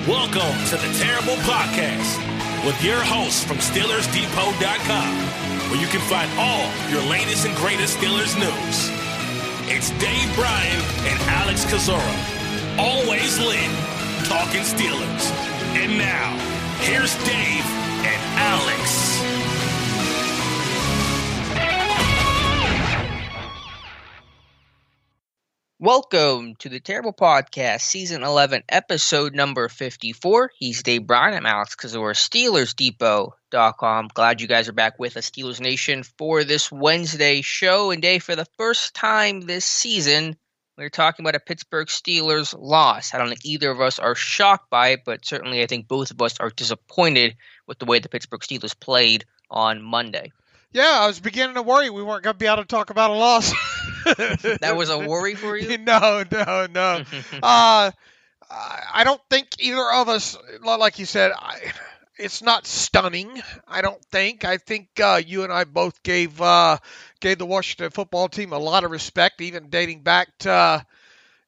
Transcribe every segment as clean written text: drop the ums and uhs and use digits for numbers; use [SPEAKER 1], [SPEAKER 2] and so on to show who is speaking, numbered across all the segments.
[SPEAKER 1] Welcome to the Terrible Podcast with your hosts from SteelersDepot.com, where you can find all your latest and greatest Steelers news. It's Dave Bryan and Alex Kozora, always lit, talking Steelers. And now, here's Dave and Alex.
[SPEAKER 2] Welcome to the Terrible Podcast, Season 11, Episode number 54. He's Dave Bryan. I'm Alex Kozora, SteelersDepot.com. Glad you guys are back with us, Steelers Nation, for this Wednesday show. And Dave, for the first time this season, we're talking about a Pittsburgh Steelers loss. I don't think either of us are shocked by it, but certainly I think both of us are disappointed with the way the Pittsburgh Steelers played on Monday.
[SPEAKER 3] Yeah, I was beginning to worry we weren't going to be able to talk about a loss.
[SPEAKER 2] That was a worry for you?
[SPEAKER 3] No. I don't think either of us, like you said, it's not stunning, I don't think. I think you and I both gave the Washington football team a lot of respect, even dating back to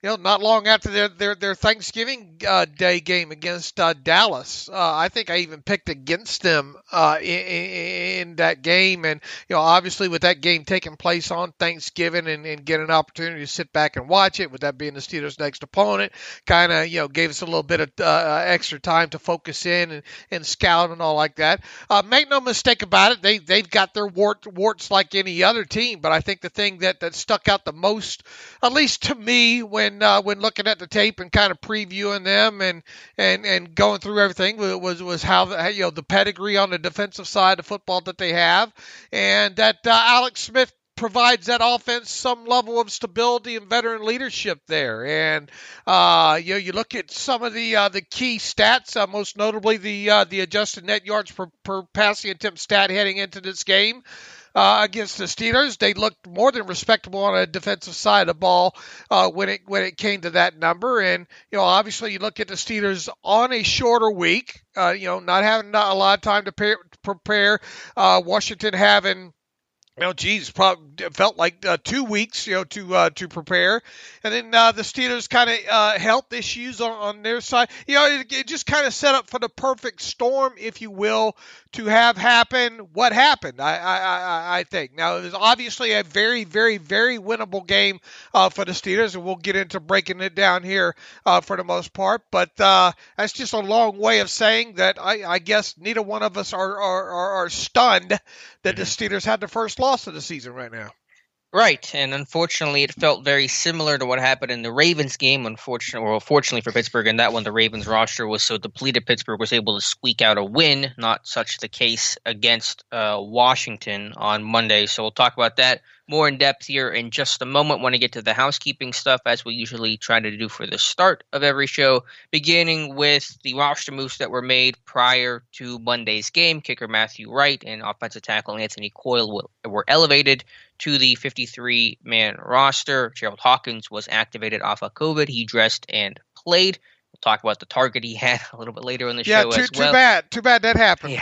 [SPEAKER 3] not long after their Thanksgiving Day game against Dallas. I think I even picked against them in that game. And, obviously with that game taking place on Thanksgiving and get an opportunity to sit back and watch it, with that being the Steelers' next opponent, kind of, gave us a little bit of extra time to focus in and scout and all like that. Make no mistake about it, they've got their warts like any other team. But I think the thing that stuck out the most, at least to me, when looking at the tape and kind of previewing them and going through everything, was how the pedigree on the defensive side of football that they have, and that Alex Smith provides that offense some level of stability and veteran leadership there. And you look at some of the key stats, most notably the adjusted net yards per passing attempt stat heading into this game. Against the Steelers, they looked more than respectable on a defensive side of the ball when it came to that number. And obviously, you look at the Steelers on a shorter week, not having a lot of time to prepare. Washington having, probably felt like 2 weeks, to prepare. And then the Steelers kind of health issues on their side. It just kind of set up for the perfect storm, if you will, to have happen what happened, I think. Now, it was obviously a very, very, very winnable game for the Steelers, and we'll get into breaking it down here for the most part. But that's just a long way of saying that I guess neither one of us are stunned that the Steelers had the first loss of the season right now.
[SPEAKER 2] Right, and unfortunately, it felt very similar to what happened in the Ravens game. Fortunately for Pittsburgh, in that one, the Ravens roster was so depleted, Pittsburgh was able to squeak out a win. Not such the case against Washington on Monday. So we'll talk about that more in depth here in just a moment when I get to the housekeeping stuff, as we usually try to do for the start of every show, beginning with the roster moves that were made prior to Monday's game. Kicker Matthew Wright and offensive tackle Anthony Coyle were elevated to the 53-man roster. Gerald Hawkins was activated off of COVID. He dressed and played. We'll talk about the target he had a little bit later in the show as well.
[SPEAKER 3] Too bad that happened.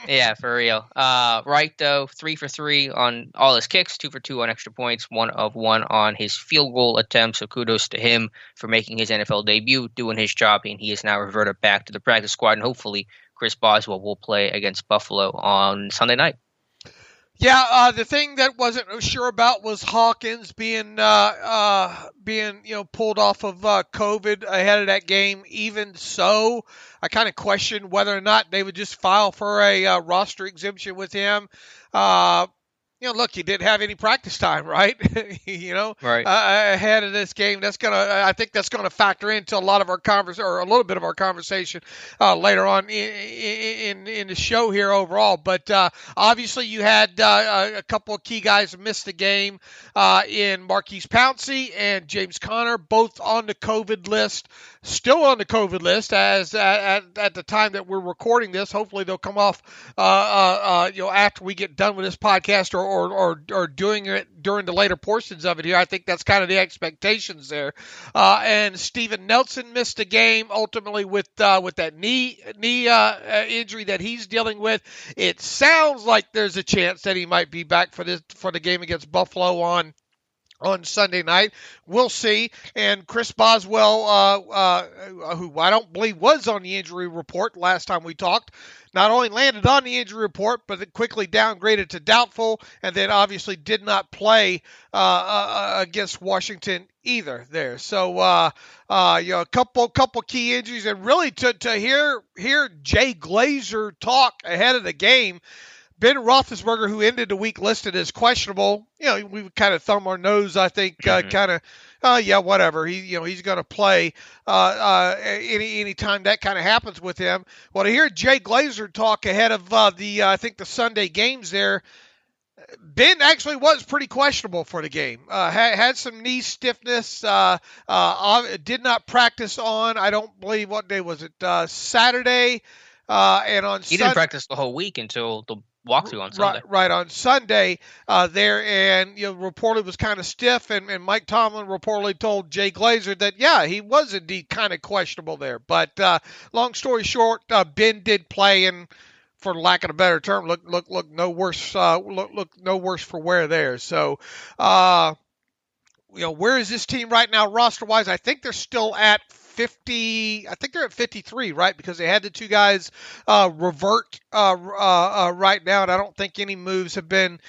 [SPEAKER 2] Yeah, for real. Wright, though, 3 for 3 on all his kicks, 2 for 2 on extra points, 1 of 1 on his field goal attempt. So kudos to him for making his NFL debut, doing his job, and he is now reverted back to the practice squad. And hopefully Chris Boswell will play against Buffalo on Sunday night.
[SPEAKER 3] Yeah, the thing that wasn't sure about was Hawkins being pulled off of COVID ahead of that game. Even so, I kind of questioned whether or not they would just file for a roster exemption with him. Look, he didn't have any practice time, right?
[SPEAKER 2] Right.
[SPEAKER 3] Ahead of this game. I think that's gonna factor into a lot of our or a little bit of our conversation later on in the show here overall. But obviously, you had a couple of key guys miss the game in Marquise Pouncey and James Conner, both on the COVID list. Still on the COVID list as at the time that we're recording this. Hopefully they'll come off after we get done with this podcast or doing it during the later portions of it here. I think that's kind of the expectations there. And Steven Nelson missed the game ultimately with that knee injury that he's dealing with. It sounds like there's a chance that he might be back for the game against Buffalo on on Sunday night. We'll see. And Chris Boswell, who I don't believe was on the injury report last time we talked, not only landed on the injury report, but it quickly downgraded to doubtful, and then obviously did not play against Washington either there. So, a couple key injuries, and really to hear Jay Glazer talk ahead of the game. Ben Roethlisberger, who ended the week listed as questionable, we kind of thumb our nose, I think, whatever. He's going to play any time that kind of happens with him. Well, to hear Jay Glazer talk ahead of the Sunday games there, Ben actually was pretty questionable for the game. Had some knee stiffness. Did not practice on, I don't believe, what day was it? Saturday. And on
[SPEAKER 2] he didn't practice the whole week until the walkthrough on Sunday.
[SPEAKER 3] Right on Sunday there, and reportedly was kind of stiff, and Mike Tomlin reportedly told Jay Glazer that he was indeed kind of questionable there. But long story short, Ben did play, and for lack of a better term, look no worse. Look no worse for wear there. So. Where is this team right now roster-wise? I think they're still at 50. I think they're at 53, right? Because they had the two guys revert right now, and I don't think any moves have been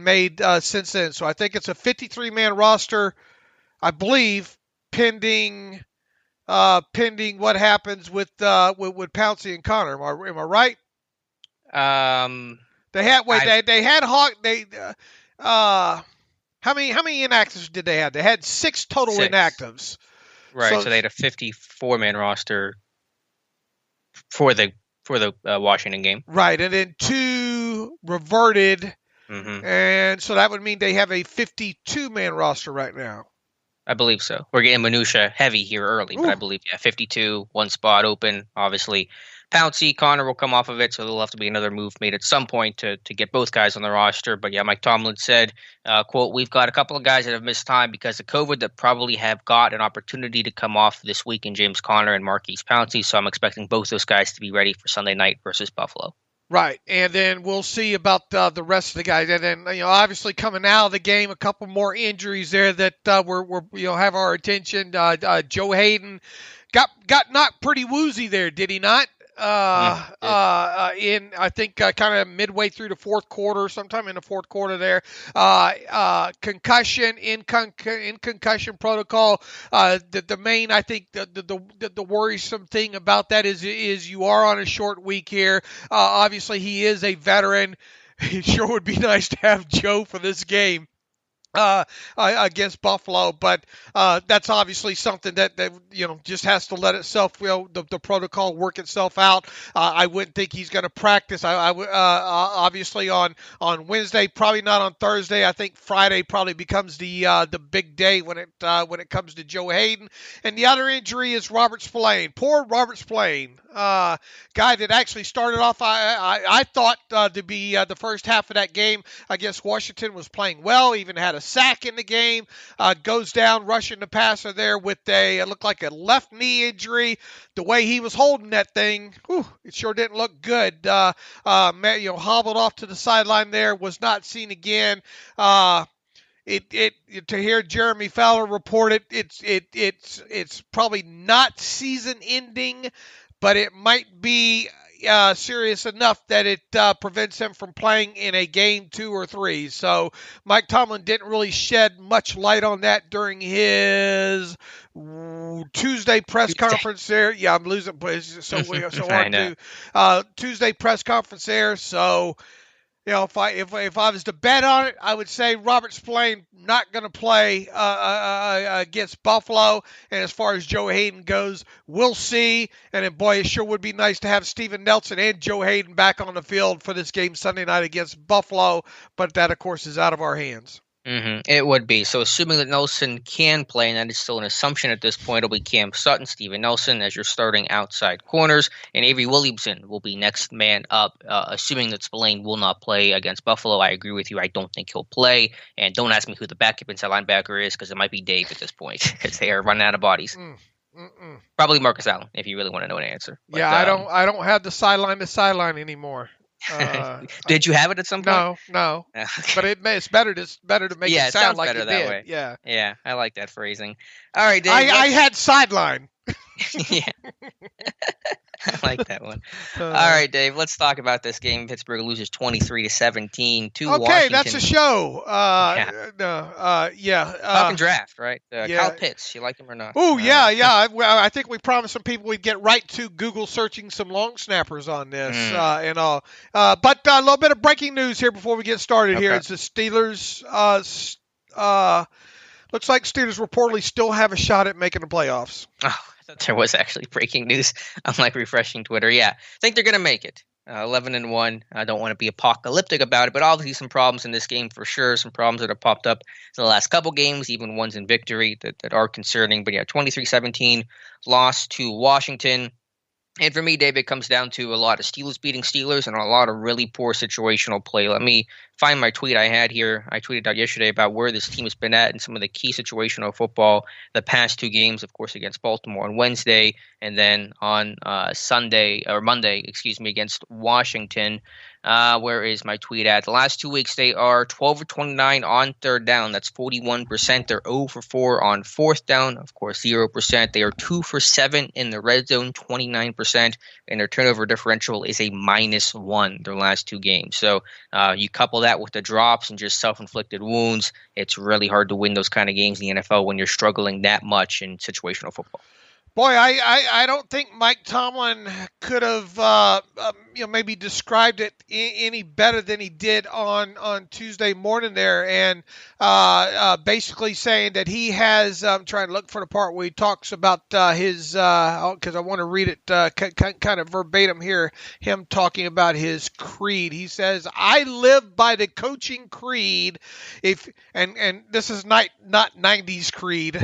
[SPEAKER 3] made since then. So I think it's a 53-man roster, I believe, pending what happens with Pouncey and Connor. Am I right? They had Hawk. How many inactives did they have? They had 6 total inactives.
[SPEAKER 2] Right, so they had a 54-man roster for the Washington game. Right,
[SPEAKER 3] and then 2 reverted, and so that would mean they have a 52-man roster right now.
[SPEAKER 2] I believe so. We're getting minutia heavy here early, but I believe 52, 1 spot open, obviously. Pouncey, Connor will come off of it, so there'll have to be another move made at some point to get both guys on the roster. But Mike Tomlin said, quote, "We've got a couple of guys that have missed time because of COVID that probably have got an opportunity to come off this week in James Conner and Marquise Pouncey, so I'm expecting both those guys to be ready for Sunday night versus Buffalo."
[SPEAKER 3] Right, and then we'll see about the rest of the guys, and then obviously coming out of the game, a couple more injuries there that we're have our attention. Joe Hayden got knocked pretty woozy there, did he not? In I think kind of midway through the fourth quarter, sometime in the fourth quarter there, concussion in concussion protocol. The main, I think the worrisome thing about that is you are on a short week here. Obviously he is a veteran. It sure would be nice to have Joe for this game against Buffalo, but that's obviously something that just has to let itself, the protocol work itself out. I wouldn't think he's going to practice. I would obviously on Wednesday, probably not on Thursday. I think Friday probably becomes the big day when it comes to Joe Hayden. And the other injury is Robert Spillane. Poor Robert Spillane, guy that actually started off. I thought to be the first half of that game against Washington was playing well. Even had a sack in the game, goes down rushing the passer there with it looked like a left knee injury. The way he was holding that thing, it sure didn't look good. Hobbled off to the sideline there, was not seen again. To hear Jeremy Fowler report it, it's probably not season ending, but it might be serious enough that it prevents him from playing in a game 2 or 3. So Mike Tomlin didn't really shed much light on that during his Tuesday press conference there. Yeah, I'm losing places. So hard to Tuesday press conference there. So if I was to bet on it, I would say Robert Spillane not going to play against Buffalo. And as far as Joe Hayden goes, we'll see. And then, boy, it sure would be nice to have Steven Nelson and Joe Hayden back on the field for this game Sunday night against Buffalo. But that, of course, is out of our hands.
[SPEAKER 2] It would be. So assuming that Nelson can play, and that is still an assumption at this point, it'll be Cam Sutton, Steven Nelson as your starting outside corners, and Avery Williamson will be next man up, assuming that Spillane will not play against Buffalo. I agree with you. I don't think he'll play. And don't ask me who the backup inside linebacker is, because it might be Dave at this point, because they are running out of bodies. Probably Marcus Allen, if you really want to know an answer. But,
[SPEAKER 3] I don't have the sideline to sideline anymore.
[SPEAKER 2] Did you have it at some point?
[SPEAKER 3] No.
[SPEAKER 2] Okay.
[SPEAKER 3] But it's better to make it sound like
[SPEAKER 2] better
[SPEAKER 3] you
[SPEAKER 2] that
[SPEAKER 3] did.
[SPEAKER 2] way.
[SPEAKER 3] Yeah.
[SPEAKER 2] Yeah, I like that phrasing. All right, Dave.
[SPEAKER 3] I had sideline.
[SPEAKER 2] Yeah. I like that one. All right, Dave. Let's talk about this game. Pittsburgh loses 23-17 to
[SPEAKER 3] Okay,
[SPEAKER 2] Washington.
[SPEAKER 3] that's a show.
[SPEAKER 2] Talking draft, right?
[SPEAKER 3] yeah.
[SPEAKER 2] Kyle Pitts. You like him or not?
[SPEAKER 3] Oh, yeah. I think we promised some people we'd get right to Google searching some long snappers on this and all. But a little bit of breaking news here before we get started here. It's the Steelers. Looks like Steelers reportedly still have a shot at making the playoffs.
[SPEAKER 2] Oh, I thought there was actually breaking news. I'm like refreshing Twitter. Yeah, I think they're going to make it. 11-1. I don't want to be apocalyptic about it, but obviously some problems in this game for sure. Some problems that have popped up in the last couple games, even ones in victory that are concerning. But yeah, 23-17 loss to Washington. And for me, Dave, it comes down to a lot of Steelers beating Steelers and a lot of really poor situational play. Let me find my tweet I had here. I tweeted out yesterday about where this team has been at in some of the key situational football the past two games, of course, against Baltimore on Wednesday and then on Monday, against Washington. Where is my tweet at? The last 2 weeks, they are 12 of 29 on third down. That's 41%. They're 0 for 4 on fourth down. Of course, 0%. They are 2 for 7 in the red zone, 29%. And their turnover differential is a -1 their last two games. So you couple that with the drops and just self-inflicted wounds, it's really hard to win those kind of games in the NFL when you're struggling that much in situational football.
[SPEAKER 3] Boy, I don't think Mike Tomlin could have maybe described it any better than he did on Tuesday morning there, and basically saying that he has. I'm trying to look for the part where he talks about his because I want to read it kind of verbatim here. Him talking about his creed. He says, "I live by the coaching creed." And this is not 90s creed.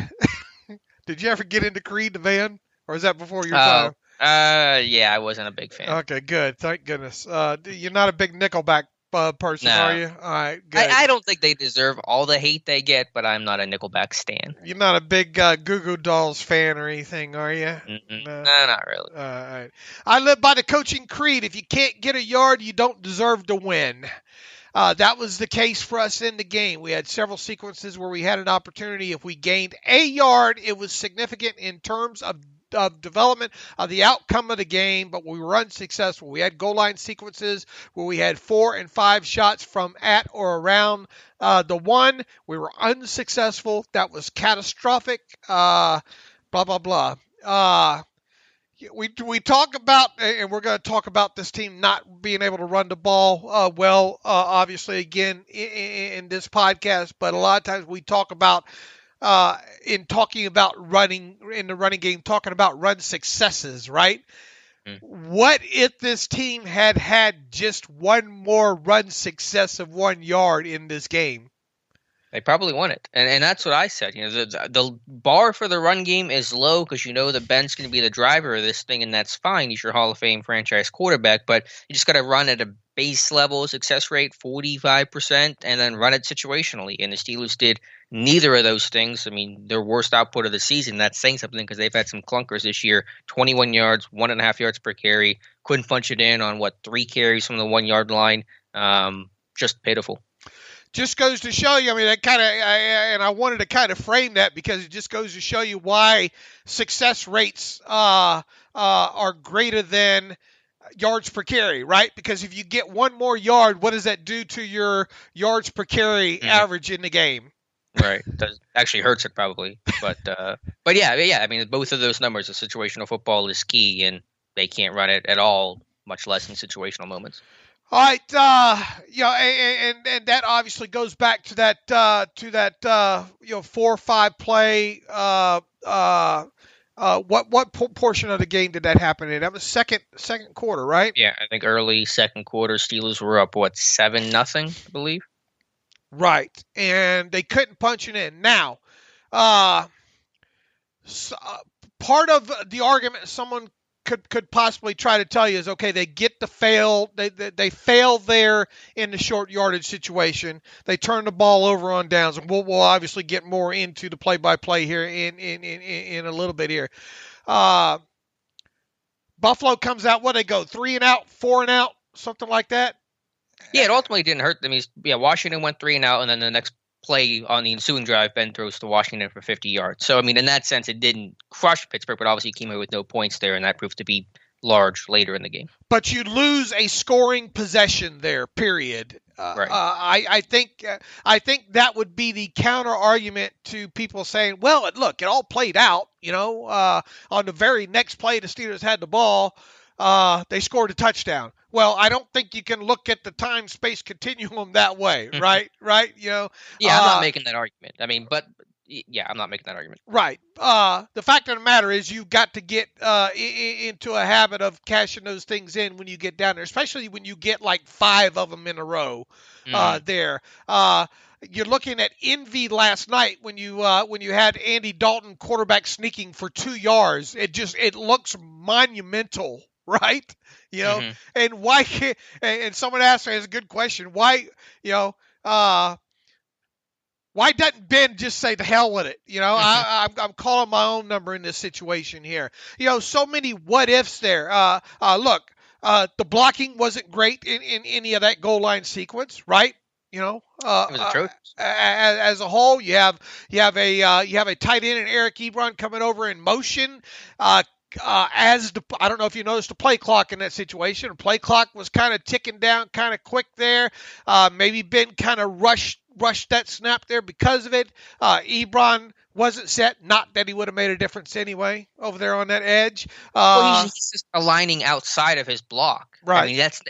[SPEAKER 3] Did you ever get into Creed, the band? Or is that before your time?
[SPEAKER 2] Yeah, I wasn't a big fan.
[SPEAKER 3] Okay, good. Thank goodness. You're not a big Nickelback person,
[SPEAKER 2] No.
[SPEAKER 3] are you? All right, good.
[SPEAKER 2] I don't think they deserve all the hate they get, but I'm not a Nickelback stan.
[SPEAKER 3] You're not a big Goo Goo Dolls fan or anything, are you?
[SPEAKER 2] No, not really.
[SPEAKER 3] All right. I live by the coaching creed. If you can't get a yard, you don't deserve to win. That was the case for us in the game. We had several sequences where we had an opportunity. If we gained a yard, it was significant in terms of development of the outcome of the game, but we were unsuccessful. We had goal line sequences where we had 4 and 5 shots from at or around the one. We were unsuccessful. That was catastrophic. Blah, blah, blah. We talk about, and we're going to talk about this team not being able to run the ball obviously, again, in this podcast. But a lot of times we talk about, in talking about running, in the running game, talking about run successes, right? What if this team had just one more run success of 1 yard in this game?
[SPEAKER 2] They probably won it, and that's what I said. The bar for the run game is low because that Ben's going to be the driver of this thing, and that's fine. He's your Hall of Fame franchise quarterback, but you just got to run at a base level success rate, 45%, and then run it situationally. And the Steelers did neither of those things. I mean, their worst output of the season. That's saying something because they've had some clunkers this year. 21 yards, 1.5 yards per carry. Couldn't punch it in on 3 carries from the 1 yard line. Just pitiful.
[SPEAKER 3] Just goes to show you, I mean, I wanted to kind of frame that because it just goes to show you why success rates are greater than yards per carry, right? Because if you get 1 more yard, what does that do to your yards per carry average in the game?
[SPEAKER 2] Right. That actually hurts it probably. But yeah. I mean, both of those numbers of situational football is key, and they can't run it at all, much less in situational moments.
[SPEAKER 3] All right, and that obviously goes back to that 4-5 play. What portion of the game did that happen in? That was second quarter, right?
[SPEAKER 2] Yeah, I think early second quarter, Steelers were up 7-0, I believe.
[SPEAKER 3] Right, and they couldn't punch it in. Now, part of the argument someone could possibly try to tell you is, okay, they get the fail. They fail there in the short yardage situation. They turn the ball over on downs, and we'll obviously get more into the play-by-play here in a little bit here. Buffalo comes out. What they go 3 and out, 4 and out, something like that.
[SPEAKER 2] Yeah, it ultimately didn't hurt them. Washington went 3-and-out, and then the next play on the ensuing drive, Ben throws to Washington for 50 yards. So, I mean, in that sense, it didn't crush Pittsburgh, but obviously came away with no points there, and that proved to be large later in the game.
[SPEAKER 3] But you lose a scoring possession there, period.
[SPEAKER 2] Right.
[SPEAKER 3] I think that would be the counter argument to people saying, well, look, it all played out. On the very next play, the Steelers had the ball. They scored a touchdown. Well, I don't think you can look at the time-space continuum that way, right? Right?
[SPEAKER 2] Yeah, I'm not making that argument. I mean, but yeah, I'm not making that argument.
[SPEAKER 3] Right. The fact of the matter is you've got to get into a habit of cashing those things in when you get down there, especially when you get like 5 of them in a row there. You're looking at envy last night when you had Andy Dalton quarterback sneaking for 2 yards. It looks monumental, right? And why can't, and someone asked me, it's a good question. Why doesn't Ben just say the hell with it? I'm calling my own number in this situation here. So many what ifs there. Look, the blocking wasn't great in any of that goal line sequence, right?
[SPEAKER 2] It was atrocious.
[SPEAKER 3] As a whole, you have a tight end and Eric Ebron coming over in motion. I don't know if you noticed the play clock in that situation. The play clock was kind of ticking down kind of quick there. Maybe Ben kind of rushed that snap there because of it. Ebron wasn't set. Not that he would have made a difference anyway over there on that edge.
[SPEAKER 2] He's just aligning outside of his block.
[SPEAKER 3] Right.
[SPEAKER 2] I mean, that's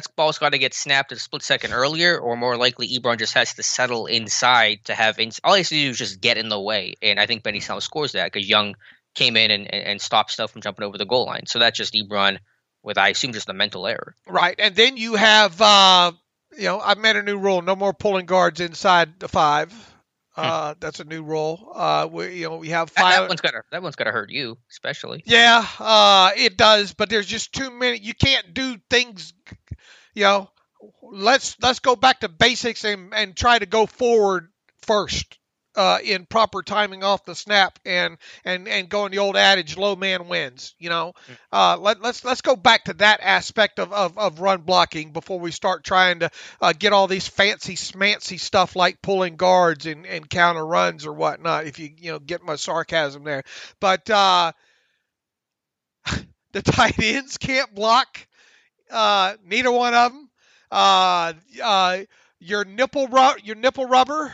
[SPEAKER 2] ball's got to get snapped a split second earlier, or more likely Ebron just has to settle inside to have all he has to do is just get in the way. And I think Benny Snell scores that because Young came in and stopped Snell from jumping over the goal line. So that's just Ebron with, I assume, just a mental error.
[SPEAKER 3] Right. And then you have, I've made a new rule. No more pulling guards inside the 5. That's a new rule. We have 5.
[SPEAKER 2] That one's gotta hurt you, especially.
[SPEAKER 3] Yeah, it does. But there's just too many. You can't do things. Let's go back to basics and try to go forward first. In proper timing off the snap and going the old adage, low man wins. Let's go back to that aspect of run blocking before we start trying to get all these fancy smancy stuff like pulling guards and counter runs or whatnot. If you get my sarcasm there, but the tight ends can't block. Neither one of them. Your nipple rubber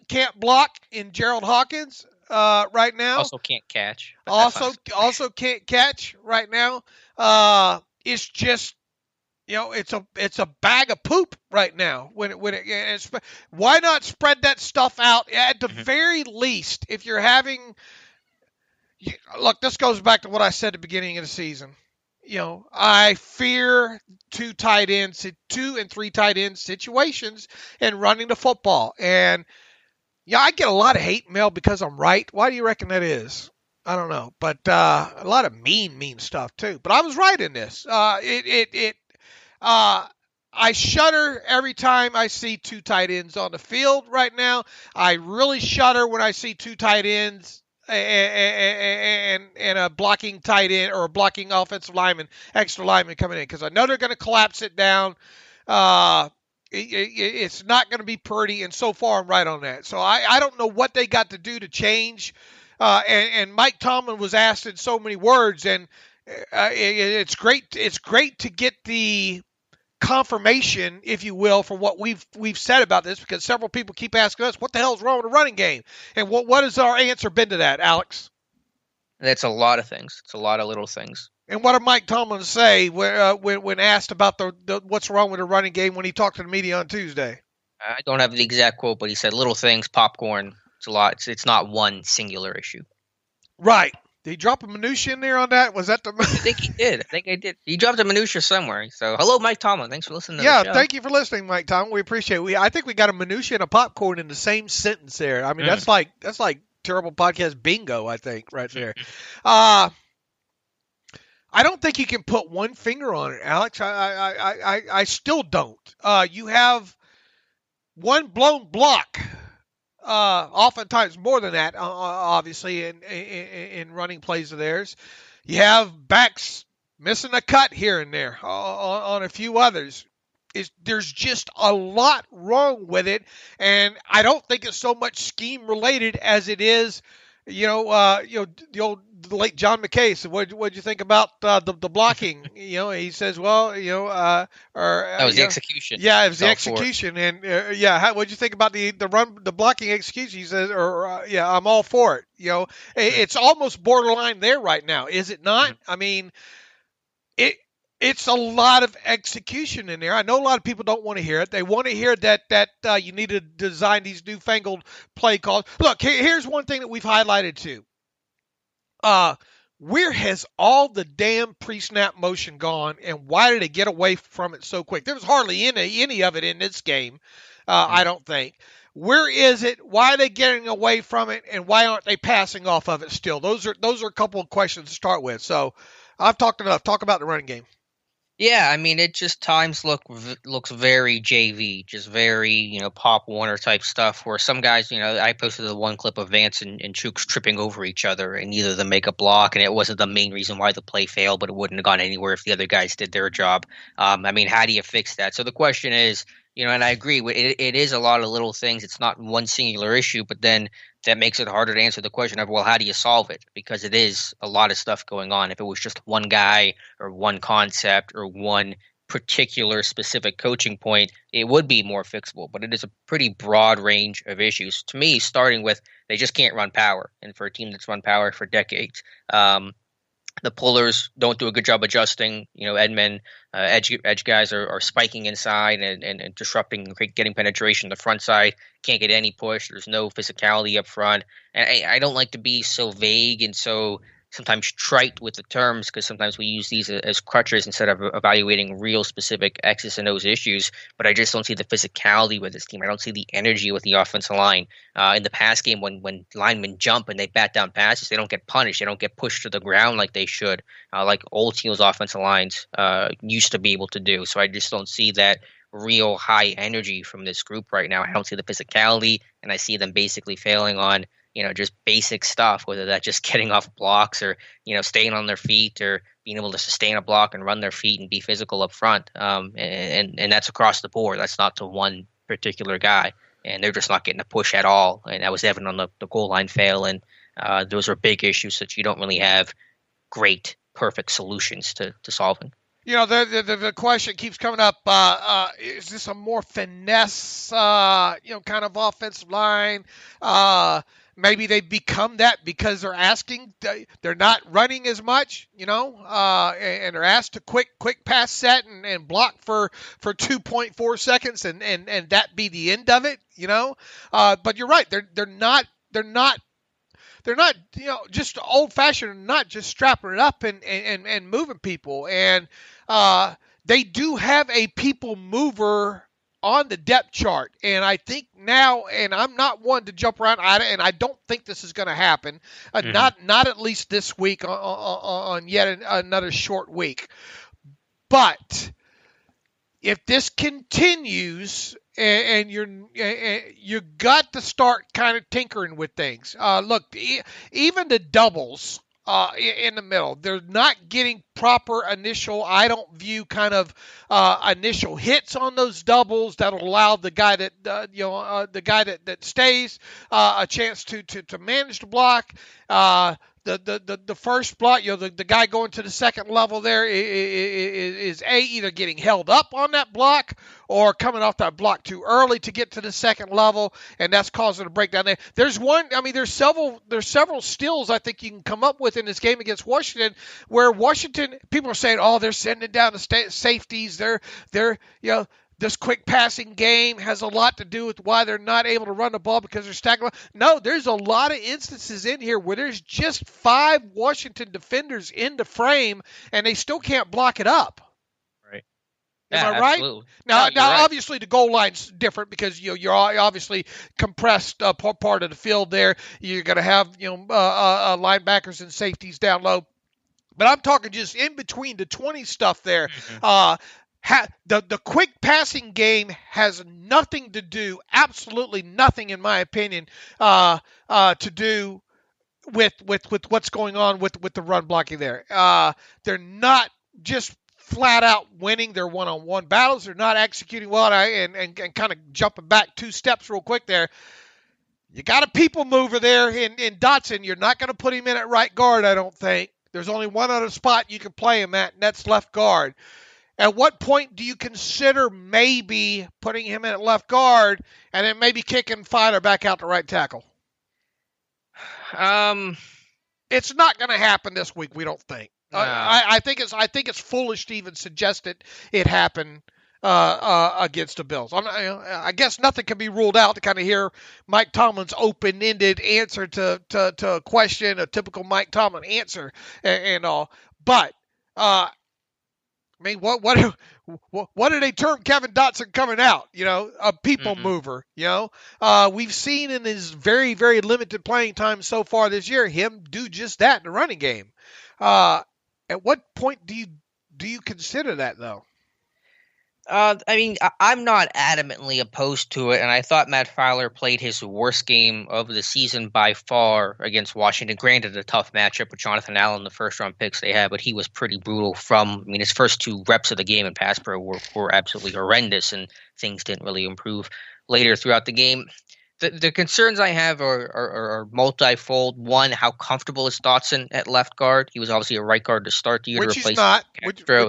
[SPEAKER 3] can't block in Gerald Hawkins right now.
[SPEAKER 2] Also can't catch.
[SPEAKER 3] Also can't catch right now. It's just it's a bag of poop right now. Why not spread that stuff out at the very least? If you're having look, this goes back to what I said at the beginning of the season. I fear 2 and 3 tight end situations and running the football. And I get a lot of hate mail because I'm right. Why do you reckon that is? I don't know, but a lot of mean stuff too. But I was right in this. I shudder every time I see 2 tight ends on the field right now. I really shudder when I see 2 tight ends and a blocking tight end or a blocking offensive lineman, extra lineman coming in, because I know they're going to collapse it down. It's not going to be pretty, and so far I'm right on that. So I don't know what they got to do to change. And Mike Tomlin was asked in so many words, and it's great. It's great to get the confirmation, if you will, from what we've said about this, because several people keep asking us, what the hell's wrong with the running game? And what has our answer been to that, Alex?
[SPEAKER 2] That's a lot of things. It's a lot of little things.
[SPEAKER 3] And what did Mike Tomlin say when asked about the what's wrong with the running game when he talked to the media on Tuesday?
[SPEAKER 2] I don't have the exact quote, but he said little things, popcorn. It's a lot. It's not one singular issue.
[SPEAKER 3] Right. Did he drop a minutia in there on that? Was that the?
[SPEAKER 2] I think he did. He dropped a minutia somewhere. So, hello, Mike Tomlin. Thanks for listening to the show.
[SPEAKER 3] Yeah, thank you for listening, Mike Tomlin. We appreciate it. I think we got a minutia and a popcorn in the same sentence there. I mean, that's like terrible podcast bingo, I think, right there. I don't think you can put one finger on it, Alex. I still don't. You have one blown block. Oftentimes more than that, obviously, in running plays of theirs. You have backs missing a cut here and there on a few others. There's just a lot wrong with it, and I don't think it's so much scheme related as it is, the late John McKay said, "What'd you think about the blocking?" He says, "Well, that
[SPEAKER 2] was the execution."
[SPEAKER 3] Yeah, it was the execution, and what'd you think about the blocking execution? He says, I'm all for it. It's almost borderline there right now, is it not? Mm-hmm. I mean, It's a lot of execution in there. I know a lot of people don't want to hear it. They want to hear that you need to design these newfangled play calls. Look, here's one thing that we've highlighted too. Where has all the damn pre-snap motion gone, and why did they get away from it so quick? There was hardly any of it in this game, I don't think. Where is it? Why are they getting away from it, and why aren't they passing off of it still? Those are a couple of questions to start with. So I've talked enough. Talk about the running game.
[SPEAKER 2] Yeah, I mean, it just times looks very JV, just very, Pop Warner type stuff, where some guys, I posted the one clip of Vance and Chooks tripping over each other, and neither of them make a block, and it wasn't the main reason why the play failed, but it wouldn't have gone anywhere if the other guys did their job. I mean, how do you fix that? So the question is, and I agree, it is a lot of little things. It's not one singular issue, but then that makes it harder to answer the question of, well, how do you solve it? Because it is a lot of stuff going on. If it was just one guy or one concept or one particular specific coaching point, it would be more fixable. But it is a pretty broad range of issues. To me, starting with they just can't run power. And for a team that's run power for decades, the pullers don't do a good job adjusting. Edman, edge guys are spiking inside and disrupting, getting penetration. The front side can't get any push. There's no physicality up front. And I don't like to be so vague and so sometimes trite with the terms, because sometimes we use these as crutches instead of evaluating real specific X's and O's issues. But I just don't see the physicality with this team. I don't see the energy with the offensive line. In the pass game, when linemen jump and they bat down passes, they don't get punished. They don't get pushed to the ground like they should, like old teams' offensive lines used to be able to do. So I just don't see that real high energy from this group right now. I don't see the physicality, and I see them basically failing on just basic stuff, whether that's just getting off blocks or, staying on their feet or being able to sustain a block and run their feet and be physical up front. And that's across the board. That's not to one particular guy. And they're just not getting a push at all. And that was evident on the goal line fail. And those are big issues that you don't really have great, perfect solutions to solving.
[SPEAKER 3] The question keeps coming up, is this a more finesse, kind of offensive line? Maybe they become that because they're asking, they're not running as much, and they're asked to quick pass set and block for 2.4 seconds and that be the end of it, But you're right, they're not just old fashioned, not just strapping it up and moving people. And they do have a people mover on the depth chart. And I think now, and I'm not one to jump around, and I don't think this is going to happen, not at least this week on yet another short week. But if this continues, and you got to start kind of tinkering with things. Look, even the doubles in the middle, they're not getting proper initial, I don't view kind of initial hits on those doubles that'll allow the guy that stays a chance to manage the block. The first block, the guy going to the second level there is either getting held up on that block or coming off that block too early to get to the second level, and that's causing a breakdown there. There's several stills I think you can come up with in this game against Washington where Washington, people are saying, oh, they're sending down the safeties. This quick passing game has a lot to do with why they're not able to run the ball because they're stacking. No, there's a lot of instances in here where there's just 5 Washington defenders in the frame and they still can't block it up.
[SPEAKER 2] Right.
[SPEAKER 3] Am I right?
[SPEAKER 2] Absolutely.
[SPEAKER 3] Now,
[SPEAKER 2] right.
[SPEAKER 3] Obviously the goal line's different because you're obviously compressed part of the field there. You're going to have linebackers and safeties down low. But I'm talking just in between the 20 stuff there. The quick passing game has nothing to do, absolutely nothing, in my opinion, to do with what's going on with the run blocking there. They're not just flat out winning their one-on-one battles. They're not executing well. And kind of jumping back 2 steps real quick there. You got a people mover there in Dotson. You're not going to put him in at right guard, I don't think. There's only one other spot you can play him at, and that's left guard. At what point do you consider maybe putting him in at left guard and then maybe kicking Fichtner back out to right tackle? It's not going to happen this week, we don't think. No. I think it's foolish to even suggest it happen against the Bills. I guess nothing can be ruled out to kind of hear Mike Tomlin's open-ended answer to a question, a typical Mike Tomlin answer and all. But I mean, what do they term Kevin Dotson coming out? A people mover. We've seen in his very, very limited playing time so far this year him do just that in the running game. At what point do you consider that though?
[SPEAKER 2] I mean, I'm not adamantly opposed to it, and I thought Matt Fichtner played his worst game of the season by far against Washington. Granted, a tough matchup with Jonathan Allen, the first-round picks they had, but he was pretty brutal his first 2 reps of the game in pass pro were absolutely horrendous, and things didn't really improve later throughout the game. The concerns I have are multifold. One, how comfortable is Dotson at left guard? He was obviously a right guard to start the year to replace Castro,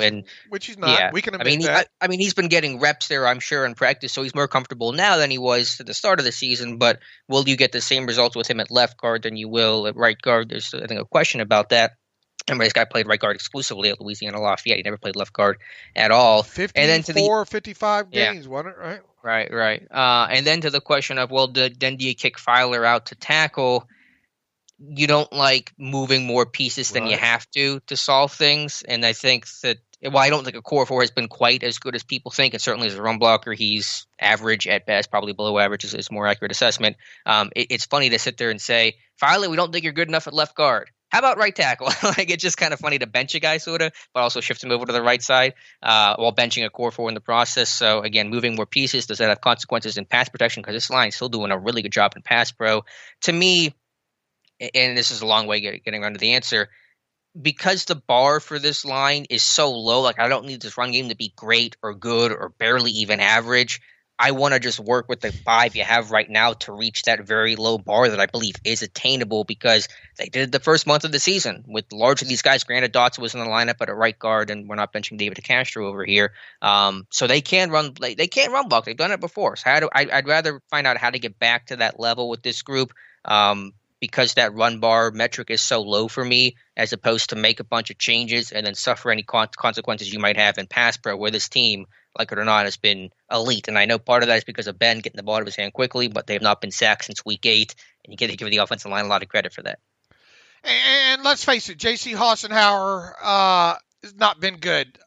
[SPEAKER 3] which he's not.
[SPEAKER 2] Yeah,
[SPEAKER 3] we can admit that.
[SPEAKER 2] He's been getting reps there, I'm sure, in practice, so he's more comfortable now than he was at the start of the season. But will you get the same results with him at left guard than you will at right guard? There's, I think, a question about that. Remember, this guy played right guard exclusively at Louisiana Lafayette. He never played left guard at all.
[SPEAKER 3] 55 games, wasn't it, right?
[SPEAKER 2] Right. And then to the question of, then do you kick Fichtner out to tackle? You don't like moving more pieces than you have to solve things. And I think that, I don't think a core 4 has been quite as good as people think. And certainly as a run blocker, he's average at best, probably below average is a more accurate assessment. It's funny to sit there and say, Fichtner, we don't think you're good enough at left guard. How about right tackle? It's just kind of funny to bench a guy, sort of, but also shift him over to the right side while benching a core 4 in the process. So, again, moving more pieces, does that have consequences in pass protection? Because this line's still doing a really good job in pass pro. To me, and this is a long way getting around to the answer, because the bar for this line is so low, I don't need this run game to be great or good or barely even average. I want to just work with the 5 you have right now to reach that very low bar that I believe is attainable, because they did it the first month of the season with largely these guys. Granted, Dotson was in the lineup at a right guard, and we're not benching David Castro over here. So they can run. They can't run block. They've done it before. So I'd rather find out how to get back to that level with this group, because that run bar metric is so low for me, as opposed to make a bunch of changes and then suffer any consequences you might have in pass pro, where this team, like it or not, has been elite. And I know part of that is because of Ben getting the ball out of his hand quickly, but they have not been sacked since week 8, and you get to give the offensive line a lot of credit for that.
[SPEAKER 3] And let's face it, J.C. Hassenauer has not been good,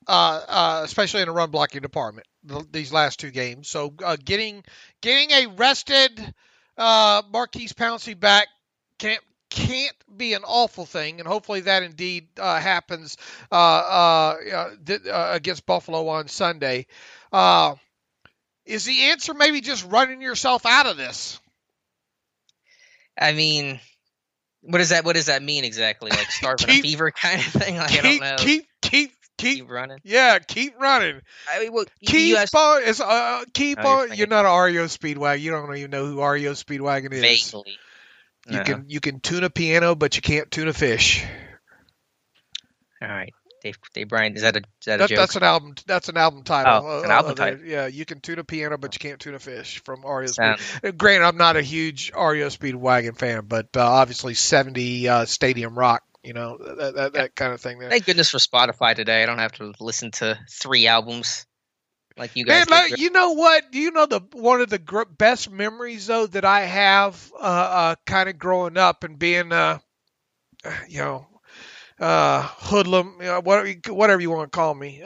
[SPEAKER 3] especially in the run blocking department these last 2 games. So getting a rested Marquise Pouncey back can't be an awful thing, and hopefully that indeed happens against Buffalo on Sunday. Is the answer maybe just running yourself out of this?
[SPEAKER 2] I mean, what does that mean exactly? Like starving a fever kind of thing? I don't know.
[SPEAKER 3] Keep
[SPEAKER 2] running.
[SPEAKER 3] Yeah, keep running.
[SPEAKER 2] I mean,
[SPEAKER 3] keep on. You're not an REO Speedwagon. You don't even know who REO Speedwagon is.
[SPEAKER 2] Vaguely.
[SPEAKER 3] You can tune a piano, but you can't tune a fish.
[SPEAKER 2] All right, Dave Bryan. Is that a joke?
[SPEAKER 3] That's an album. That's an album title.
[SPEAKER 2] Oh, an album title.
[SPEAKER 3] Yeah, you can tune a piano, but you can't tune a fish from REO Speedwagon. Granted, I'm not a huge REO Speedwagon fan, but obviously 70 Stadium Rock. That kind of thing. There.
[SPEAKER 2] Thank goodness for Spotify today. I don't have to listen to 3 albums like you guys.
[SPEAKER 3] Man, you know what? Do you know one of the best memories though that I have, kind of growing up and being, hoodlum, whatever you want to call me,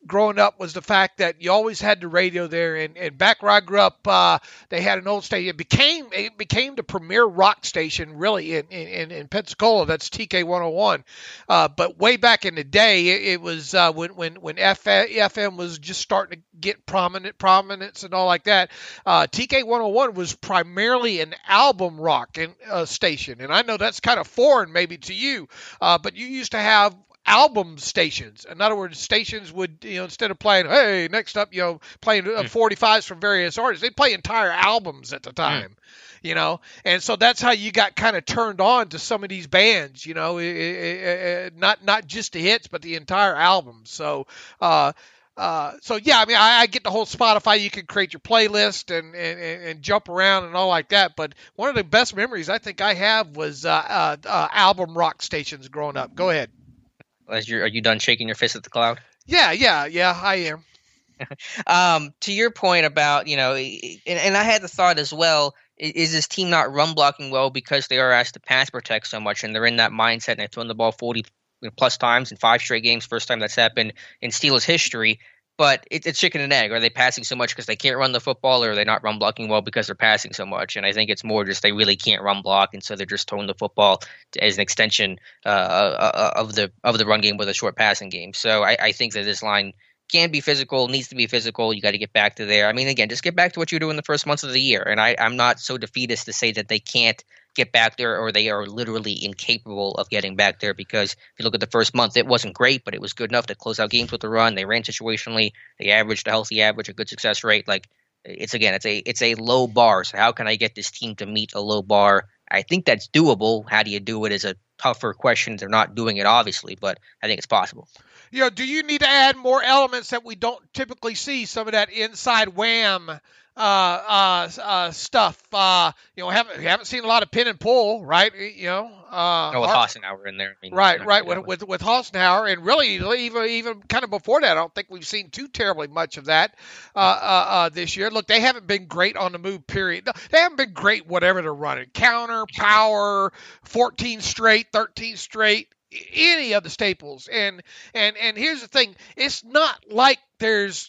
[SPEAKER 3] growing up was the fact that you always had the radio there, and back where I grew up, they had an old station. It became the premier rock station really in Pensacola. That's TK 101. But way back in the day, it was when FM was just starting to get prominence and all like that. TK 101 was primarily an album rock station, and I know that's kind of foreign maybe to you, but you used to have album stations. In other words, stations would, instead of playing, hey, next up, playing 45s from various artists, they'd play entire albums at the time, and so that's how you got kind of turned on to some of these bands, not just the hits, but the entire album. So, yeah, I mean, I get the whole Spotify. You can create your playlist and jump around and all like that. But one of the best memories I think I have was album rock stations growing up. Go ahead.
[SPEAKER 2] Are you done shaking your fist at the cloud?
[SPEAKER 3] Yeah, I
[SPEAKER 2] am. To your point about, and I had the thought as well, is this team not run blocking well because they are asked to pass protect so much, and they're in that mindset and they've thrown the ball 40 plus times in 5 straight games, first time that's happened in Steelers history. But it's chicken and egg. Are they passing so much because they can't run the football, or are they not run blocking well because they're passing so much? And I think it's more just they really can't run block, and so they're just throwing the football as an extension of the run game with a short passing game. So I think that this line can be physical, needs to be physical. You got to get back to there. I mean, again, just get back to what you do in the first months of the year. And I'm not so defeatist to say that they can't get back there, or they are literally incapable of getting back there, because if you look at the first month, it wasn't great, but it was good enough to close out games with the run. They ran situationally. They averaged a healthy average, a good success rate. Like, it's a low bar. So how can I get this team to meet a low bar? I think that's doable. How do you do it is a tougher question. They're not doing it, obviously, but I think it's possible.
[SPEAKER 3] Do you need to add more elements that we don't typically see? Some of that inside wham stuff. We haven't seen a lot of pin and pull, right?
[SPEAKER 2] With Hassenauer in there.
[SPEAKER 3] I mean, right. With Hassenauer, and really even kind of before that, I don't think we've seen too terribly much of that this year. Look, they haven't been great on the move. Period. They haven't been great whatever they're running. Counter, power, 14 straight, 13 straight. Any of the staples, and here's the thing: it's not like there's,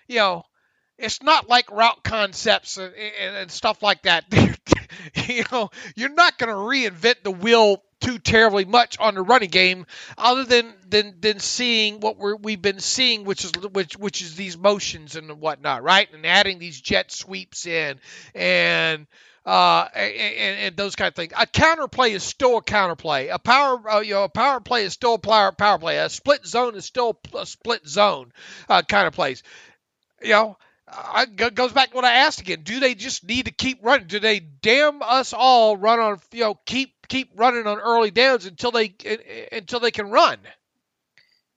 [SPEAKER 3] it's not like route concepts and stuff like that. You're not going to reinvent the wheel too terribly much on the running game, other than seeing what we've been seeing, which is these motions and whatnot, right? And adding these jet sweeps in and those kind of things. A counterplay is still a counterplay. A power play is still a power play. A split zone is still a split zone kind of plays. Goes back to what I asked again. Do they just need to keep running? Do they damn us all run on? Keep running on early downs until they can run?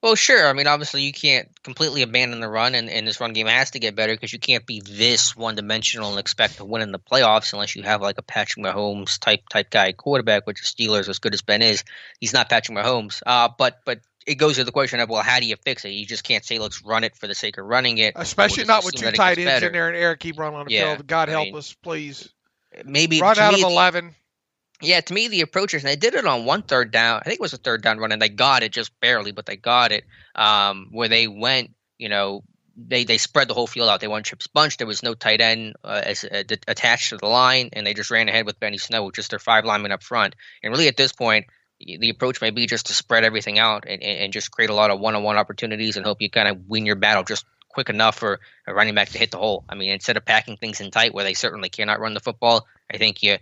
[SPEAKER 2] Well, sure. I mean, obviously, you can't completely abandon the run, and this run game has to get better, because you can't be this one-dimensional and expect to win in the playoffs unless you have like a Patrick Mahomes type guy quarterback, which the Steelers, as good as Ben is, he's not Patrick Mahomes. But it goes to the question of, well, how do you fix it? You just can't say, let's run it for the sake of running it.
[SPEAKER 3] Especially not with 2 tight ends in there and Eric Ebron on the field. God help us, please.
[SPEAKER 2] Maybe
[SPEAKER 3] run out of 11.
[SPEAKER 2] Yeah, to me, the approach is, and they did it on one third down. I think it was a third down run, and they got it just barely, but they got it, where they went, they spread the whole field out. They won trips bunch. There was no tight end attached to the line, and they just ran ahead with Benny Snow, with just their 5 linemen up front. And really, at this point, the approach may be just to spread everything out and just create a lot of one-on-one opportunities and hope you kind of win your battle just quick enough for a running back to hit the hole. I mean, instead of packing things in tight where they certainly cannot run the football, I think you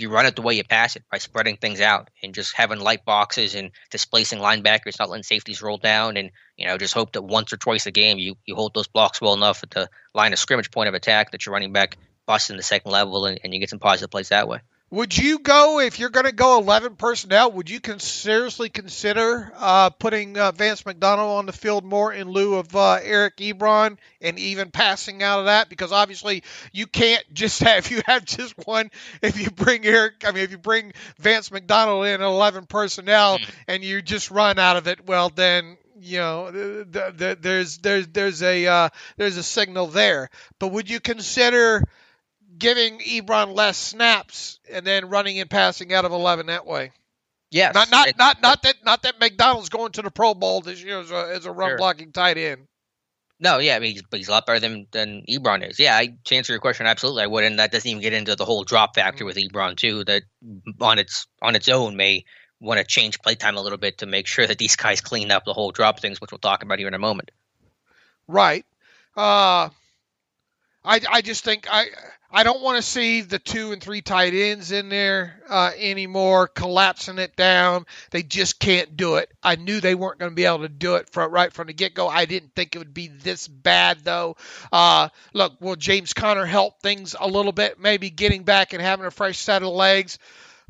[SPEAKER 2] run it the way you pass it, by spreading things out and just having light boxes and displacing linebackers, not letting safeties roll down, and just hope that once or twice a game you hold those blocks well enough at the line of scrimmage point of attack that your running back busts in the second level and you get some positive plays that way.
[SPEAKER 3] Would you go, if you're going to go 11 personnel, would you seriously consider putting Vance McDonald on the field more in lieu of Eric Ebron, and even passing out of that? Because obviously you can't just if you have just one, if you bring Vance McDonald in 11 personnel and you just run out of it, well then, there's a signal there. But would you consider giving Ebron less snaps and then running and passing out of 11 that way?
[SPEAKER 2] Yes.
[SPEAKER 3] Not that McDonald's going to the Pro Bowl this year as a run
[SPEAKER 2] Sure.
[SPEAKER 3] blocking tight end.
[SPEAKER 2] No, yeah, I mean, he's a lot better than Ebron is. Yeah, to answer your question, absolutely, I would, and that doesn't even get into the whole drop factor with Ebron too. That on its own may want to change playtime a little bit to make sure that these guys clean up the whole drop things, which we'll talk about here in a moment.
[SPEAKER 3] Right. I just think I don't want to see the 2 and 3 tight ends in there anymore, collapsing it down. They just can't do it. I knew they weren't going to be able to do it right from the get-go. I didn't think it would be this bad, though. Look, will James Conner help things a little bit, maybe getting back and having a fresh set of legs?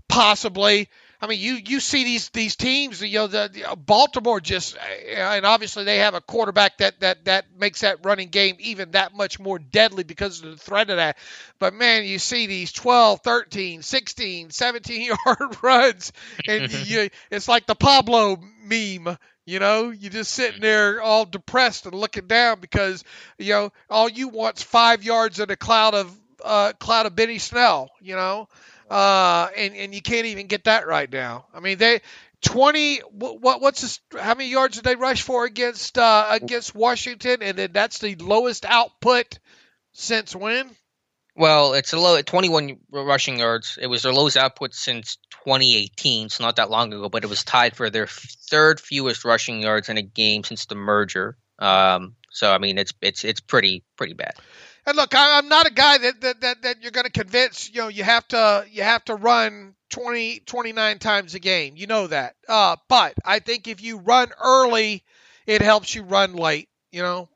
[SPEAKER 3] Possibly. I mean, you see these teams, the Baltimore just, and obviously they have a quarterback that makes that running game even that much more deadly because of the threat of that. But man, you see these 12, 13, 16, 17-yard runs, and it's like the Pablo meme. You're just sitting there all depressed and looking down because all you want's 5 yards in a cloud of Benny Snell. And you can't even get that right now. I mean, they 20. What's this, how many yards did they rush for against Washington? And then that's the lowest output since when?
[SPEAKER 2] Well, it's a low 21 rushing yards. It was their lowest output since 2018, so not that long ago. But it was tied for their third fewest rushing yards in a game since the merger. So I mean, it's pretty bad.
[SPEAKER 3] And look, I'm not a guy that you're going to convince. You have to run 29 times a game. You know that. But I think if you run early, it helps you run late.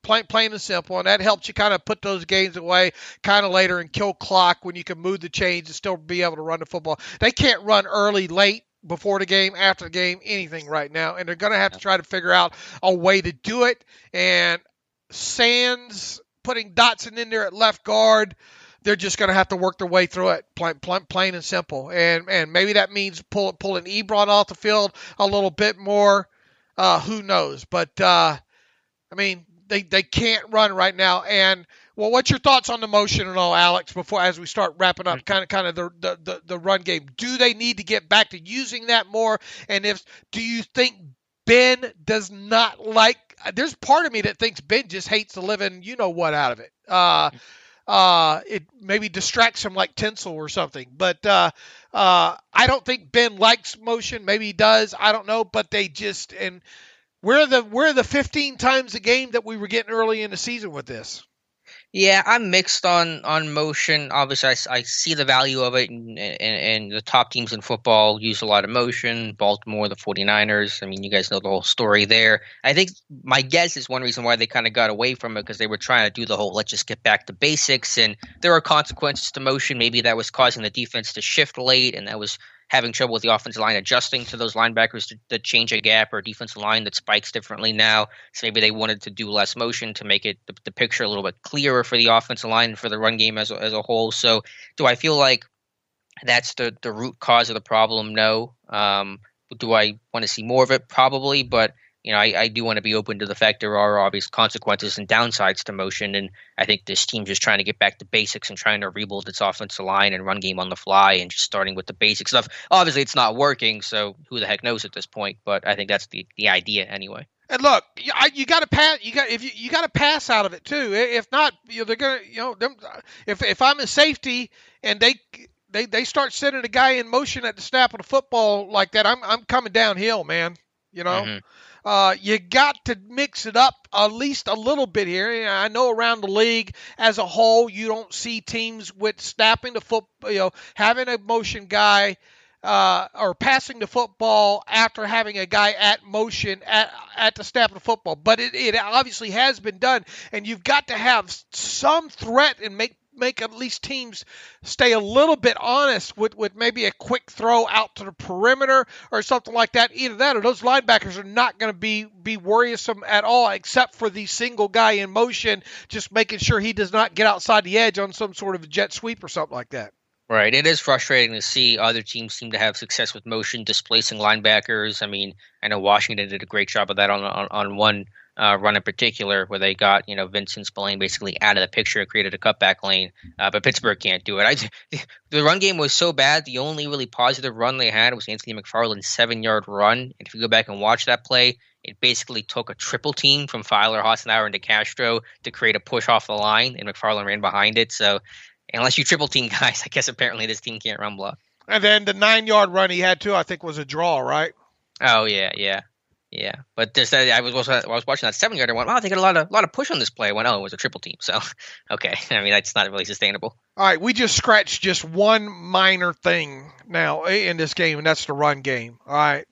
[SPEAKER 3] Plain and simple, and that helps you kind of put those games away kind of later and kill clock when you can move the chains and still be able to run the football. They can't run early, late, before the game, after the game, anything right now, and they're going to have to try to figure out a way to do it. And Sands putting Dotson in there at left guard, they're just going to have to work their way through it, plain and simple. And maybe that means pulling Ebron off the field a little bit more. Who knows? But I mean, they can't run right now. And well, what's your thoughts on the motion and all, Alex? Before as we start wrapping up, kind of the run game. Do they need to get back to using that more? And do you think Ben does not like? There's part of me that thinks Ben just hates the living out of it. It maybe distracts him like tinsel or something. But I don't think Ben likes motion. Maybe he does. I don't know. But they just we're the 15 times a game that we were getting early in the season with this.
[SPEAKER 2] Yeah, I'm mixed on motion. Obviously, I see the value of it, and the top teams in football use a lot of motion. Baltimore, the 49ers. I mean, you guys know the whole story there. I think my guess is one reason why they kind of got away from it because they were trying to do the whole let's just get back to basics, and there are consequences to motion. Maybe that was causing the defense to shift late, and that was having trouble with the offensive line adjusting to those linebackers to change a gap or a defensive line that spikes differently now. So maybe they wanted to do less motion to make it the picture a little bit clearer for the offensive line and for the run game as a whole. So do I feel like that's the root cause of the problem? No. Do I want to see more of it? Probably. But I do want to be open to the fact there are obvious consequences and downsides to motion, and I think this team's just trying to get back to basics and trying to rebuild its offensive line and run game on the fly and just starting with the basic stuff. Obviously, it's not working, so who the heck knows at this point? But I think that's the idea anyway.
[SPEAKER 3] And look, you got to pass. You got to pass out of it too. If not, they're gonna if I'm a safety and they start sending a guy in motion at the snap of the football like that, I'm coming downhill, man. Mm-hmm. You got to mix it up at least a little bit here. I know around the league as a whole, you don't see teams with snapping the football, having a motion guy or passing the football after having a guy at motion at the snap of the football. But it obviously has been done, and you've got to have some threat and make at least teams stay a little bit honest with maybe a quick throw out to the perimeter or something like that. Either that or those linebackers are not going to be worrisome at all, except for the single guy in motion, just making sure he does not get outside the edge on some sort of a jet sweep or something like that.
[SPEAKER 2] Right. It is frustrating to see other teams seem to have success with motion, displacing linebackers. I mean, I know Washington did a great job of that on one run in particular, where they got Vincent Spillane basically out of the picture and created a cutback lane. But Pittsburgh can't do it. The run game was so bad. The only really positive run they had was Anthony McFarland's 7-yard run. And if you go back and watch that play, it basically took a triple team from Filer, Hassenauer, and DeCastro to create a push off the line, and McFarland ran behind it. So unless you triple team guys, I guess apparently this team can't run block.
[SPEAKER 3] And then the 9-yard run he had too, I think, was a draw, right?
[SPEAKER 2] Oh yeah. But I was watching that 7-yarder. I went, wow, they got a lot of push on this play. I went, oh, it was a triple team. So okay, I mean that's not really sustainable.
[SPEAKER 3] All right, we just scratched just one minor thing now in this game, and that's the run game. All right,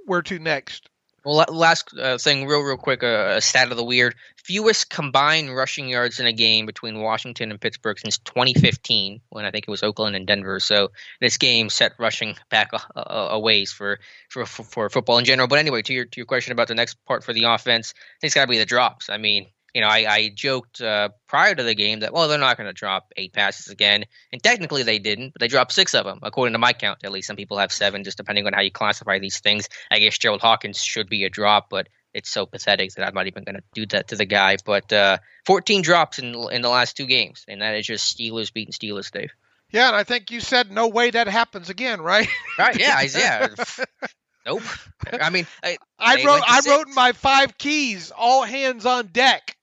[SPEAKER 3] where to next?
[SPEAKER 2] Well, last thing, real quick, a stat of the weird. Fewest combined rushing yards in a game between Washington and Pittsburgh since 2015, when I think it was Oakland and Denver. So this game set rushing back a ways for football in general. But anyway, to your question about the next part for the offense, I think it's got to be the drops. I mean, I joked prior to the game that, well, they're not going to drop 8 passes again. And technically they didn't, but they dropped 6 of them, according to my count. At least some people have 7, just depending on how you classify these things. I guess Gerald Hawkins should be a drop, but it's so pathetic that I'm not even going to do that to the guy. But 14 drops in the last 2 games, and that is just Steelers beating Steelers, Dave.
[SPEAKER 3] Yeah, and I think you said no way that happens again, right?
[SPEAKER 2] Right, yeah. Nope. I mean,
[SPEAKER 3] I wrote in my 5 keys, all hands on deck.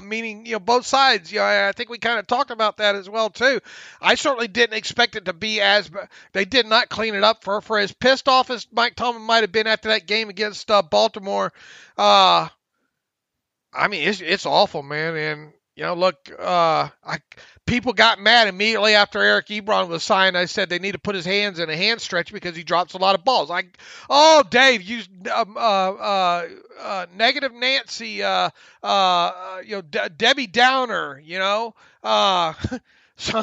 [SPEAKER 3] Meaning, both sides. I think we kind of talked about that as well, too. I certainly didn't expect it to be they did not clean it up for as pissed off as Mike Tomlin might have been after that game against Baltimore. I mean, it's awful, man. And, look, people got mad immediately after Eric Ebron was signed. I said they need to put his hands in a hand stretch because he drops a lot of balls. Dave, you negative Nancy, Debbie Downer, So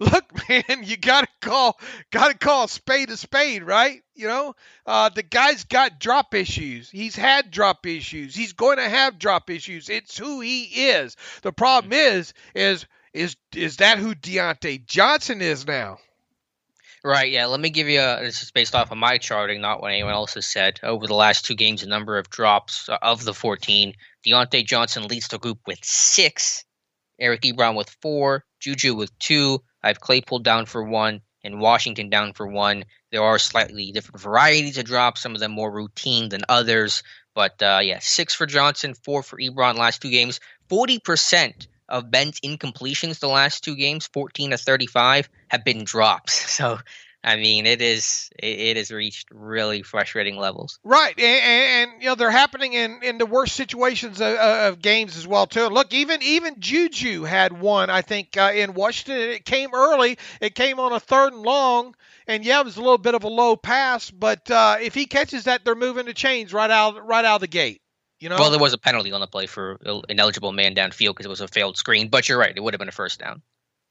[SPEAKER 3] look, man, you gotta call a spade, right? The guy's got drop issues. He's had drop issues. He's going to have drop issues. It's who he is. The problem is that who Deontay Johnson is now?
[SPEAKER 2] Right, yeah. Let me give you this is based off of my charting, not what anyone else has said. Over the last 2 games, the number of drops of the 14, Deontay Johnson leads the group with 6, Eric Ebron with 4, Juju with 2, I have Claypool down for 1, and Washington down for 1. There are slightly different varieties of drops, some of them more routine than others. But 6 for Johnson, 4 for Ebron last 2 games. 40% of Ben's incompletions the last 2 games, 14 to 35, have been drops. So, I mean, it has reached really frustrating levels.
[SPEAKER 3] Right, and they're happening in the worst situations of games as well too. Look, even Juju had one, I think, in Washington. It came early. It came on a 3rd and long, and it was a little bit of a low pass. But if he catches that, they're moving the chains right out of the gate.
[SPEAKER 2] Well, there was a penalty on the play for an ineligible man downfield because it was a failed screen. But you're right; it would have been a first down.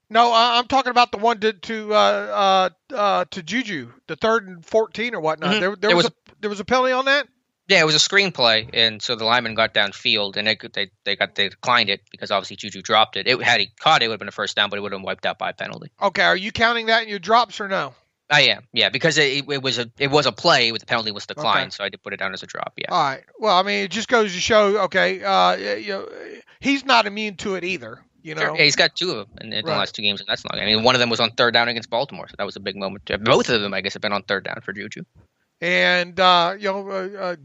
[SPEAKER 3] No, I'm talking about the one to Juju, the 3rd and 14 or whatnot. Mm-hmm. There was a penalty on that.
[SPEAKER 2] Yeah, it was a screenplay, and so the lineman got downfield, and they declined it because obviously Juju dropped it. Had he caught it, it would have been a first down, but it would have been wiped out by a penalty.
[SPEAKER 3] Okay, are you counting that in your drops or no?
[SPEAKER 2] I am, yeah, because it was a play, but the penalty was declined, so I did put it down as a drop. Yeah.
[SPEAKER 3] All right. Well, I mean, it just goes to show, okay, he's not immune to it either.
[SPEAKER 2] Sure. Yeah, he's got 2 of them in the last 2 games, and that's not. I mean, one of them was on 3rd down against Baltimore, so that was a big moment. Both of them, I guess, have been on 3rd down for Juju.
[SPEAKER 3] And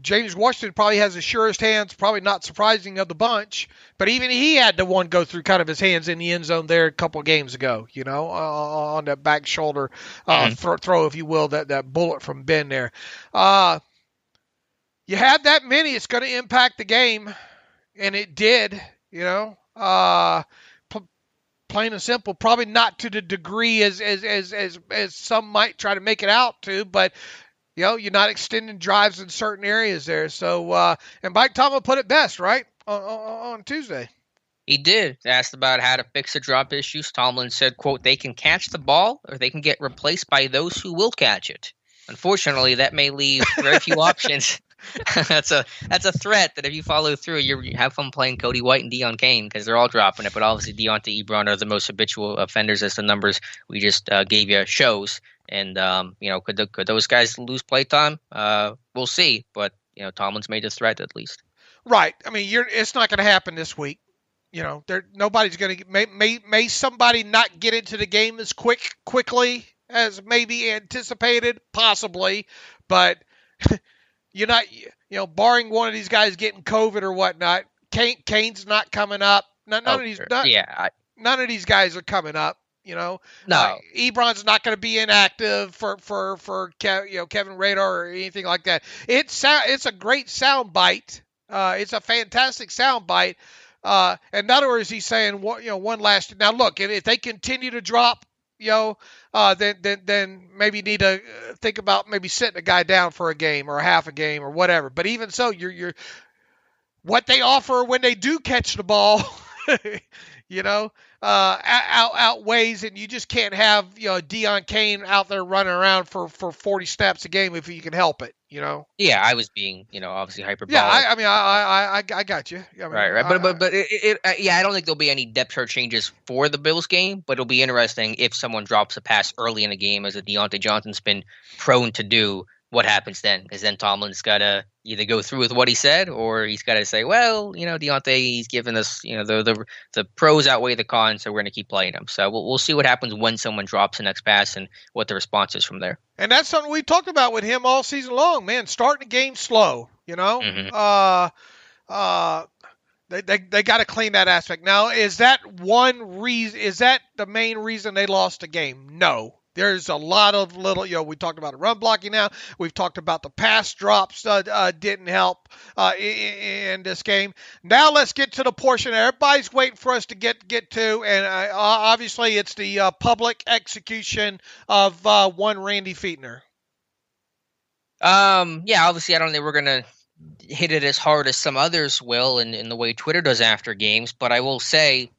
[SPEAKER 3] James Washington probably has the surest hands, probably not surprising, of the bunch. But even he had the one go through kind of his hands in the end zone there a couple of games ago. On that back shoulder throw, if you will, that bullet from Ben there. You had that many, it's going to impact the game, and it did. Plain and simple, probably not to the degree as some might try to make it out to, but you're not extending drives in certain areas there. So, and Mike Tomlin put it best, right, on Tuesday.
[SPEAKER 2] He did. Asked about how to fix the drop issues. Tomlin said, quote, "They can catch the ball or they can get replaced by those who will catch it. Unfortunately, that may leave very few options." That's a threat that if you follow through, you have fun playing Cody White and Deion Kane because they're all dropping it. But obviously, Deontay Ebron are the most habitual offenders, as the numbers we just gave you shows. And could those guys lose playtime? We'll see. But Tomlin's made this threat at least.
[SPEAKER 3] Right. I mean, it's not going to happen this week. Nobody's going to may somebody not get into the game as quickly as maybe anticipated, possibly, but you're not, barring one of these guys getting COVID or whatnot. Kane's not coming up. None of these guys are coming up.
[SPEAKER 2] No.
[SPEAKER 3] Ebron's not going to be inactive for Kevin Radar or anything like that. It's a great sound bite. It's a fantastic sound bite. In other words, he's saying one last. Now look, if they continue to drop, then maybe need to think about maybe sitting a guy down for a game or a half a game or whatever. But even so, you're what they offer when they do catch the ball, outweighs, and you just can't have Deion Kane out there running around for 40 snaps a game if you can help it.
[SPEAKER 2] Yeah, I was being obviously hyperbolic.
[SPEAKER 3] Yeah, I got you.
[SPEAKER 2] Right. But I don't think there'll be any depth chart changes for the Bills game, but it'll be interesting if someone drops a pass early in the game, as Deontay Johnson's been prone to do. What happens then? Because then Tomlin's got to either go through with what he said, or he's got to say, well, Deontay, he's given us, the pros outweigh the cons, so we're going to keep playing him. So we'll see what happens when someone drops the next pass and what the response is from there.
[SPEAKER 3] And that's something we talked about with him all season long, man. Starting the game slow,
[SPEAKER 2] Mm-hmm.
[SPEAKER 3] They got to clean that aspect. Now, is that one reason? Is that the main reason they lost the game? No. There's a lot of little, we talked about the run blocking now. We've talked about the pass drops didn't help in this game. Now let's get to the portion that everybody's waiting for us to get to, and obviously it's the public execution of one Randy Fichtner.
[SPEAKER 2] Obviously I don't think we're going to hit it as hard as some others will in the way Twitter does after games, but I will say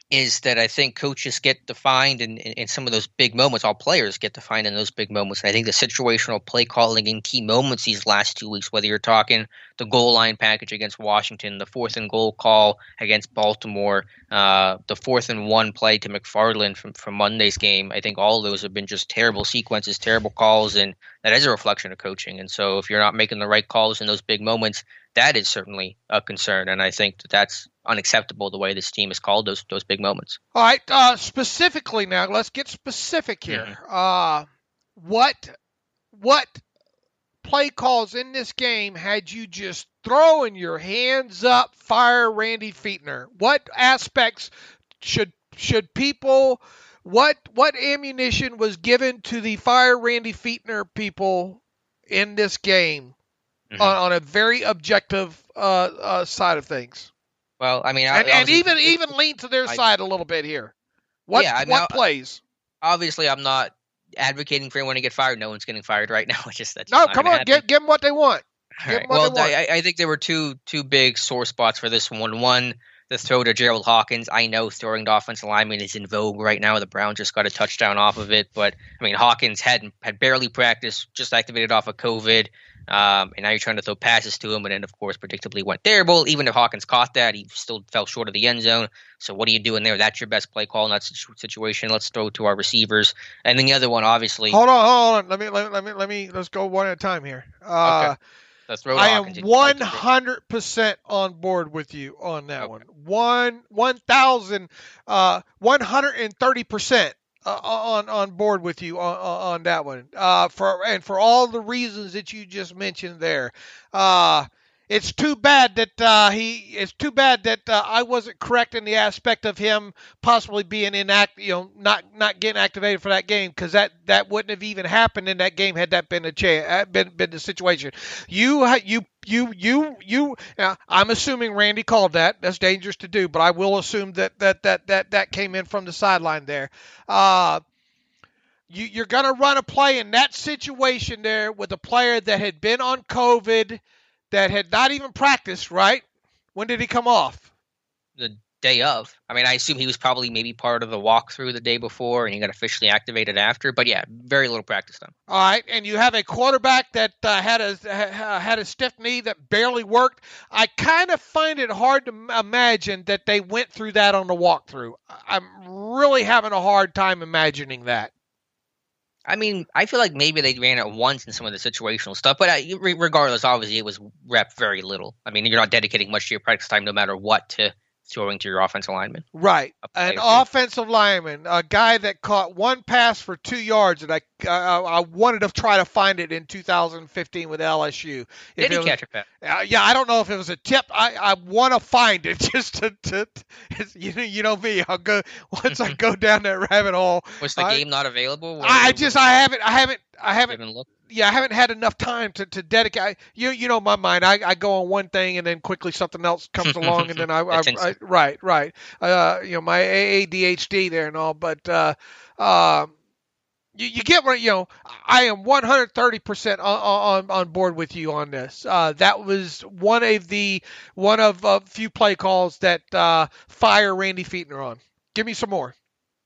[SPEAKER 2] is that I think coaches get defined in some of those big moments. All players get defined in those big moments. And I think the situational play calling in key moments these last 2 weeks, whether you're talking the goal line package against Washington, the 4th and goal call against Baltimore, the 4th and 1 play to McFarland from Monday's game, I think all of those have been just terrible sequences, terrible calls, and that is a reflection of coaching. And so if you're not making the right calls in those big moments, that is certainly a concern. And I think that's unacceptable the way this team has called those big moments.
[SPEAKER 3] All right, specifically now, let's get specific here.
[SPEAKER 2] Mm-hmm.
[SPEAKER 3] What play calls in this game had you just throwing your hands up, fire Randy Fichtner? What aspects should people, what ammunition was given to the fire Randy Fichtner people in this game? Mm-hmm. On a very objective side of things?
[SPEAKER 2] Well, I mean,
[SPEAKER 3] and even lean to their side a little bit here. What plays?
[SPEAKER 2] Obviously, I'm not advocating for anyone to get fired. No one's getting fired right now.
[SPEAKER 3] Come on, give them what they want.
[SPEAKER 2] Right. Well, I think there were two big sore spots for this one. One, the throw to Gerald Hawkins. I know throwing to offensive linemen is in vogue right now. The Browns just got a touchdown off of it, but I mean, Hawkins had barely practiced, just activated off of COVID. And now you're trying to throw passes to him, and then, of course, predictably went terrible. Even if Hawkins caught that, he still fell short of the end zone. So what are you doing there? That's your best play call in that situation. Let's throw to our receivers. And then the other one, obviously.
[SPEAKER 3] Hold on. Let's go one at a time here.
[SPEAKER 2] Okay. Let's throw to Hawkins.
[SPEAKER 3] I am 100% on board with you on that one. 130%. On board with you on that one. For all the reasons that you just mentioned there. It's too bad that I wasn't correct in the aspect of him possibly being not getting activated for that game, because that wouldn't have even happened in that game had that been been the situation. I'm assuming Randy called that. That's dangerous to do, but I will assume that came in from the sideline there. You're going to run a play in that situation there with a player that had been on COVID, that had not even practiced, right? When did he come off?
[SPEAKER 2] The day of. I mean, I assume he was probably maybe part of the walkthrough the day before, and he got officially activated after. But yeah, very little practice time.
[SPEAKER 3] All right, and you have a quarterback that had a stiff knee that barely worked. I kind of find it hard to imagine that they went through that on the walkthrough. I'm really having a hard time imagining that.
[SPEAKER 2] I mean, I feel like maybe they ran it once in some of the situational stuff, but regardless, obviously it was rep very little. I mean, you're not dedicating much to your practice time, no matter what, to throwing to your offensive lineman.
[SPEAKER 3] Right. An offensive lineman, a guy that caught one pass for 2 yards, and I wanted to try to find it in 2015 with LSU.
[SPEAKER 2] Did he catch a pass?
[SPEAKER 3] Yeah, I don't know if it was a tip. I want to find it just to you know me. I'll go once I go down that rabbit hole.
[SPEAKER 2] Was the game not available?
[SPEAKER 3] I haven't
[SPEAKER 2] looked.
[SPEAKER 3] Yeah, I haven't had enough time to dedicate. You know my mind. I go on one thing and then quickly something else comes along, and then I right. You know, my ADHD there and all, but you get what, you know. I am 130% on board with you on this. That was one of a few play calls that fire Randy Fichtner on. Give me some more.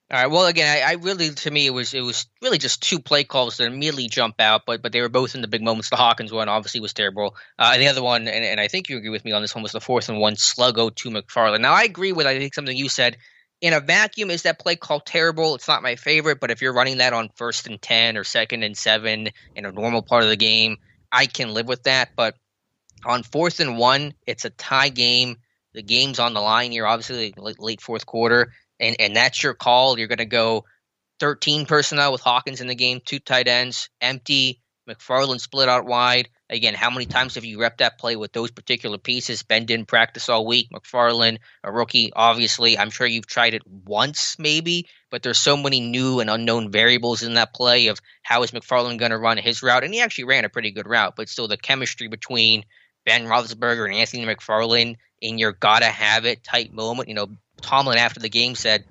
[SPEAKER 2] All right. Well, again, I really, to me, it was really just 2 play calls that immediately jump out, but they were both in the big moments. The Hawkins one obviously was terrible, and the other one, and I think you agree with me on this one, was the 4th and 1 sluggo to McFarland. Now, I agree with, I think, something you said. In a vacuum, is that play call terrible? It's not my favorite, but if you're running that on 1st and 10 or 2nd and 7 in a normal part of the game, I can live with that. But on 4th and 1, it's a tie game. The game's on the line here, obviously, late 4th quarter. And that's your call. You're going to go 13 personnel with Hawkins in the game, 2 tight ends, empty, McFarland split out wide. Again, how many times have you repped that play with those particular pieces? Ben didn't practice all week. McFarland, a rookie, obviously. I'm sure you've tried it once maybe, but there's so many new and unknown variables in that play of how is McFarland going to run his route. And he actually ran a pretty good route, but still the chemistry between Ben Roethlisberger and Anthony McFarland in your gotta-have-it type moment. You know, Tomlin after the game said,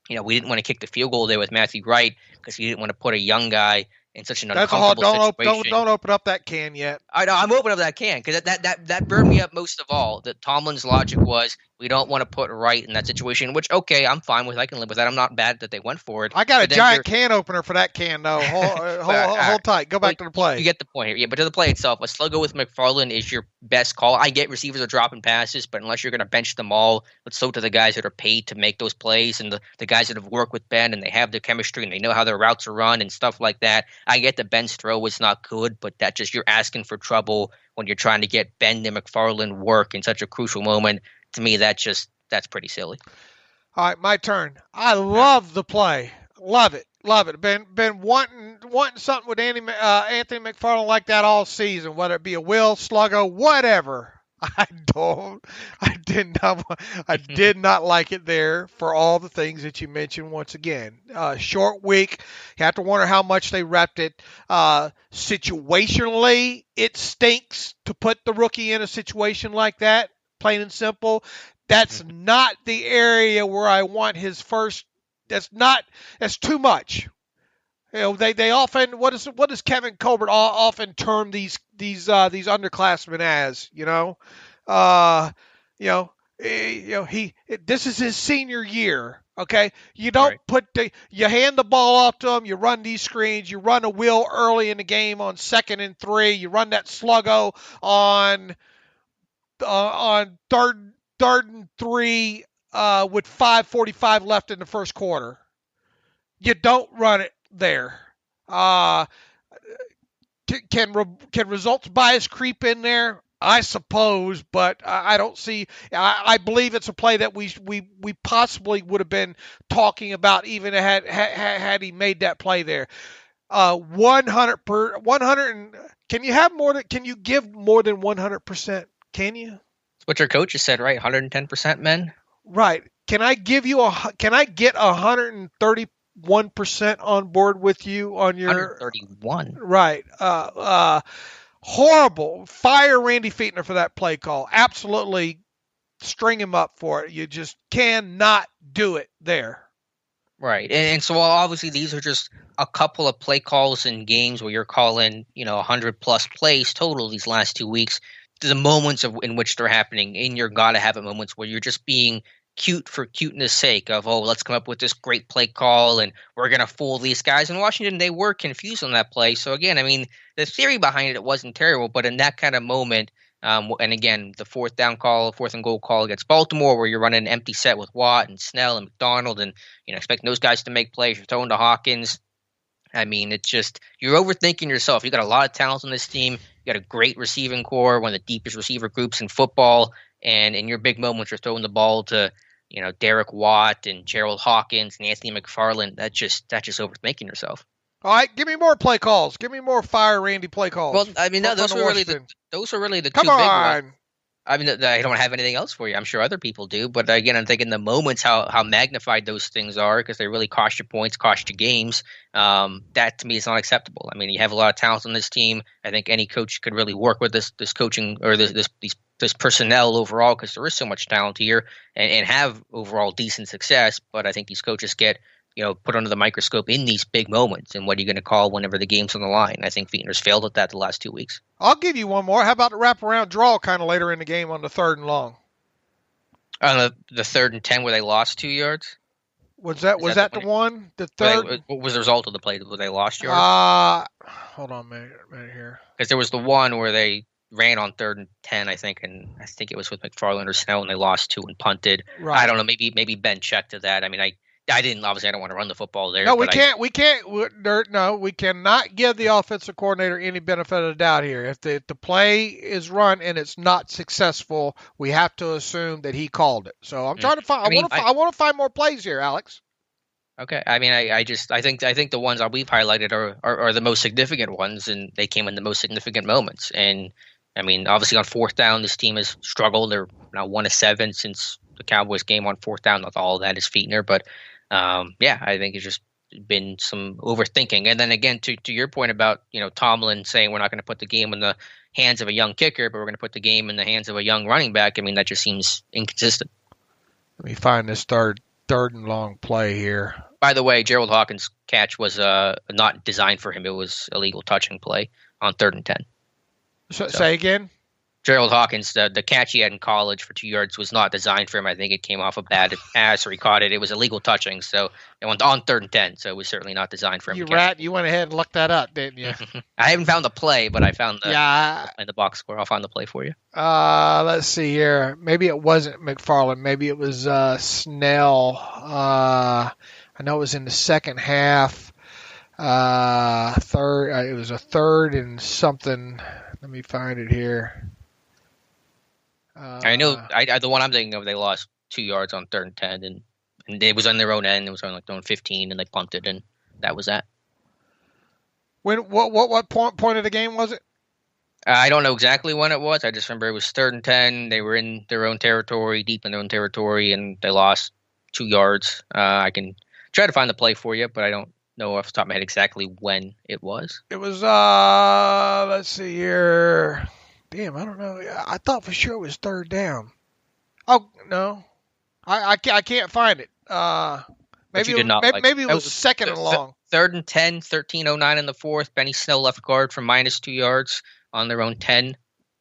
[SPEAKER 2] you know, we didn't want to kick the field goal there with Matthew Wright because we didn't want to put a young guy in such an uncomfortable situation.
[SPEAKER 3] Don't open up that can yet.
[SPEAKER 2] I know, I'm opening up that can because that burned me up most of all. That Tomlin's logic was we don't want to put Wright in that situation, which, okay, I'm fine with. I can live with that. I'm not bad that they went for it.
[SPEAKER 3] I got a giant can opener for that can, though. Hold tight. Go back to the play.
[SPEAKER 2] You get the point here. Yeah, but to the play itself, a sluggo with McFarland is your best call. I get receivers are dropping passes, but unless you're going to bench them all, let's throw to the guys that are paid to make those plays and the guys that have worked with Ben and they have their chemistry and they know how their routes are run and stuff like that. I get that Ben's throw was not good, but that just you're asking for trouble when you're trying to get Ben and McFarland work in such a crucial moment. To me, that's pretty silly.
[SPEAKER 3] All right, my turn. I love the play. Love it. Been wanting something with Anthony McFarland like that all season, whether it be a will, sluggo, whatever. I did not like it there for all the things that you mentioned once again. Short week. You have to wonder how much they repped it. Situationally, it stinks to put the rookie in a situation like that, plain and simple. That's not the area where I want his first. That's too much. You know, they often, what does Kevin Colbert often term these underclassmen as, this is his senior year. Okay. You don't you hand the ball off to him. You run these screens, you run a wheel early in the game on 2nd and 3, you run that sluggo on 3rd and 3, with 5:45 left in the first quarter. You don't run it there. Can results bias creep in there? I suppose, but I don't see. I believe it's a play that we possibly would have been talking about even had he made that play there. 100. Can you have more than? Can you give more than 100%? Can you?
[SPEAKER 2] That's what your coach has said, right? 110%, men.
[SPEAKER 3] Right. Can I get 131% on board with you on your
[SPEAKER 2] 131?
[SPEAKER 3] Right. Horrible. Fire Randy Fichtner for that play call. Absolutely string him up for it. You just cannot do it there.
[SPEAKER 2] Right. And so obviously these are just a couple of play calls in games where you're calling, 100 plus plays total these last 2 weeks. The moments in which they're happening in your gotta have it moments where you're just being cute for cuteness sake of, let's come up with this great play call and we're going to fool these guys. In Washington, they were confused on that play. So again, I mean, the theory behind it wasn't terrible, but in that kind of moment, and again, the 4th and goal call against Baltimore where you're running an empty set with Watt and Snell and McDonald and, expecting those guys to make plays, you're throwing to Hawkins. I mean, it's just you're overthinking yourself. You got a lot of talent on this team. You got a great receiving core, one of the deepest receiver groups in football. And in your big moments, you're throwing the ball to, Derek Watt and Gerald Hawkins and Anthony McFarland. That's just overthinking yourself.
[SPEAKER 3] All right, give me more play calls. Give me more Fire Randy play calls.
[SPEAKER 2] Well, I mean, those were really the two
[SPEAKER 3] Come
[SPEAKER 2] big
[SPEAKER 3] on.
[SPEAKER 2] ones. I mean, I don't have anything else for you. I'm sure other people do. But again, I'm thinking the moments, how magnified those things are because they really cost you points, cost you games. That to me is not acceptable. I mean, you have a lot of talent on this team. I think any coach could really work with this coaching or this personnel overall because there is so much talent here and have overall decent success. But I think these coaches get put under the microscope in these big moments. And what are you going to call whenever the game's on the line? I think Fichtner's failed at that the last 2 weeks.
[SPEAKER 3] I'll give you one more. How about the wraparound draw kind of later in the game on the 3rd and long?
[SPEAKER 2] On the 3rd and 10 where they lost 2 yards?
[SPEAKER 3] Was that the one? The third?
[SPEAKER 2] What was the result of the play? Where they lost yards?
[SPEAKER 3] Hold on a minute here.
[SPEAKER 2] Because there was the one where they ran on 3rd and 10, I think, and I think it was with McFarland or Snell, and they lost 2 and punted.
[SPEAKER 3] Right.
[SPEAKER 2] I don't know. Maybe Ben checked to that. I mean, I didn't. Obviously, I don't want to run the football there.
[SPEAKER 3] No, we can't. We cannot give the offensive coordinator any benefit of the doubt here. If the play is run and it's not successful, we have to assume that he called it. So I'm trying to find. I want to find more plays here, Alex.
[SPEAKER 2] Okay. I mean, I think the ones that we've highlighted are the most significant ones, and they came in the most significant moments. And I mean, obviously on 4th down, this team has struggled. They're now 1 of 7 since the Cowboys game on 4th down. Not all of that is Fichtner, but. I think it's just been some overthinking. And then again, to your point about, Tomlin saying we're not going to put the game in the hands of a young kicker, but we're going to put the game in the hands of a young running back. I mean, that just seems inconsistent.
[SPEAKER 3] Let me find this third and long play here.
[SPEAKER 2] By the way, Gerald Hawkins' catch was not designed for him. It was a legal touching play on 3rd and 10.
[SPEAKER 3] So say again?
[SPEAKER 2] Gerald Hawkins, the catch he had in college for 2 yards was not designed for him. I think it came off a bad pass or he caught it. It was illegal touching, so it went on 3rd and 10. So it was certainly not designed for him.
[SPEAKER 3] You rat! You went ahead and looked that up, didn't you?
[SPEAKER 2] I haven't found the play, but I found in the box score. I'll find the play for you.
[SPEAKER 3] Let's see here. Maybe it wasn't McFarland. Maybe it was Snell. I know it was in the second half. Third. It was a 3rd and something. Let me find it here.
[SPEAKER 2] I know the one I'm thinking of, they lost 2 yards on 3rd and 10, and it was on their own end. It was on their own 15, and they punted, and that was that.
[SPEAKER 3] What point of the game was it?
[SPEAKER 2] I don't know exactly when it was. I just remember it was 3rd and 10. They were in their own territory, deep in their own territory, and they lost 2 yards. I can try to find the play for you, but I don't know off the top of my head exactly when it was.
[SPEAKER 3] It was, let's see here. Damn, I don't know. I thought for sure it was 3rd down. Oh, no. I can't find it. Maybe it was 2nd and long.
[SPEAKER 2] 3rd and 10, 13:09 in the 4th. Benny Snell left guard for -2 yards on their own 10.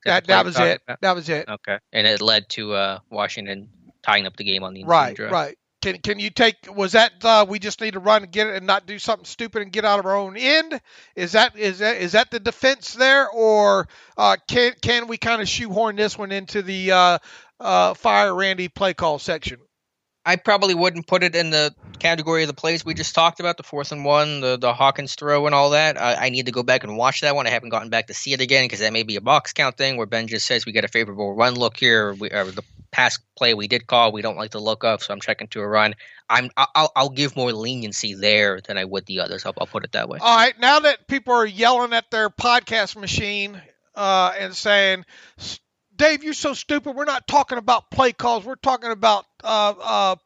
[SPEAKER 3] That was it. That was it.
[SPEAKER 2] Okay. And it led to Washington tying up the game on the ensuing drive.
[SPEAKER 3] Right. Can you take? Was that we just need to run and get it and not do something stupid and get out of our own end? Is that the defense there, or can we kind of shoehorn this one into the Fire Randy play call section?
[SPEAKER 2] I probably wouldn't put it in the category of the plays we just talked about, the 4th and 1, the Hawkins throw and all that. I need to go back and watch that one. I haven't gotten back to see it again because that may be a box count thing where Ben just says we get a favorable run look here. Or the pass play we did call, we don't like the look of, so I'm checking to a run. I'll give more leniency there than I would the others. I'll put it that way.
[SPEAKER 3] All right, now that people are yelling at their podcast machine and saying, Dave, you're so stupid. We're not talking about play calls. We're talking about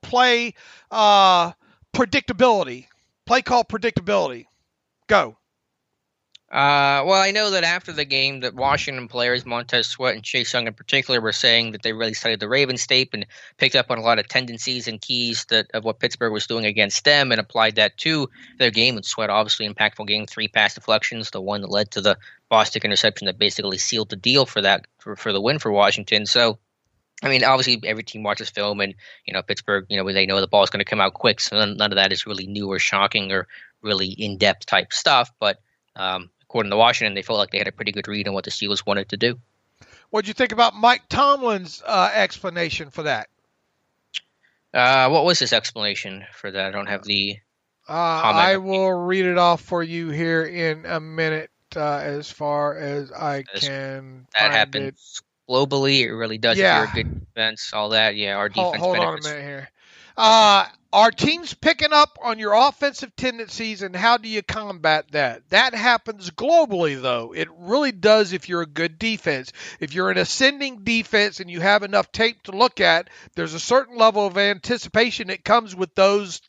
[SPEAKER 3] play predictability. Play call predictability. Go.
[SPEAKER 2] Well, I know that after the game that Washington players, Montez Sweat and Chase Young in particular, were saying that they really studied the Ravens tape and picked up on a lot of tendencies and keys of what Pittsburgh was doing against them and applied that to their game. And Sweat, obviously impactful game, 3 pass deflections, the one that led to the Bostic interception that basically sealed the deal for the win for Washington. So, I mean, obviously every team watches film and, Pittsburgh, they know the ball is going to come out quick. So none of that is really new or shocking or really in-depth type stuff. But, according to Washington, they felt like they had a pretty good read on what the Steelers wanted to do.
[SPEAKER 3] What did you think about Mike Tomlin's explanation for that?
[SPEAKER 2] What was his explanation for that? I don't have the
[SPEAKER 3] I will read it off for you here in a minute as far as I can
[SPEAKER 2] that
[SPEAKER 3] find
[SPEAKER 2] happens
[SPEAKER 3] it.
[SPEAKER 2] Globally, it really does.
[SPEAKER 3] Yeah.
[SPEAKER 2] If you're a good defense, all that. Yeah, our defense
[SPEAKER 3] Hold on a
[SPEAKER 2] benefits.
[SPEAKER 3] minute here. Are teams picking up on your offensive tendencies, and how do you combat that? That happens globally, though. It really does if you're a good defense. If you're an ascending defense and you have enough tape to look at, there's a certain level of anticipation that comes with those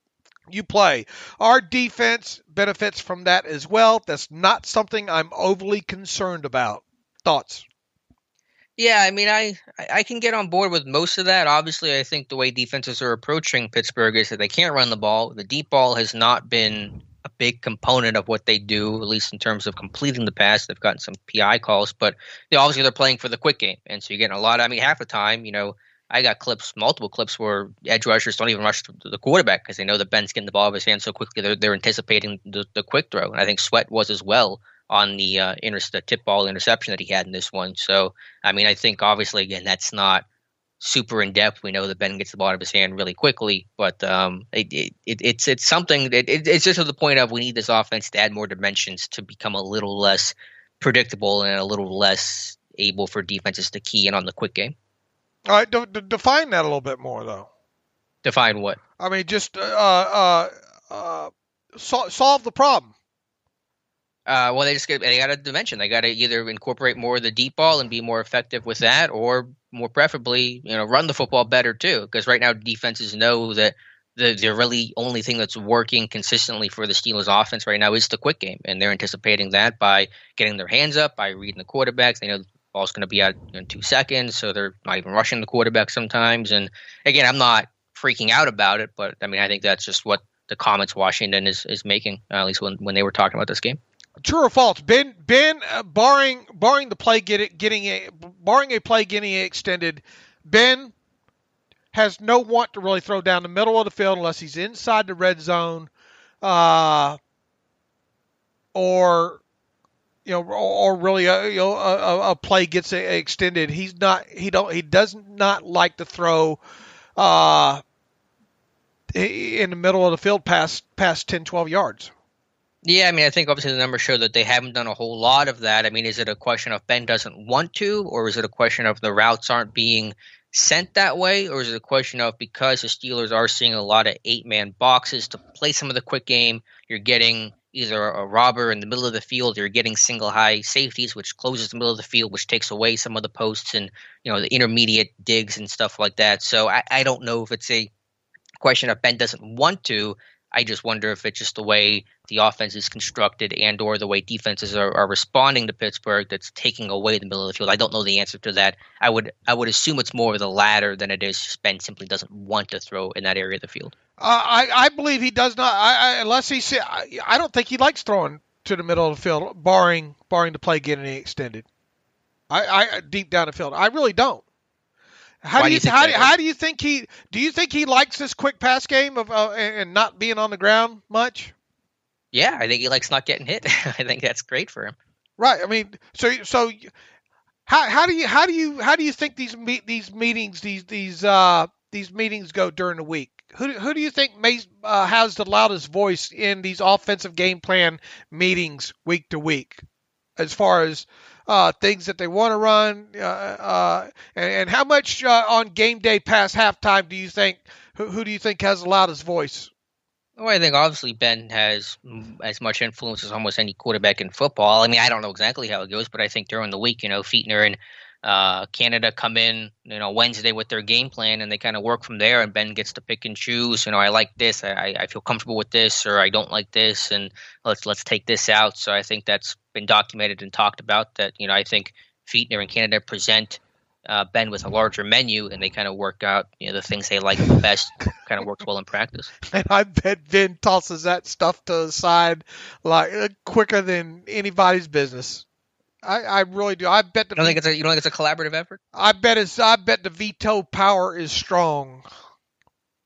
[SPEAKER 3] you play. Our defense benefits from that as well. That's not something I'm overly concerned about. Thoughts?
[SPEAKER 2] Yeah, I mean, I can get on board with most of that. Obviously, I think the way defenses are approaching Pittsburgh is that they can't run the ball. The deep ball has not been a big component of what they do, at least in terms of completing the pass. They've gotten some PI calls, but obviously they're playing for the quick game, and so you're getting a lot. I mean, half the time, I got multiple clips where edge rushers don't even rush to the quarterback because they know that Ben's getting the ball out of his hand so quickly. They're anticipating the quick throw, and I think Sweat was as well on the tip ball interception that he had in this one. So, I mean, I think obviously, again, that's not super in depth. We know that Ben gets the ball out of his hand really quickly, but it's something that it's just to the point of we need this offense to add more dimensions to become a little less predictable and a little less able for defenses to key in on the quick game.
[SPEAKER 3] All right, define that a little bit more, though.
[SPEAKER 2] Define what?
[SPEAKER 3] I mean, just solve the problem.
[SPEAKER 2] Well, they got a dimension. They got to either incorporate more of the deep ball and be more effective with that, or more preferably, run the football better too. Because right now, defenses know that the really only thing that's working consistently for the Steelers offense right now is the quick game, and they're anticipating that by getting their hands up, by reading the quarterbacks. They know the ball's going to be out in 2 seconds, so they're not even rushing the quarterback sometimes. And again, I'm not freaking out about it, but I mean, I think that's just what the comments Washington is making, at least when they were talking about this game.
[SPEAKER 3] True or false? Ben, barring the play barring a play getting extended, Ben has no want to really throw down the middle of the field unless he's inside the red zone, or really a play gets extended. He does not like to throw in the middle of the field past 10, 12 yards.
[SPEAKER 2] Yeah, I mean, I think obviously the numbers show that they haven't done a whole lot of that. I mean, is it a question of Ben doesn't want to, or is it a question of the routes aren't being sent that way, or is it a question of because the Steelers are seeing a lot of 8-man boxes to play some of the quick game, you're getting either a robber in the middle of the field, or you're getting single high safeties, which closes the middle of the field, which takes away some of the posts and the intermediate digs and stuff like that. So I don't know if it's a question of Ben doesn't want to. I just wonder if it's just the way the offense is constructed and or the way defenses are responding to Pittsburgh that's taking away the middle of the field. I don't know the answer to that. I would assume it's more of the latter than it is just Ben simply doesn't want to throw in that area of the field.
[SPEAKER 3] I believe he does not. Unless I don't think he likes throwing to the middle of the field, barring the play getting extended. I deep down the field, I really don't. How do you think he likes this quick pass game of and not being on the ground much?
[SPEAKER 2] Yeah, I think he likes not getting hit. I think that's great for him.
[SPEAKER 3] Right. I mean, so how do you think these meetings go during the week? Who do you think has the loudest voice in these offensive game plan meetings week to week, as far as things that they want to run, and how much on game day past halftime do you think? Who do you think has the loudest voice?
[SPEAKER 2] Well, I think obviously Ben has as much influence as almost any quarterback in football. I mean, I don't know exactly how it goes, but I think during the week, Fichtner and Canada come in, Wednesday with their game plan, and they kind of work from there. And Ben gets to pick and choose. I like this. I feel comfortable with this, or I don't like this, and let's take this out. So I think that's been documented and talked about. That I think Fichtner and Canada present Ben with a larger menu, and they kind of work out the things they like the best. Kind of works well in practice.
[SPEAKER 3] And I bet Ben tosses that stuff to the side like quicker than anybody's business. I really do. I bet
[SPEAKER 2] you don't think it's a collaborative effort?
[SPEAKER 3] I bet the veto power is strong.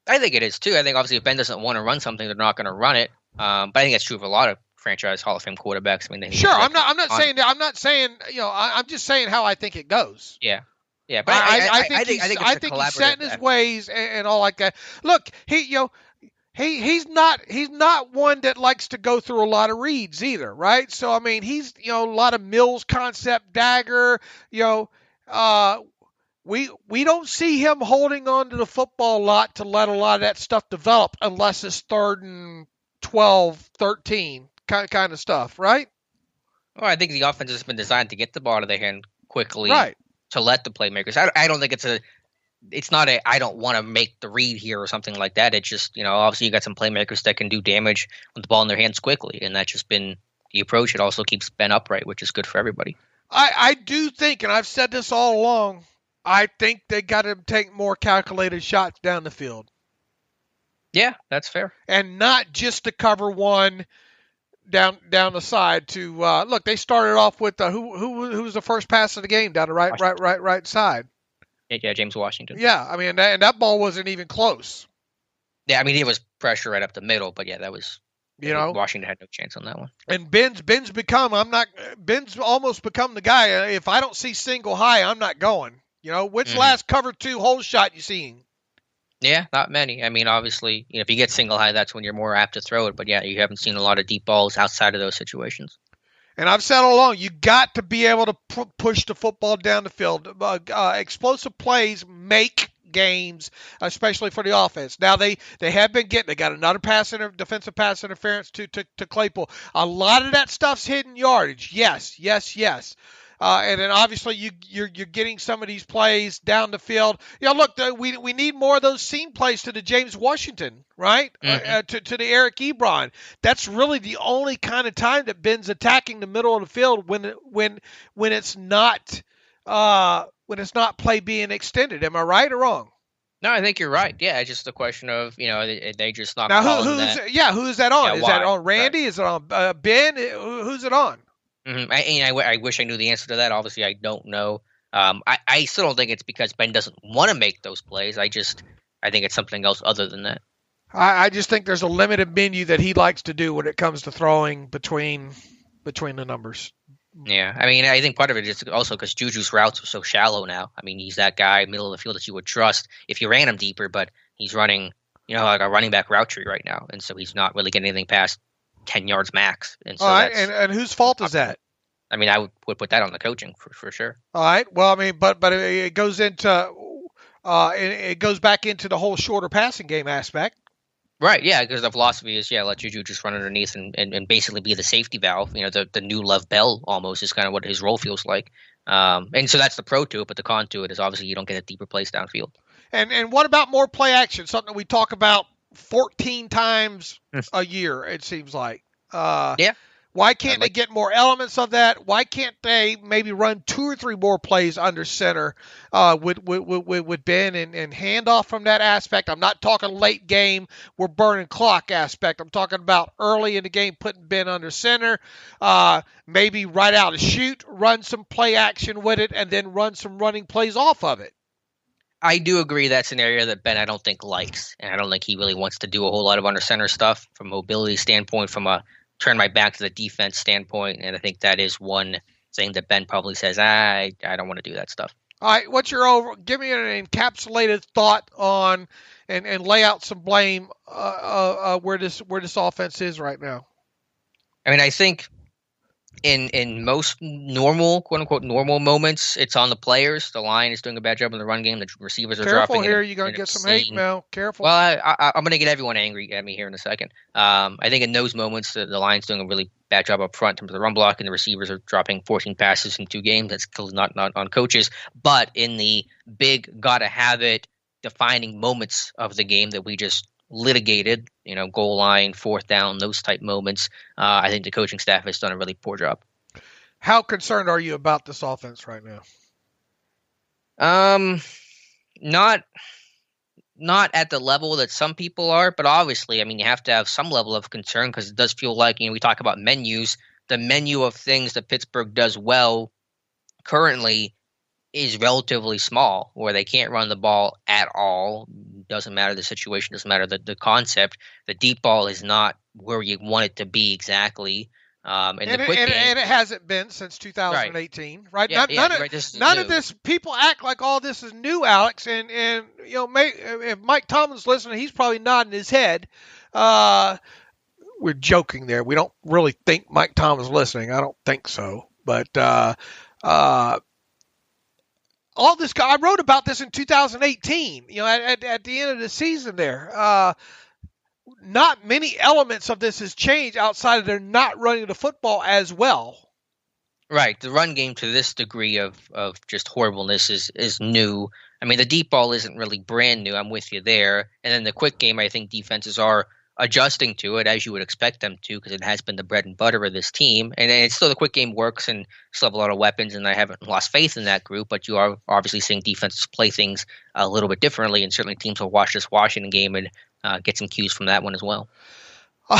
[SPEAKER 2] I think it is too. I think obviously if Ben doesn't want to run something, they're not going to run it. But I think that's true of a lot of franchise Hall of Fame quarterbacks. I mean,
[SPEAKER 3] sure. I'm not saying that. I'm not saying I'm just saying how I think it goes.
[SPEAKER 2] Yeah. Yeah, but
[SPEAKER 3] I think he's set in his ways and all like that. Look, he's not one that likes to go through a lot of reads either, right? So I mean, he's a lot of Mills concept dagger, we don't see him holding on to the football a lot to let a lot of that stuff develop unless it's 3rd and 12, 13 kind of stuff, right?
[SPEAKER 2] Well, I think the offense has been designed to get the ball to their hand quickly,
[SPEAKER 3] right,
[SPEAKER 2] to let the playmakers. I don't think it's not a I don't want to make the read here or something like that. It's just, obviously you got some playmakers that can do damage with the ball in their hands quickly, and that's just been the approach. It also keeps Ben upright, which is good for everybody.
[SPEAKER 3] I do think, and I've said this all along, I think they got to take more calculated shots down the field.
[SPEAKER 2] Yeah, that's fair.
[SPEAKER 3] And not just to cover one down the side. To look, they started off with who was the first pass of the game down the right side.
[SPEAKER 2] Yeah, James Washington.
[SPEAKER 3] Yeah, I mean, and that ball wasn't even close.
[SPEAKER 2] Yeah, I mean, it was pressure right up the middle, but yeah, that was. Washington had no chance on that one.
[SPEAKER 3] And Ben's almost become the guy. If I don't see single high, I'm not going. Which last cover 2 hole shot you seen?
[SPEAKER 2] Yeah, not many. I mean, obviously, if you get single high, that's when you're more apt to throw it. But yeah, you haven't seen a lot of deep balls outside of those situations.
[SPEAKER 3] And I've said all along, you got to be able to push the football down the field. Explosive plays make games, especially for the offense. Now they have been they got another defensive pass interference to Claypool. A lot of that stuff's hidden yardage. Yes. And then obviously you're getting some of these plays down the field. Look, we need more of those seam plays to the James Washington, right? To the Eric Ebron. That's really the only kind of time that Ben's attacking the middle of the field when it's not play being extended. Am I right or wrong?
[SPEAKER 2] No, I think you're right. Yeah, it's just a question of they just not.
[SPEAKER 3] Now who's that on? Is that on Randy? Right. Is it on Ben? Who's it on?
[SPEAKER 2] Mm-hmm. I wish I knew the answer to that. Obviously, I don't know. I still don't think it's because Ben doesn't want to make those plays. I think it's something else other than that.
[SPEAKER 3] I just think there's a limited menu that he likes to do when it comes to throwing between the numbers.
[SPEAKER 2] Yeah, I mean, I think part of it is also because Juju's routes are so shallow now. I mean, he's that guy middle of the field that you would trust if you ran him deeper, but he's running, like a running back route tree right now, and so he's not really getting anything past 10 yards max. And so
[SPEAKER 3] all right, and whose fault is that?
[SPEAKER 2] I mean, I would put that on the coaching for sure.
[SPEAKER 3] All right. Well, I mean, but it goes into it goes back into the whole shorter passing game aspect.
[SPEAKER 2] Right. Yeah, because the philosophy is let Juju just run underneath and basically be the safety valve. The new Lev Bell almost is kind of what his role feels like. And so that's the pro to it, but the con to it is obviously you don't get a deeper place downfield.
[SPEAKER 3] And what about more play action? Something we talk about 14 times a year, it seems like.
[SPEAKER 2] Yeah.
[SPEAKER 3] Why can't they get more elements of that? Why can't they maybe run 2 or 3 more plays under center with Ben and hand off from that aspect? I'm not talking late game, we're burning clock aspect. I'm talking about early in the game, putting Ben under center, maybe right out a shoot, run some play action with it, and then run some running plays off of it.
[SPEAKER 2] I do agree that's an area that Ben I don't think likes, and I don't think he really wants to do a whole lot of under center stuff from a mobility standpoint, from a turn my back to the defense standpoint, and I think that is one thing that Ben probably says, I don't want to do that stuff.
[SPEAKER 3] All right, give me an encapsulated thought on and lay out some blame where this offense is right now.
[SPEAKER 2] I mean, I think in most normal, quote unquote, normal moments, it's on the players. The line is doing a bad job in the run game. The receivers are dropping.
[SPEAKER 3] Careful here, you're gonna get some hate now. Careful.
[SPEAKER 2] Well, I'm gonna get everyone angry at me here in a second. I think in those moments, the line's doing a really bad job up front in terms of the run block, and the receivers are dropping 14 passes in 2 games. That's clearly not on coaches. But in the big, gotta have it, defining moments of the game that we just litigated, goal line, 4th down, those type moments, I think the coaching staff has done a really poor job.
[SPEAKER 3] How concerned are you about this offense right now?
[SPEAKER 2] Not at the level that some people are, but obviously, I mean, you have to have some level of concern because it does feel like, we talk about menus. The menu of things that Pittsburgh does well currently is relatively small, where they can't run the ball at all. Doesn't matter the situation, doesn't matter the concept. The deep ball is not where you want it to be exactly. And
[SPEAKER 3] it hasn't been since 2018, right?
[SPEAKER 2] Yeah,
[SPEAKER 3] None of this. People act like all this is new, Alex. And if Mike Tomlin's listening, he's probably nodding his head. We're joking there. We don't really think Mike Tomlin's listening. I don't think so. But all this, I wrote about this in 2018, at the end of the season there. Not many elements of this has changed outside of they're not running the football as well.
[SPEAKER 2] Right. The run game to this degree of just horribleness is new. I mean, the deep ball isn't really brand new. I'm with you there. And then the quick game, I think defenses are adjusting to it as you would expect them to, because it has been the bread and butter of this team. And it's still the quick game works and still have a lot of weapons, and I haven't lost faith in that group, but you are obviously seeing defenses play things a little bit differently, and certainly teams will watch this Washington game and get some cues from that one as well.
[SPEAKER 3] I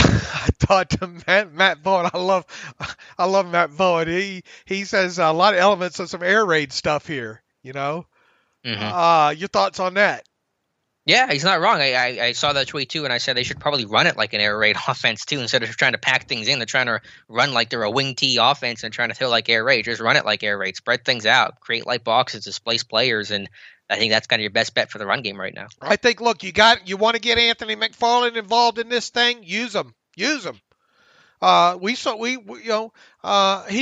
[SPEAKER 3] thought to Matt Bowen, I love Matt Bowen. He says a lot of elements of some air raid stuff here, Mm-hmm. Your thoughts on that?
[SPEAKER 2] Yeah, he's not wrong. I saw that tweet too, and I said they should probably run it like an air raid offense too, instead of trying to pack things in. They're trying to run like they're a wing T offense and trying to throw like air raid. Just run it like air raid. Spread things out. Create light boxes. Displace players, and I think that's kind of your best bet for the run game right now.
[SPEAKER 3] I think, look, you want to get Anthony McFarland involved in this thing? Use him. He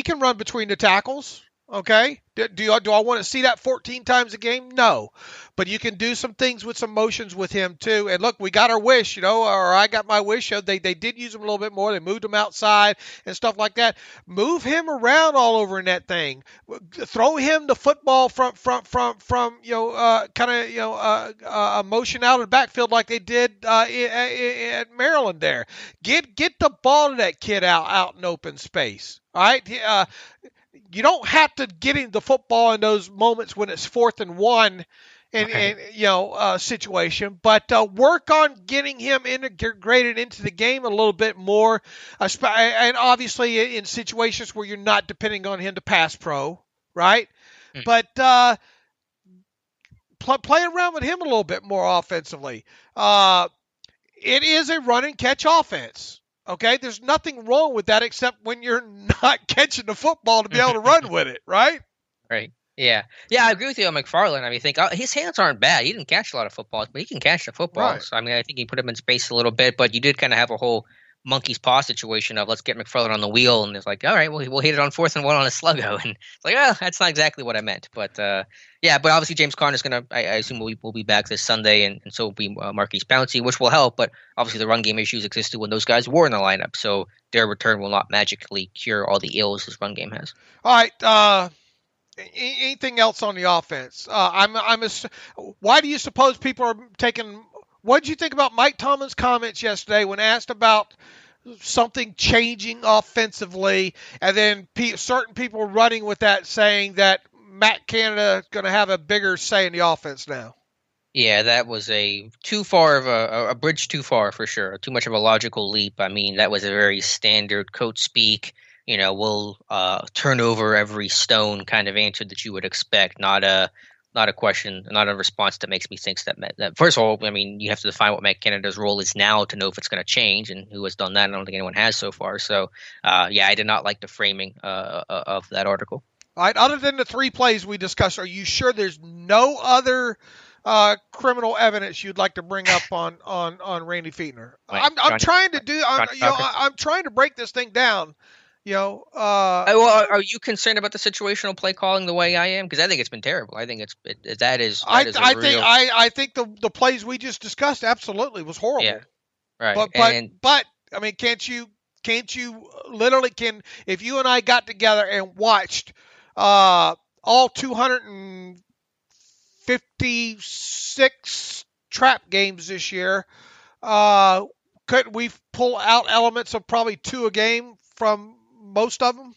[SPEAKER 3] can run between the tackles. Okay. Do I want to see that 14 times a game? No. But you can do some things with some motions with him too. And look, we got our wish, or I got my wish. They did use him a little bit more. They moved him outside and stuff like that. Move him around all over in that thing. Throw him the football from a motion out of the backfield like they did at Maryland there. Get the ball to that kid out in open space. All right. You don't have to get him the football in those moments when it's 4th and 1 situation, but work on getting him integrated into the game a little bit more, and obviously in situations where you're not depending on him to pass pro, right? Mm. But play around with him a little bit more offensively. It is a run and catch offense. Okay, there's nothing wrong with that except when you're not catching the football to be able to run with it, right?
[SPEAKER 2] Right. Yeah. Yeah, I agree with you on McFarland. I mean, his hands aren't bad. He didn't catch a lot of footballs, but he can catch the footballs. Right. So, I mean, I think he put him in space a little bit, but you did kind of have a whole monkey's paw situation of let's get McFarland on the wheel, and it's like, all right, well, we'll hit it on 4th and 1 on a sluggo, and it's like, oh, that's not exactly what I meant, but but obviously James Conner's gonna, I assume will be back this Sunday, and so will be Marquise Pouncey, which will help, but obviously the run game issues existed when those guys were in the lineup, so their return will not magically cure all the ills his run game has.
[SPEAKER 3] All right, anything else on the offense? Why do you suppose people are taking? What did you think about Mike Tomlin's comments yesterday when asked about something changing offensively, and then certain people running with that, saying that Matt Canada is going to have a bigger say in the offense now?
[SPEAKER 2] Yeah, that was a too far of a bridge too far for sure. Too much of a logical leap. I mean, that was a very standard coach speak. We'll turn over every stone kind of answer that you would expect, not a question, not a response that makes me think that first of all, I mean, you have to define what Matt Canada's role is now to know if it's going to change, and who has done that. I don't think anyone has so far. So, I did not like the framing of that article.
[SPEAKER 3] All right. Other than the 3 plays we discussed, are you sure there's no other criminal evidence you'd like to bring up on Randy Fichtner? I'm trying to break this thing down.
[SPEAKER 2] Are you concerned about the situational play calling the way I am? Because I think it's been terrible. I think
[SPEAKER 3] I think the plays we just discussed absolutely was horrible. Yeah,
[SPEAKER 2] right.
[SPEAKER 3] But I mean, can't you literally if you and I got together and watched all 256 trap games this year, couldn't we pull out elements of probably 2 a game from most of them?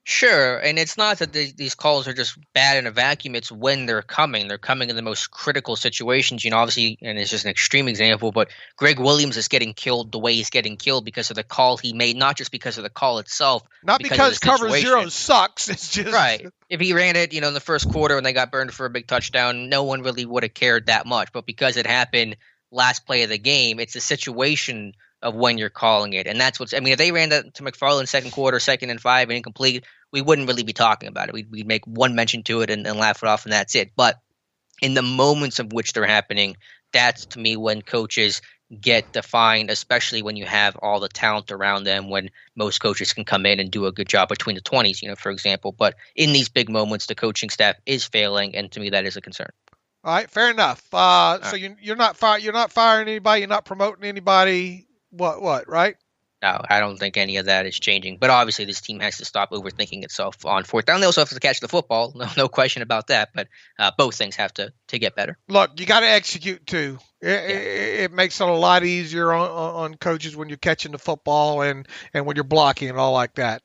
[SPEAKER 2] Sure, and it's not that these calls are just bad in a vacuum. It's when they're coming. They're coming in the most critical situations. Obviously, and it's just an extreme example, but Greg Williams is getting killed the way he's getting killed because of the call he made, not just because of the call itself.
[SPEAKER 3] Not because cover 0 sucks. It's just
[SPEAKER 2] right. If he ran it, in the first quarter when they got burned for a big touchdown, no one really would have cared that much. But because it happened last play of the game, it's a situation of when you're calling it. And that's if they ran that to McFarland second quarter, 2nd and 5 and incomplete, we wouldn't really be talking about it. We'd make one mention to it and laugh it off, and that's it. But in the moments of which they're happening, that's to me when coaches get defined, especially when you have all the talent around them, when most coaches can come in and do a good job between the 20s, for example. But in these big moments, the coaching staff is failing, and to me, that is a concern.
[SPEAKER 3] All right, fair enough. So you're not firing anybody, you're not promoting anybody. What, right?
[SPEAKER 2] No, I don't think any of that is changing. But obviously, this team has to stop overthinking itself on fourth down. They also have to catch the football. No question about that. But both things have to get better.
[SPEAKER 3] Look, you got to execute too. It makes it a lot easier on coaches when you're catching the football and when you're blocking and all like that.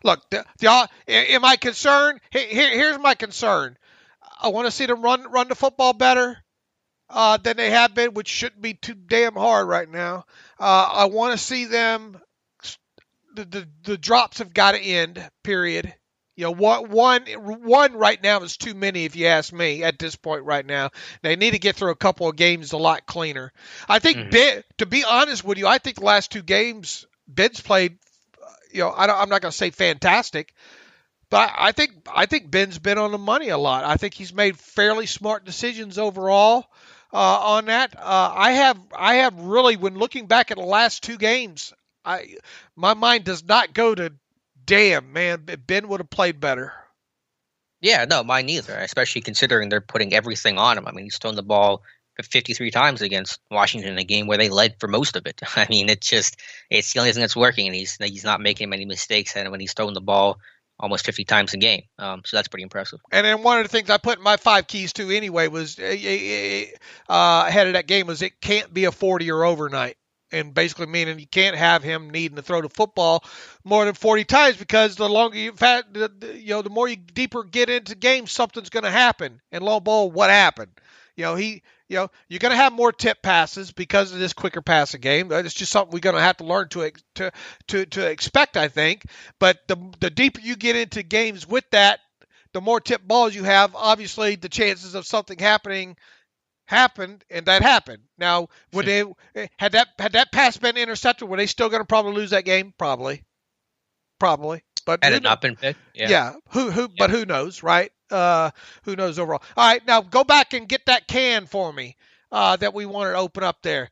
[SPEAKER 3] Look, am I concerned? Here's my concern. I want to see them run the football better than they have been, which shouldn't be too damn hard right now. I want to see them. The drops have got to end. Period. One right now is too many, if you ask me. At this point, right now, they need to get through a couple of games a lot cleaner. I think, to be honest with you, I think the last two games Ben's played. I'm not going to say fantastic. But I think Ben's been on the money a lot. I think he's made fairly smart decisions overall on that. I have really, when looking back at the last two games, my mind does not go to, damn, man, Ben would have played better.
[SPEAKER 2] Yeah, no, mine neither, especially considering they're putting everything on him. I mean, he's thrown the ball 53 times against Washington in a game where they led for most of it. I mean, it's the only thing that's working, and he's not making many mistakes. And when he's throwing the ball almost 50 times a game. So that's pretty impressive.
[SPEAKER 3] And then one of the things I put in my 5 keys to anyway was ahead of that game was it can't be a 40 or overnight. And basically meaning you can't have him needing to throw the football more than 40 times because the longer the more you deeper get into games, something's going to happen. And lo and behold, what happened? You're going to have more tip passes because of this quicker passing game. It's just something we're going to have to learn to expect, I think. But the deeper you get into games with that, the more tip balls you have. Obviously, the chances of something happened, and that happened. Now, would they had that pass been intercepted? Were they still going to probably lose that game? Probably. But
[SPEAKER 2] had it not been picked,
[SPEAKER 3] But who knows, right? Who knows overall? All right, now go back and get that can for me that we wanted to open up there.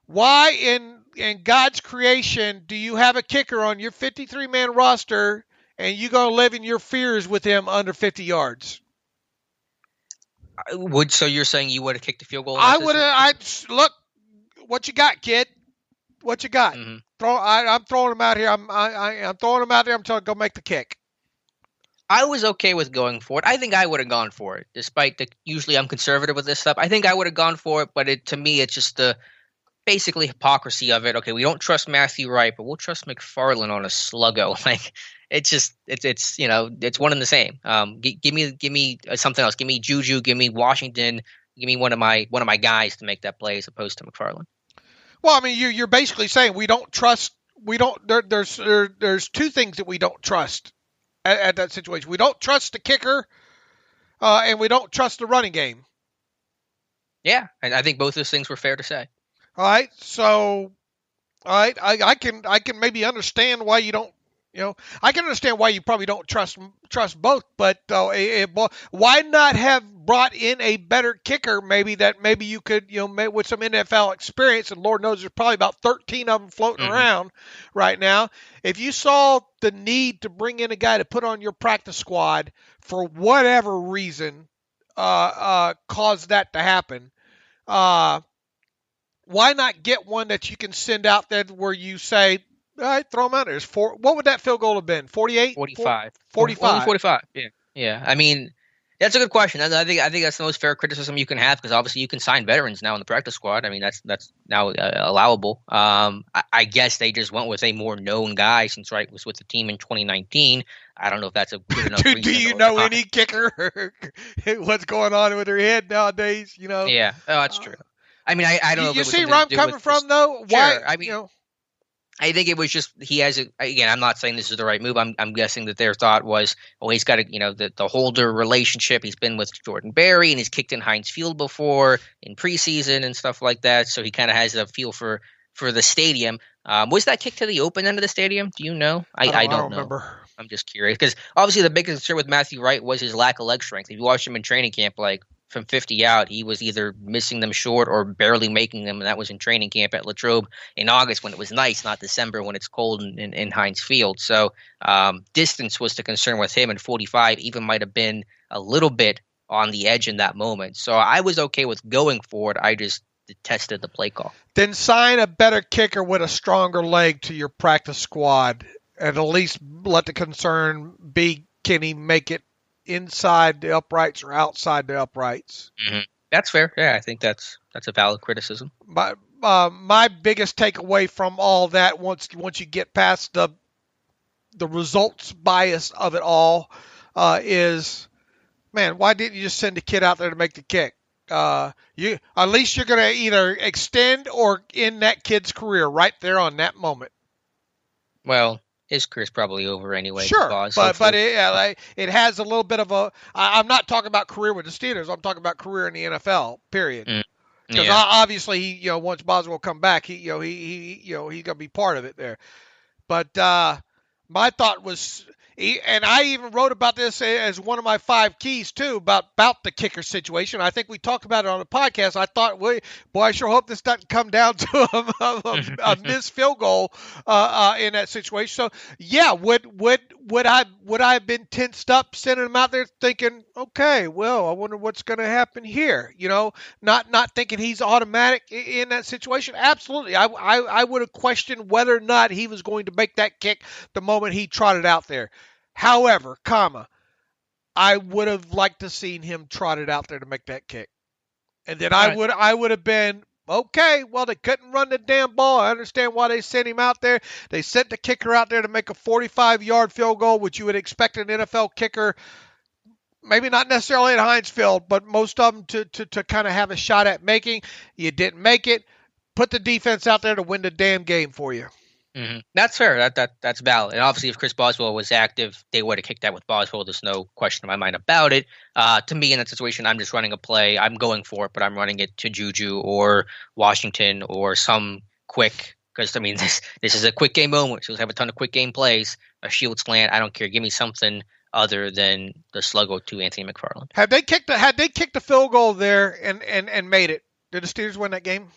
[SPEAKER 3] Why in God's creation do you have a kicker on your 53-man roster and you going to live in your fears with him under 50 yards?
[SPEAKER 2] So you're saying you would have kicked the field goal?
[SPEAKER 3] I would have. Look, what you got, kid? What you got?
[SPEAKER 2] Mm-hmm.
[SPEAKER 3] I'm throwing him out here. I'm throwing him out there. I'm telling him go make the kick.
[SPEAKER 2] I was okay with going for it. I think I would have gone for it, despite usually I'm conservative with this stuff. I think I would have gone for it, but to me, it's just the basically hypocrisy of it. Okay, we don't trust Matthew Wright, but we'll trust McFarland on a sluggo. Like it's one and the same. Give me something else. Give me Juju. Give me Washington. Give me one of my guys to make that play as opposed to McFarland.
[SPEAKER 3] Well, I mean, you're basically saying we don't trust. We don't. There's two things that we don't trust at that situation. We don't trust the kicker, and we don't trust the running game.
[SPEAKER 2] Yeah, and I think both those things were fair to say.
[SPEAKER 3] All right, so I can maybe understand why you don't. I can understand why you probably don't trust both, but why not have brought in a better kicker? Maybe you could, with some NFL experience, and Lord knows there's probably about 13 of them floating around right now. If you saw the need to bring in a guy to put on your practice squad for whatever reason, caused that to happen, why not get one that you can send out there where you say, all right, throw them out there. What would that field goal have been? 48?
[SPEAKER 2] 45.
[SPEAKER 3] 45.
[SPEAKER 2] Only 45. Yeah. I mean, that's a good question. I think that's the most fair criticism you can have because obviously you can sign veterans now in the practice squad. I mean, that's now allowable. I guess they just went with a more known guy since Wright was with the team in 2019. I don't know if that's a good enough reason.
[SPEAKER 3] Do you know any kicker? What's going on with their head nowadays?
[SPEAKER 2] Yeah. Oh, that's true. I mean, I don't know.
[SPEAKER 3] You see where I'm coming from, though?
[SPEAKER 2] Sure.
[SPEAKER 3] Why?
[SPEAKER 2] I mean. I think it was just he has again. I'm not saying this is the right move. I'm guessing that their thought was, he's got the Holder relationship. He's been with Jordan Berry and he's kicked in Heinz Field before in preseason and stuff like that. So he kind of has a feel for the stadium. Was that kick to the open end of the stadium? Do you know? I don't know.
[SPEAKER 3] Remember.
[SPEAKER 2] I'm just curious because obviously the big concern with Matthew Wright was his lack of leg strength. If you watched him in training camp, from 50 out, he was either missing them short or barely making them, and that was in training camp at Latrobe in August when it was nice, not December when it's cold in Heinz Field. So distance was the concern with him, and 45 even might have been a little bit on the edge in that moment. So I was okay with going for it. I just detested the play call.
[SPEAKER 3] Then sign a better kicker with a stronger leg to your practice squad, and at least let the concern be, can he make it inside the uprights or outside the uprights?
[SPEAKER 2] Mm-hmm. That's fair. Yeah, I think that's a valid criticism.
[SPEAKER 3] My biggest takeaway from all that, once you get past the results bias of it all, is, man, why didn't you just send the kid out there to make the kick? At least you're going to either extend or end that kid's career right there on that moment.
[SPEAKER 2] Well, his career's probably over anyway.
[SPEAKER 3] Sure,
[SPEAKER 2] but
[SPEAKER 3] it has a little bit of a. I'm not talking about career with the Steelers. I'm talking about career in the NFL. Period. Because obviously, once Boswell come back, he's going to be part of it there. But my thought was, and I even wrote about this as one of my 5 keys too, about the kicker situation. I think we talked about it on the podcast. I thought, I sure hope this doesn't come down to a missed field goal in that situation. So yeah, would I have been tensed up sending him out there thinking, okay, well, I wonder what's going to happen here? Not thinking he's automatic in that situation. Absolutely, I would have questioned whether or not he was going to make that kick the moment he trotted out there. However, I would have liked to seen him trotted out there to make that kick. And then I would have been, okay, well, they couldn't run the damn ball. I understand why they sent him out there. They sent the kicker out there to make a 45-yard field goal, which you would expect an NFL kicker, maybe not necessarily at Heinz Field, but most of them to kind of have a shot at making. You didn't make it. Put the defense out there to win the damn game for you.
[SPEAKER 2] Mm-hmm. That's fair. That's valid. And obviously, if Chris Boswell was active, they would have kicked that with Boswell. There's no question in my mind about it. To me, in that situation, I'm just running a play. I'm going for it, but I'm running it to Juju or Washington or some quick. Because this is a quick game moment. So we'll have a ton of quick game plays. A shield slant. I don't care. Give me something other than the sluggo to Anthony McFarland.
[SPEAKER 3] Had they kicked the field goal there and made it, did the Steelers win that game?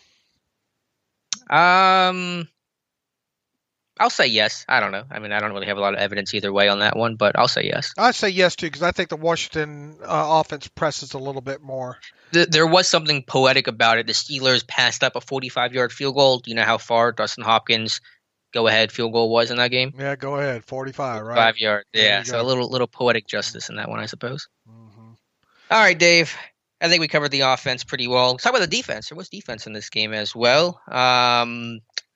[SPEAKER 2] I'll say yes. I don't know. I don't really have a lot of evidence either way on that one, but I'll say yes.
[SPEAKER 3] I say yes, too, because I think the Washington offense presses a little bit more.
[SPEAKER 2] There was something poetic about it. The Steelers passed up a 45-yard field goal. Do you know how far Dustin Hopkins' go-ahead field goal was in that game?
[SPEAKER 3] Yeah, go ahead. 45, right?
[SPEAKER 2] 5 yards. Yeah, so a little poetic justice in that one, I suppose.
[SPEAKER 3] Mm-hmm.
[SPEAKER 2] All right, Dave. I think we covered the offense pretty well. Let's talk about the defense. There was defense in this game as well.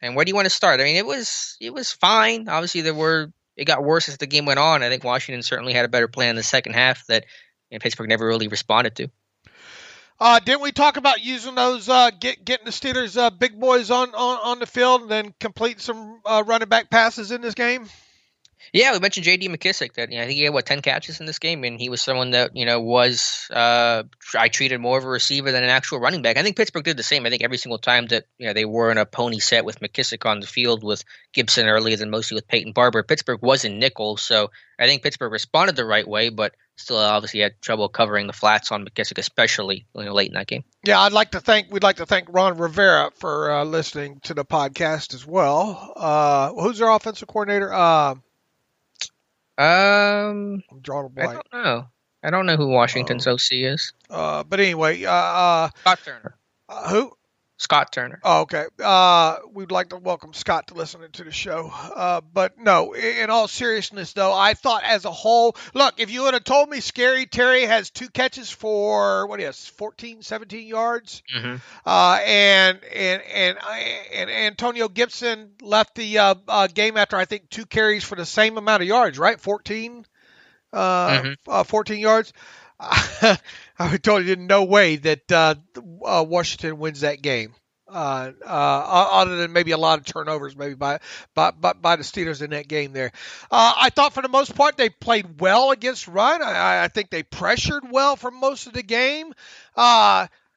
[SPEAKER 2] And where do you want to start? It was fine. Obviously, it got worse as the game went on. I think Washington certainly had a better plan in the second half that Pittsburgh never really responded to.
[SPEAKER 3] Didn't we talk about using those getting the Steelers big boys on the field and then complete some running back passes in this game?
[SPEAKER 2] Yeah, we mentioned J.D. McKissick. That I think he had 10 catches in this game, and he was someone that was I treated more of a receiver than an actual running back. I think Pittsburgh did the same. I think every single time that they were in a pony set with McKissick on the field with Gibson earlier than mostly with Peyton Barber, Pittsburgh was in nickel. So I think Pittsburgh responded the right way, but still obviously had trouble covering the flats on McKissick, especially late in that game.
[SPEAKER 3] Yeah, we'd like to thank Ron Rivera for listening to the podcast as well. Who's their offensive coordinator? I'm drawing a blank.
[SPEAKER 2] I don't know who Washington's OC is.
[SPEAKER 3] But anyway,
[SPEAKER 2] Scott Turner.
[SPEAKER 3] Who?
[SPEAKER 2] Scott Turner.
[SPEAKER 3] Oh, okay. We'd like to welcome Scott to listening to the show. But no, in all seriousness, though, I thought as a whole, look, if you would have told me Scary Terry has 2 catches for, 14, 17 yards,
[SPEAKER 2] mm-hmm.
[SPEAKER 3] And Antonio Gibson left the game after, I think, 2 carries for the same amount of yards, right? 14 yards. I told you, no way that Washington wins that game. Other than maybe a lot of turnovers, maybe by the Steelers in that game there. I thought for the most part they played well against run. I think they pressured well for most of the game.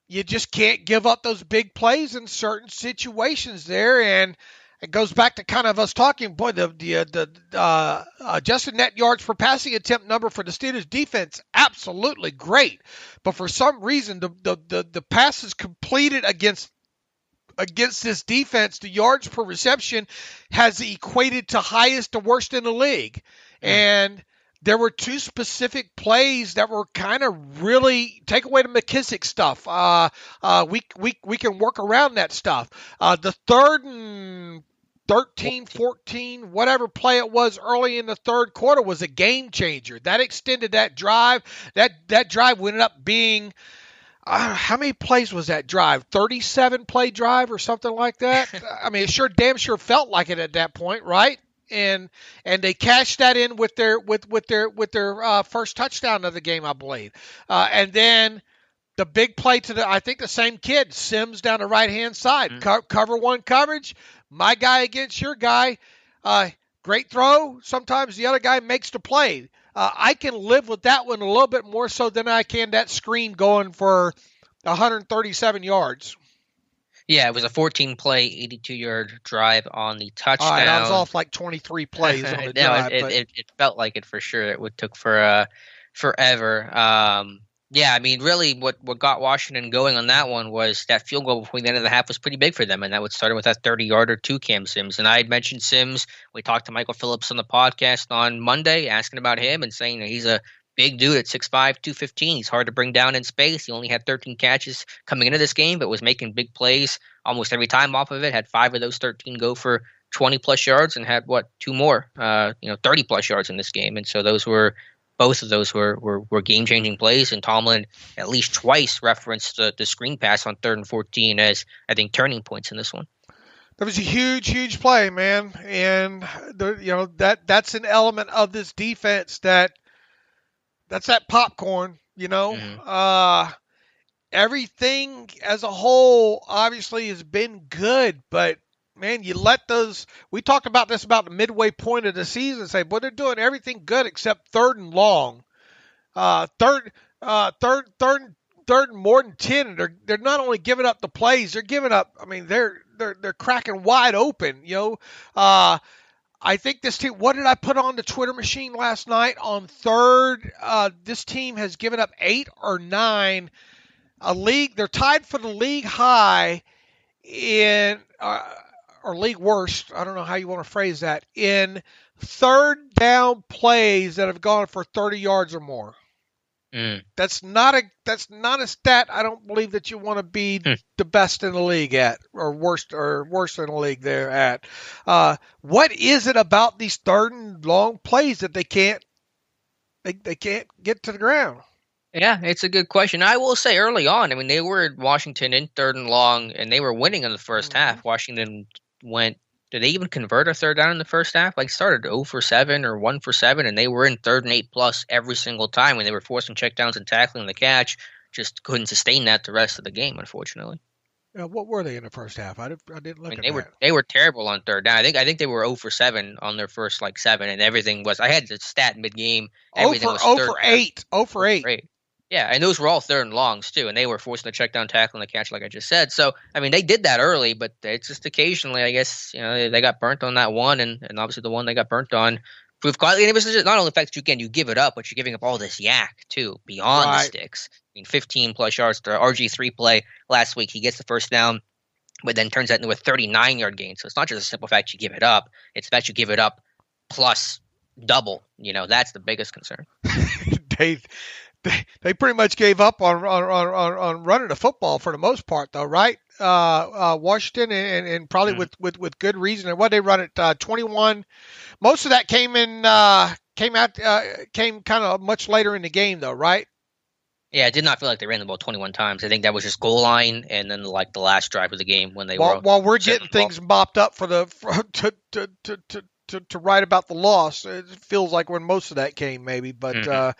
[SPEAKER 3] You just can't give up those big plays in certain situations there. And it goes back to kind of us talking, boy, the adjusted net yards per passing attempt number for the Steelers defense, absolutely great. But for some reason, the passes completed against this defense, the yards per reception has equated to highest to worst in the league. And there were two specific plays that were kind of really take away the McKissick stuff. We can work around that stuff. The 3rd and 13, 14, whatever play it was early in the third quarter was a game changer. That extended that drive. That drive ended up being how many plays was that drive? 37 play drive or something like that. I mean, it damn sure felt like it at that point, right? And they cashed that in with their first touchdown of the game, I believe. And then the big play to I think the same kid, Sims down the right hand side, cover one coverage, my guy against your guy, great throw. Sometimes the other guy makes the play. I can live with that one a little bit more so than I can that screen going for 137 yards.
[SPEAKER 2] Yeah, it was a 14-play, 82-yard drive on the touchdown.
[SPEAKER 3] All right, I was off like 23 plays on the drive.
[SPEAKER 2] It felt like it for sure. It took forever. Yeah, I mean, really what got Washington going on that one was that field goal before the end of the half was pretty big for them, and that would start with that 30-yarder to Cam Sims. And I had mentioned Sims. We talked to Michael Phillips on the podcast on Monday, asking about him and saying that he's a big dude at 6'5", 215. He's hard to bring down in space. He only had 13 catches coming into this game, but was making big plays almost every time off of it. Had 5 of those 13 go for 20-plus yards and had, 2 more, 30-plus yards in this game. And so both of those were game-changing plays, and Tomlin at least twice referenced the screen pass on 3rd and 14 as, I think, turning points in this one.
[SPEAKER 3] That was a huge play, man. And, that's an element of this defense that's that popcorn, Everything as a whole obviously has been good, but man, you let we talked about this about the midway point of the season, say, boy, they're doing everything good except 3rd and long. Third and more than 10. And they're not only giving up the plays, they're giving up, I mean, they're cracking wide open, I think this team, what did I put on the Twitter machine last night? On 3rd, this team has given up 8 or 9. They're tied for the league high in, or league worst, I don't know how you want to phrase that, in 3rd down plays that have gone for 30 yards or more. That's not a stat I don't believe that you want to be the best in the league at, or worse in the league there at. What is it about these 3rd and long plays that they can't get to the ground?
[SPEAKER 2] Yeah, it's a good question. I will say early on, I mean, they were at Washington in 3rd and long, and they were winning in the first half. Washington did they even convert a 3rd down in the first half? Like, started 0 for 7 or 1 for 7, and they were in 3rd and 8+ every single time when they were forcing checkdowns and tackling the catch. Just couldn't sustain that the rest of the game, unfortunately.
[SPEAKER 3] What were they in the first half? I didn't look at that.
[SPEAKER 2] They were terrible on 3rd down. I think they were 0 for 7 on their first 7, and everything was. I had the stat mid-game. 0
[SPEAKER 3] for 8. 0 for 8.
[SPEAKER 2] Yeah, and those were all 3rd and longs too, and they were forcing the check down, tackling the catch, like I just said. So, I mean, they did that early, but it's just occasionally, I guess, they got burnt on that one, and obviously the one they got burnt on proved quite. And it was just not only the fact that you give it up, but you're giving up all this yak too beyond the sticks. I mean, 15+ yards to RG3 play last week. He gets the first down, but then turns that into a 39-yard gain. So it's not just a simple fact you give it up; it's that you give it up plus double. That's the biggest concern.
[SPEAKER 3] They pretty much gave up on running the football for the most part, though, right? Washington, and probably with good reason. And what they run at 21. Most of that came kind of much later in the game, though, right?
[SPEAKER 2] Yeah, it did not feel like they ran the ball 21 times. I think that was just goal line, and then the last drive of the game when they were. While
[SPEAKER 3] we're getting things mopped up to write about the loss. It feels like when most of that came, maybe, but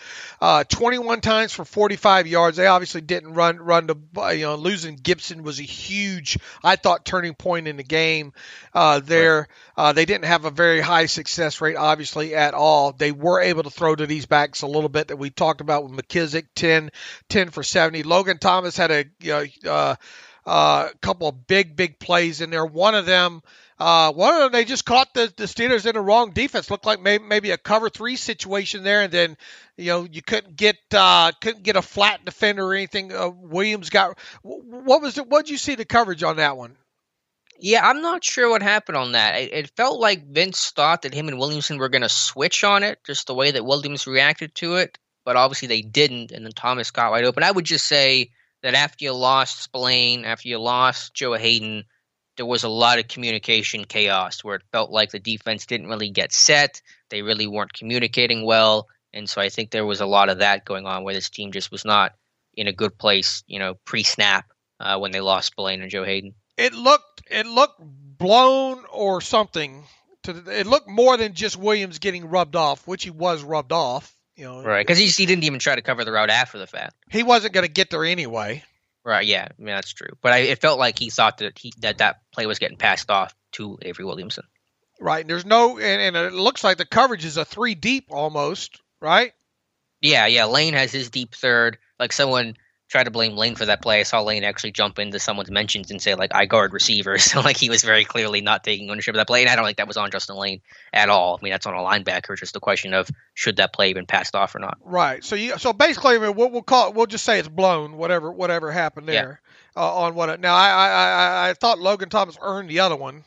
[SPEAKER 3] 21 times for 45 yards. They obviously didn't run the. Losing Gibson was a huge, I thought, turning point in the game. They didn't have a very high success rate, obviously, at all. They were able to throw to these backs a little bit that we talked about with McKissick, 10 for 70. Logan Thomas had a couple of big plays in there. One of them. One of them, they just caught the Steelers in the wrong defense. Looked like maybe a cover 3 situation there, and then you couldn't get a flat defender or anything. Williams got what was it? What did you see the coverage on that one?
[SPEAKER 2] Yeah, I'm not sure what happened on that. It felt like Vince thought that him and Williamson were going to switch on it, just the way that Williams reacted to it. But obviously they didn't, and then Thomas got wide open. I would just say that after you lost Spillane, after you lost Joe Hayden, there was a lot of communication chaos where it felt like the defense didn't really get set. They really weren't communicating well. And so I think there was a lot of that going on where this team just was not in a good place, pre-snap when they lost Spillane and Joe Hayden.
[SPEAKER 3] It looked blown or something. It looked more than just Williams getting rubbed off, which he was rubbed off.
[SPEAKER 2] Right, because he didn't even try to cover the route after the fact.
[SPEAKER 3] He wasn't going to get there anyway.
[SPEAKER 2] Right, yeah, I mean, that's true. But it felt like he thought that play was getting passed off to Avery Williamson. Right,
[SPEAKER 3] and there's no, and it looks like the coverage is a 3 deep almost, right?
[SPEAKER 2] Yeah, Lane has his deep third. Like someone tried to blame Lane for that play. I saw Lane actually jump into someone's mentions and say, like, I guard receivers. So, like, he was very clearly not taking ownership of that play. And I don't think that was on Justin Lane at all. I mean, that's on a linebacker. It's just a question of should that play have been passed off or not.
[SPEAKER 3] Right. So basically, I mean, we'll just say it's blown, whatever happened there. Yeah. On what? Now, I thought Logan Thomas earned the other one.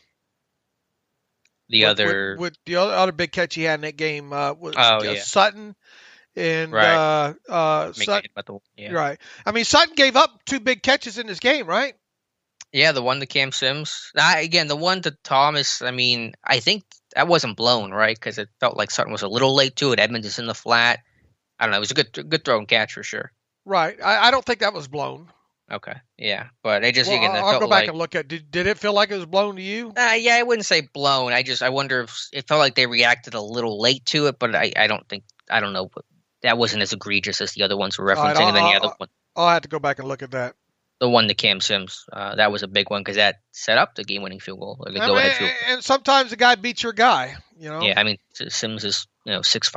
[SPEAKER 3] With the other big catch he had in that game was Sutton. And
[SPEAKER 2] right.
[SPEAKER 3] Sutton, right. I mean, Sutton gave up 2 big catches in this game, right?
[SPEAKER 2] Yeah, the one to Cam Sims. Again, the one to Thomas. I mean, I think that wasn't blown, right? Because it felt like Sutton was a little late to it. Edmonds is in the flat. I don't know. It was a good throw and catch for sure.
[SPEAKER 3] Right. I don't think that was blown.
[SPEAKER 2] Okay. Yeah, but it just
[SPEAKER 3] I'll go back and look at. Did it feel like it was blown to you?
[SPEAKER 2] Yeah, I wouldn't say blown. I wonder if it felt like they reacted a little late to it, but I don't know. That wasn't as egregious as the other ones were referencing.
[SPEAKER 3] Right,
[SPEAKER 2] and then the other one,
[SPEAKER 3] I'll have to go back and look at that.
[SPEAKER 2] The one to Cam Sims, that was a big one because that set up the game-winning field goal or the go-ahead field goal.
[SPEAKER 3] And sometimes the guy beats your guy,
[SPEAKER 2] Yeah, I mean Sims is 6'5",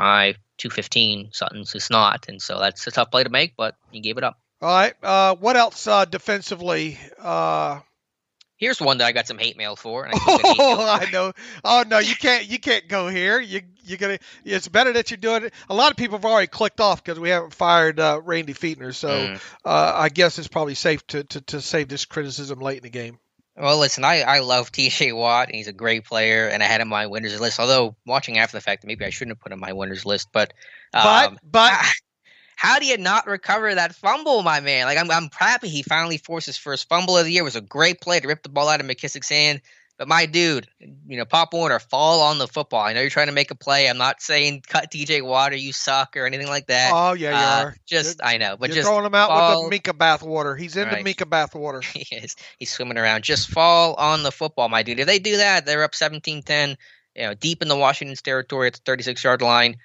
[SPEAKER 2] 215. Sutton's is not, and so that's a tough play to make, but he gave it up.
[SPEAKER 3] All right, what else defensively?
[SPEAKER 2] Here's one that I got some hate mail for. And
[SPEAKER 3] I know. Oh no, you can't go here. You're gonna. It's better that you're doing it. A lot of people have already clicked off because we haven't fired Randy Fichtner. So I guess it's probably safe to save this criticism late in the game.
[SPEAKER 2] Well, listen, I love T.J. Watt, and he's a great player, and I had him on my winners list. Although watching after the fact, maybe I shouldn't have put him on my winners list. But how do you not recover that fumble, my man? Like I'm happy he finally forced his first fumble of the year. It was a great play to rip the ball out of McKissick's hand. But my dude, Pop Warner, fall on the football. I know you're trying to make a play. I'm not saying cut TJ Watt or you suck or anything like that.
[SPEAKER 3] Oh yeah, you are.
[SPEAKER 2] I know, but
[SPEAKER 3] you're
[SPEAKER 2] just
[SPEAKER 3] throwing him out with the Mika bathwater. He's into Mika bathwater.
[SPEAKER 2] He is. He's swimming around. Just fall on the football, my dude. If they do that, they're up 17-10. Deep in the Washington's territory at the 36-yard line.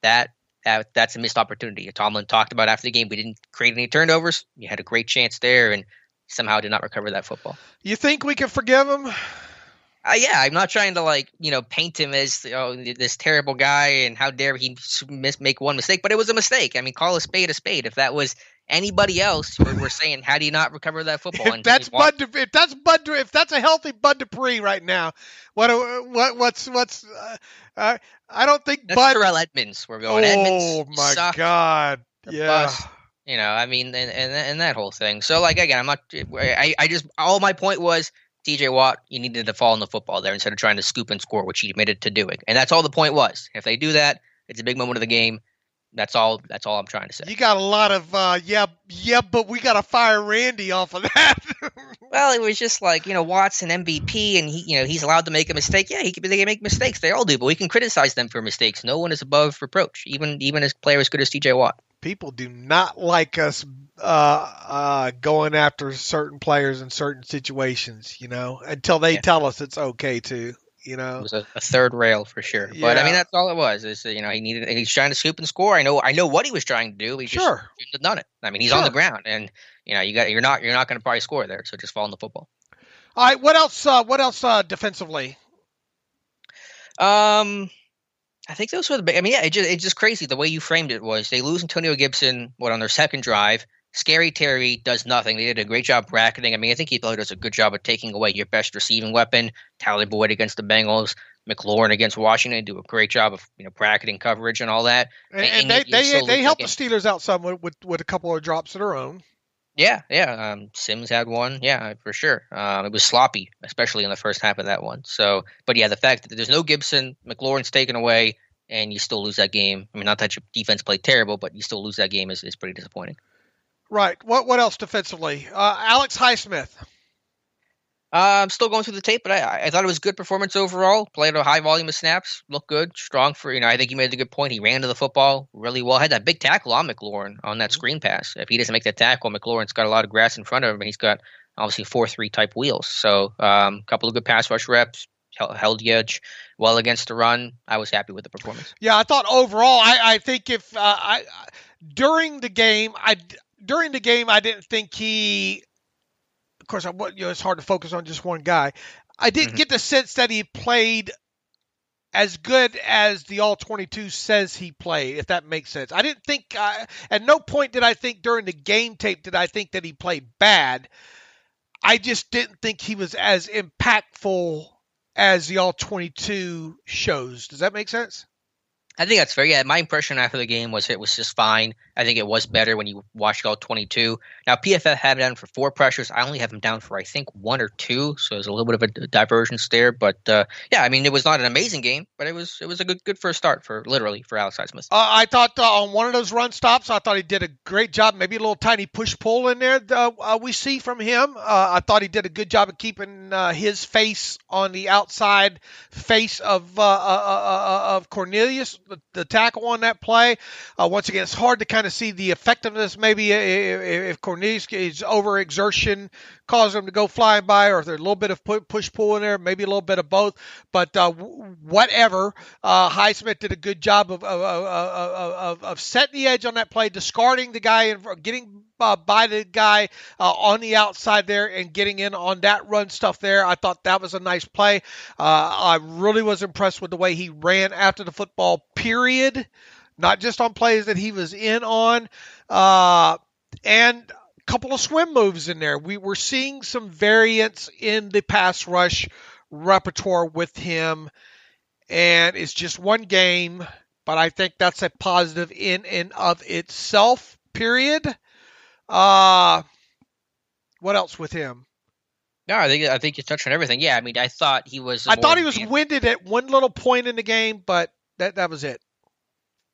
[SPEAKER 2] That's a missed opportunity. Tomlin talked about after the game. We didn't create any turnovers. You had a great chance there, and somehow did not recover that football.
[SPEAKER 3] You think we can forgive him?
[SPEAKER 2] Yeah, I'm not trying to paint him as this terrible guy and how dare he make one mistake, but it was a mistake. I mean, call a spade a spade. If that was anybody else, we're saying, how do you not recover that football?
[SPEAKER 3] If that's a healthy Bud Dupree right now, what's I don't think
[SPEAKER 2] that's
[SPEAKER 3] Bud.
[SPEAKER 2] Terrell Edmonds. We're going.
[SPEAKER 3] Oh my
[SPEAKER 2] sucked.
[SPEAKER 3] God! Yeah.
[SPEAKER 2] Bust. I mean, and that whole thing. So, again, I'm not. I just all my point was TJ Watt. You needed to fall on the football there instead of trying to scoop and score, which he admitted to doing, and that's all the point was. If they do that, it's a big moment of the game. That's all I'm trying to say.
[SPEAKER 3] You got a lot of but we got to fire Randy off of that.
[SPEAKER 2] Well, it was just Watt's an MVP, and he's allowed to make a mistake. Yeah, they can make mistakes. They all do, but we can criticize them for mistakes. No one is above reproach, even a player as good as TJ Watt.
[SPEAKER 3] People do not like us going after certain players in certain situations, until they tell us it's okay to. It
[SPEAKER 2] was a third rail for sure. But I mean, that's all it was. Is he's trying to scoop and score. I know what he was trying to do. He just shouldn't have done it. I mean, he's on the ground, and you're not going to probably score there. So just fall on the football.
[SPEAKER 3] All right. What else defensively?
[SPEAKER 2] I think those were the big. I mean, yeah, it's just crazy the way you framed it was they lose Antonio Gibson on their second drive. Scary Terry does nothing. They did a great job bracketing. I mean, I think he probably does a good job of taking away your best receiving weapon. Tyler Boyd against the Bengals, McLaurin against Washington do a great job of bracketing coverage and all that.
[SPEAKER 3] And
[SPEAKER 2] you
[SPEAKER 3] they helped the Steelers out some with a couple of drops of their own.
[SPEAKER 2] Yeah. Sims had one. Yeah, for sure. It was sloppy, especially in the first half of that one. So, but yeah, the fact that there's no Gibson, McLaurin's taken away, and you still lose that game. I mean, not that your defense played terrible, but you still lose that game is pretty disappointing.
[SPEAKER 3] Right. What else defensively? Alex Highsmith.
[SPEAKER 2] I'm still going through the tape, but I thought it was a good performance overall. Played a high volume of snaps, looked good, strong for, I think you made a good point. He ran to the football really well. Had that big tackle on McLaurin on that screen pass. If he doesn't make that tackle, McLaurin's got a lot of grass in front of him, and he's got obviously 4-3 type wheels. So a couple of good pass rush reps, held the edge well against the run. I was happy with the performance.
[SPEAKER 3] Yeah, I thought overall, I think if during the game, I didn't think he. Of course, it's hard to focus on just one guy. I didn't get the sense that he played as good as the All-22 says he played, if that makes sense. I didn't think, at no point did I think during the game tape did I think that he played bad. I just didn't think he was as impactful as the All-22 shows. Does that make sense?
[SPEAKER 2] I think that's fair. Yeah, my impression after the game was it was just fine. I think it was better when you watched all 22. Now, PFF had him down for 4 pressures. I only have him down for, I think, 1 or 2. So there's a little bit of a divergence there. But, yeah, I mean, it was not an amazing game, but it was a good first start for Alex Highsmith.
[SPEAKER 3] I thought on one of those run stops, I thought he did a great job. Maybe a little tiny push-pull in there we see from him. I thought he did a good job of keeping his face on the outside face of Cornelius, the tackle on that play. Once again, it's hard to kind of see the effectiveness maybe if Cornelius' overexertion caused him to go flying by, or if there's a little bit of push-pull in there, maybe a little bit of both. But whatever, Highsmith did a good job of setting the edge on that play, discarding the guy and getting by the guy on the outside there and getting in on that run stuff there. I thought that was a nice play. I really was impressed with the way he ran after the football, period. Not just on plays that he was in on. And a couple of swim moves in there. We were seeing some variance in the pass rush repertoire with him. And it's just one game, but I think that's a positive in and of itself, period. What else with him?
[SPEAKER 2] No, I think you touched on everything. Yeah, I mean, I thought he was.
[SPEAKER 3] I thought he was winded at one little point in the game, but that was it.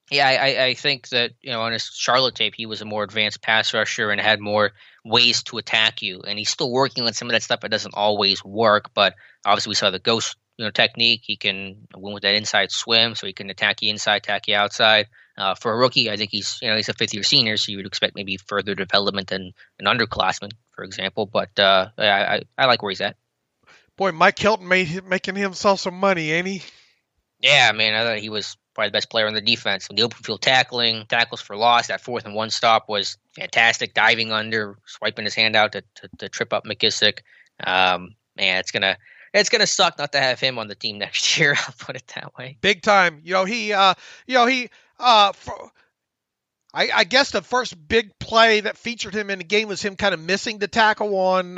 [SPEAKER 2] Yeah, I think that, on his Charlotte tape, he was a more advanced pass rusher and had more ways to attack you. And he's still working on some of that stuff. It doesn't always work, but obviously we saw the ghost, technique. He can win with that inside swim, so he can attack you inside, attack you outside. For a rookie, I think he's a fifth-year senior, so you would expect maybe further development than an underclassman, for example. But I like where he's at.
[SPEAKER 3] Boy, Mike Hilton making himself some money, ain't he?
[SPEAKER 2] Yeah, man, I thought he was probably the best player on the defense. The open field tackles for loss, that 4th and 1 stop was fantastic. Diving under, swiping his hand out to trip up McKissick. Man, it's gonna suck not to have him on the team next year. I'll put it that way.
[SPEAKER 3] Big time. I guess the first big play that featured him in the game was him kind of missing the tackle on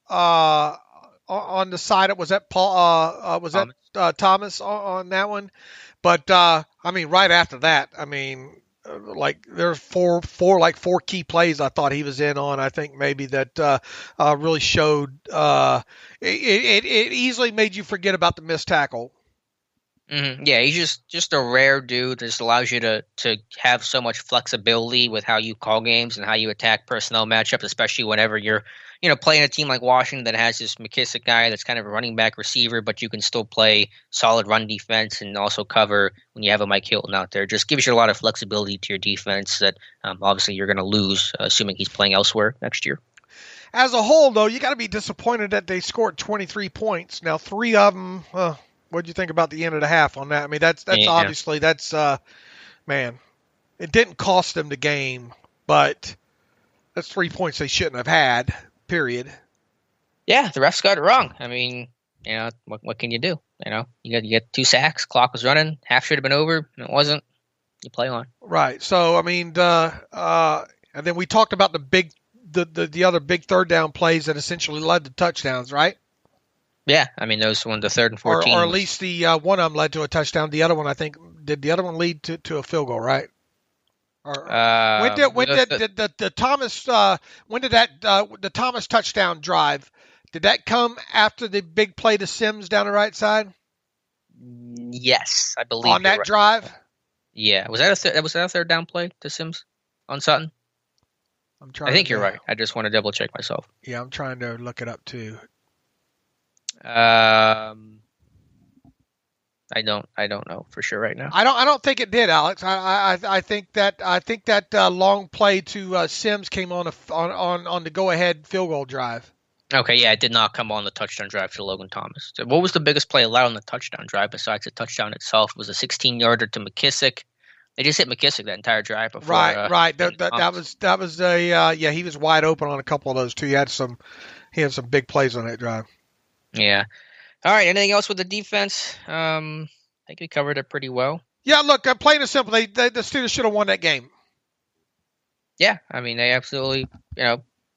[SPEAKER 3] the side. Was that Paul? Was Thomas. That Thomas on that one? But I mean, right after that, I mean, like there's four key plays I thought he was in on. I think maybe that really showed. It easily made you forget about the missed tackle.
[SPEAKER 2] Mm-hmm. Yeah, he's just a rare dude. Just allows you to have so much flexibility with how you call games and how you attack personnel matchups, especially whenever you're playing a team like Washington that has this McKissick guy that's kind of a running back receiver, but you can still play solid run defense and also cover when you have a Mike Hilton out there. Just gives you a lot of flexibility to your defense that obviously you're going to lose, assuming he's playing elsewhere next year.
[SPEAKER 3] As a whole, though, you got to be disappointed that they scored 23 points. Now, 3 of them. What do you think about the end of the half on that? I mean, that's obviously man. It didn't cost them the game, but that's 3 points they shouldn't have had. Period.
[SPEAKER 2] Yeah, the refs got it wrong. I mean, what can you do? You get 2 sacks, clock was running, half should have been over, and it wasn't. You play on.
[SPEAKER 3] Right. So I mean, and And then we talked about the other big third down plays that essentially led to touchdowns, right?
[SPEAKER 2] Yeah, I mean those were the 3rd and 14.
[SPEAKER 3] Or at least the one of them led to a touchdown. The other one, I think, did the other one lead to a field goal, right? Or when did the Thomas the Thomas touchdown drive? Did that come after the big play to Sims down the right side?
[SPEAKER 2] Yes, I believe
[SPEAKER 3] on that
[SPEAKER 2] right.
[SPEAKER 3] drive.
[SPEAKER 2] Yeah, was that a 3rd down play to Sims on Sutton? I think you're right. I just want to double check myself.
[SPEAKER 3] Yeah, I'm trying to look it up too.
[SPEAKER 2] I don't know for sure right now.
[SPEAKER 3] I don't think it did, Alex. I think that long play to Sims came on the go ahead field goal drive.
[SPEAKER 2] Okay, yeah, it did not come on the touchdown drive to Logan Thomas. So what was the biggest play allowed on the touchdown drive besides the touchdown itself? It was a 16-yarder to McKissick. They just hit McKissick that entire drive before.
[SPEAKER 3] Right. That was he was wide open on a couple of those too. He had some big plays on that drive.
[SPEAKER 2] Yeah. All right. Anything else with the defense? I think we covered it pretty well.
[SPEAKER 3] Yeah. Look, plain and simple, the Steelers should have won that game.
[SPEAKER 2] Yeah. I mean, they absolutely,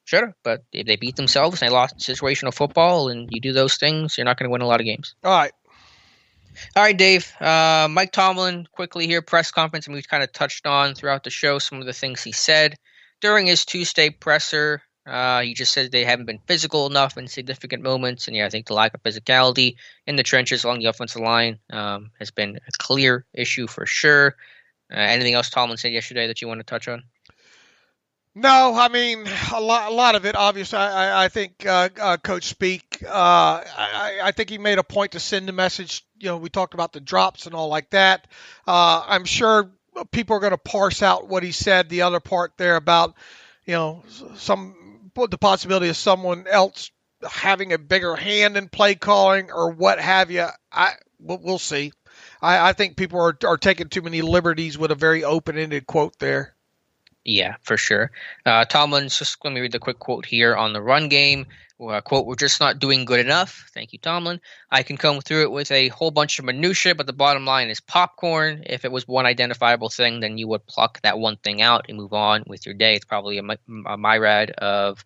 [SPEAKER 2] should have. But if they beat themselves and they lost situational football, and you do those things, you're not going to win a lot of games.
[SPEAKER 3] All right,
[SPEAKER 2] Dave. Mike Tomlin, quickly here, press conference, and we've kind of touched on throughout the show some of the things he said during his Tuesday presser. He just said they haven't been physical enough in significant moments, and I think the lack of physicality in the trenches along the offensive line has been a clear issue for sure. Anything else Tomlin said yesterday that you want to touch on?
[SPEAKER 3] No, I mean a lot of it. Obviously, I think Coach Speak. I think he made a point to send the message. We talked about the drops and all like that. I'm sure people are going to parse out what he said. The other part there about the possibility of someone else having a bigger hand in play calling or what have you. We'll see. I think people are taking too many liberties with a very open-ended quote there.
[SPEAKER 2] Yeah, for sure. Tomlin's just let me read the quick quote here on the run game. Quote, "We're just not doing good enough." Thank you, Tomlin. "I can come through it with a whole bunch of minutia, but the bottom line is popcorn. If it was one identifiable thing, then you would pluck that one thing out and move on with your day." It's probably a myriad of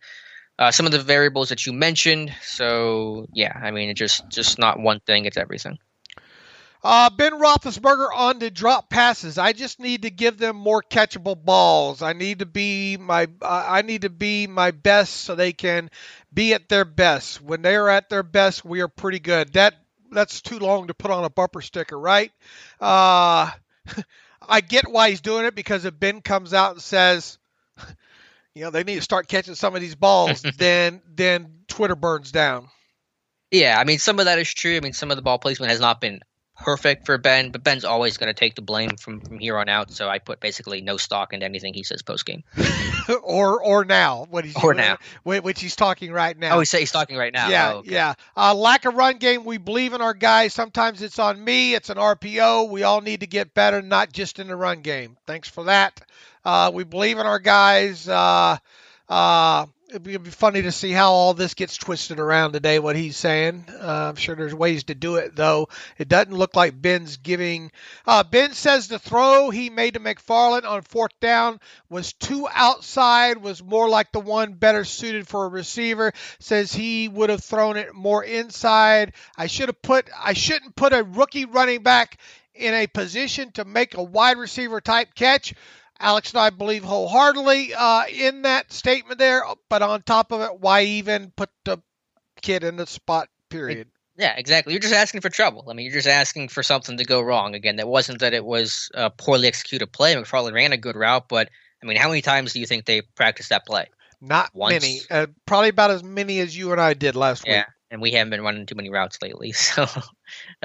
[SPEAKER 2] some of the variables that you mentioned. So, yeah, I mean, it's just not one thing. It's everything.
[SPEAKER 3] Ben Roethlisberger on the drop passes. I just need to give them more catchable balls. I need to be my best so they can be at their best. When they are at their best, we are pretty good. That's too long to put on a bumper sticker, right? I get why he's doing it, because if Ben comes out and says, they need to start catching some of these balls, then Twitter burns down.
[SPEAKER 2] Yeah, I mean, some of that is true. I mean, some of the ball placement has not been perfect for Ben, but Ben's always going to take the blame from here on out. So I put basically no stock into anything he says post game,
[SPEAKER 3] or now
[SPEAKER 2] now,
[SPEAKER 3] which he's talking right now.
[SPEAKER 2] Oh, he's talking right now.
[SPEAKER 3] Yeah,
[SPEAKER 2] oh, okay.
[SPEAKER 3] Yeah. Lack of run game. We believe in our guys. Sometimes it's on me. It's an RPO. We all need to get better, not just in the run game. Thanks for that. We believe in our guys. It'd be funny to see how all this gets twisted around today, what he's saying. I'm sure there's ways to do it, though. It doesn't look like Ben's giving. Ben says the throw he made to McFarland on 4th down was too outside, was more like the one better suited for a receiver. Says he would have thrown it more inside. I shouldn't put a rookie running back in a position to make a wide receiver type catch. Alex and I believe wholeheartedly in that statement there, but on top of it, why even put the kid in the spot, period?
[SPEAKER 2] Yeah, exactly. You're just asking for trouble. I mean, you're just asking for something to go wrong. Again, that wasn't that it was a poorly executed play. McFarland ran a good route, but, I mean, how many times do you think they practiced that play?
[SPEAKER 3] Not
[SPEAKER 2] once.
[SPEAKER 3] Many. Probably about as many as you and I did last week.
[SPEAKER 2] Yeah, and we haven't been running too many routes lately, so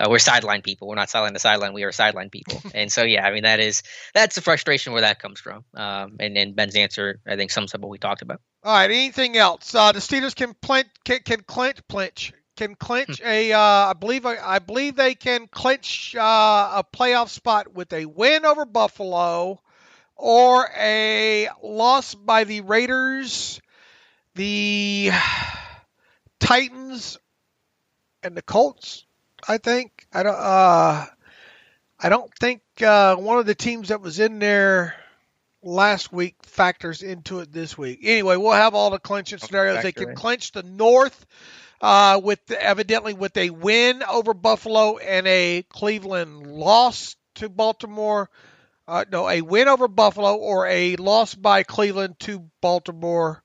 [SPEAKER 2] we're sideline people. We're not sideline to sideline. We are sideline people. And so, yeah, I mean, that's the frustration where that comes from. And Ben's answer, I think, sums up what we talked about.
[SPEAKER 3] All right, anything else? The Steelers can clinch a. I believe they can clinch a playoff spot with a win over Buffalo or a loss by the Raiders, the Titans, and the Colts. I think I don't think one of the teams that was in there last week factors into it this week. Anyway, we'll have all the clinching scenarios. They can clinch the North evidently with a win over Buffalo and a Cleveland loss to Baltimore. A win over Buffalo or a loss by Cleveland to Baltimore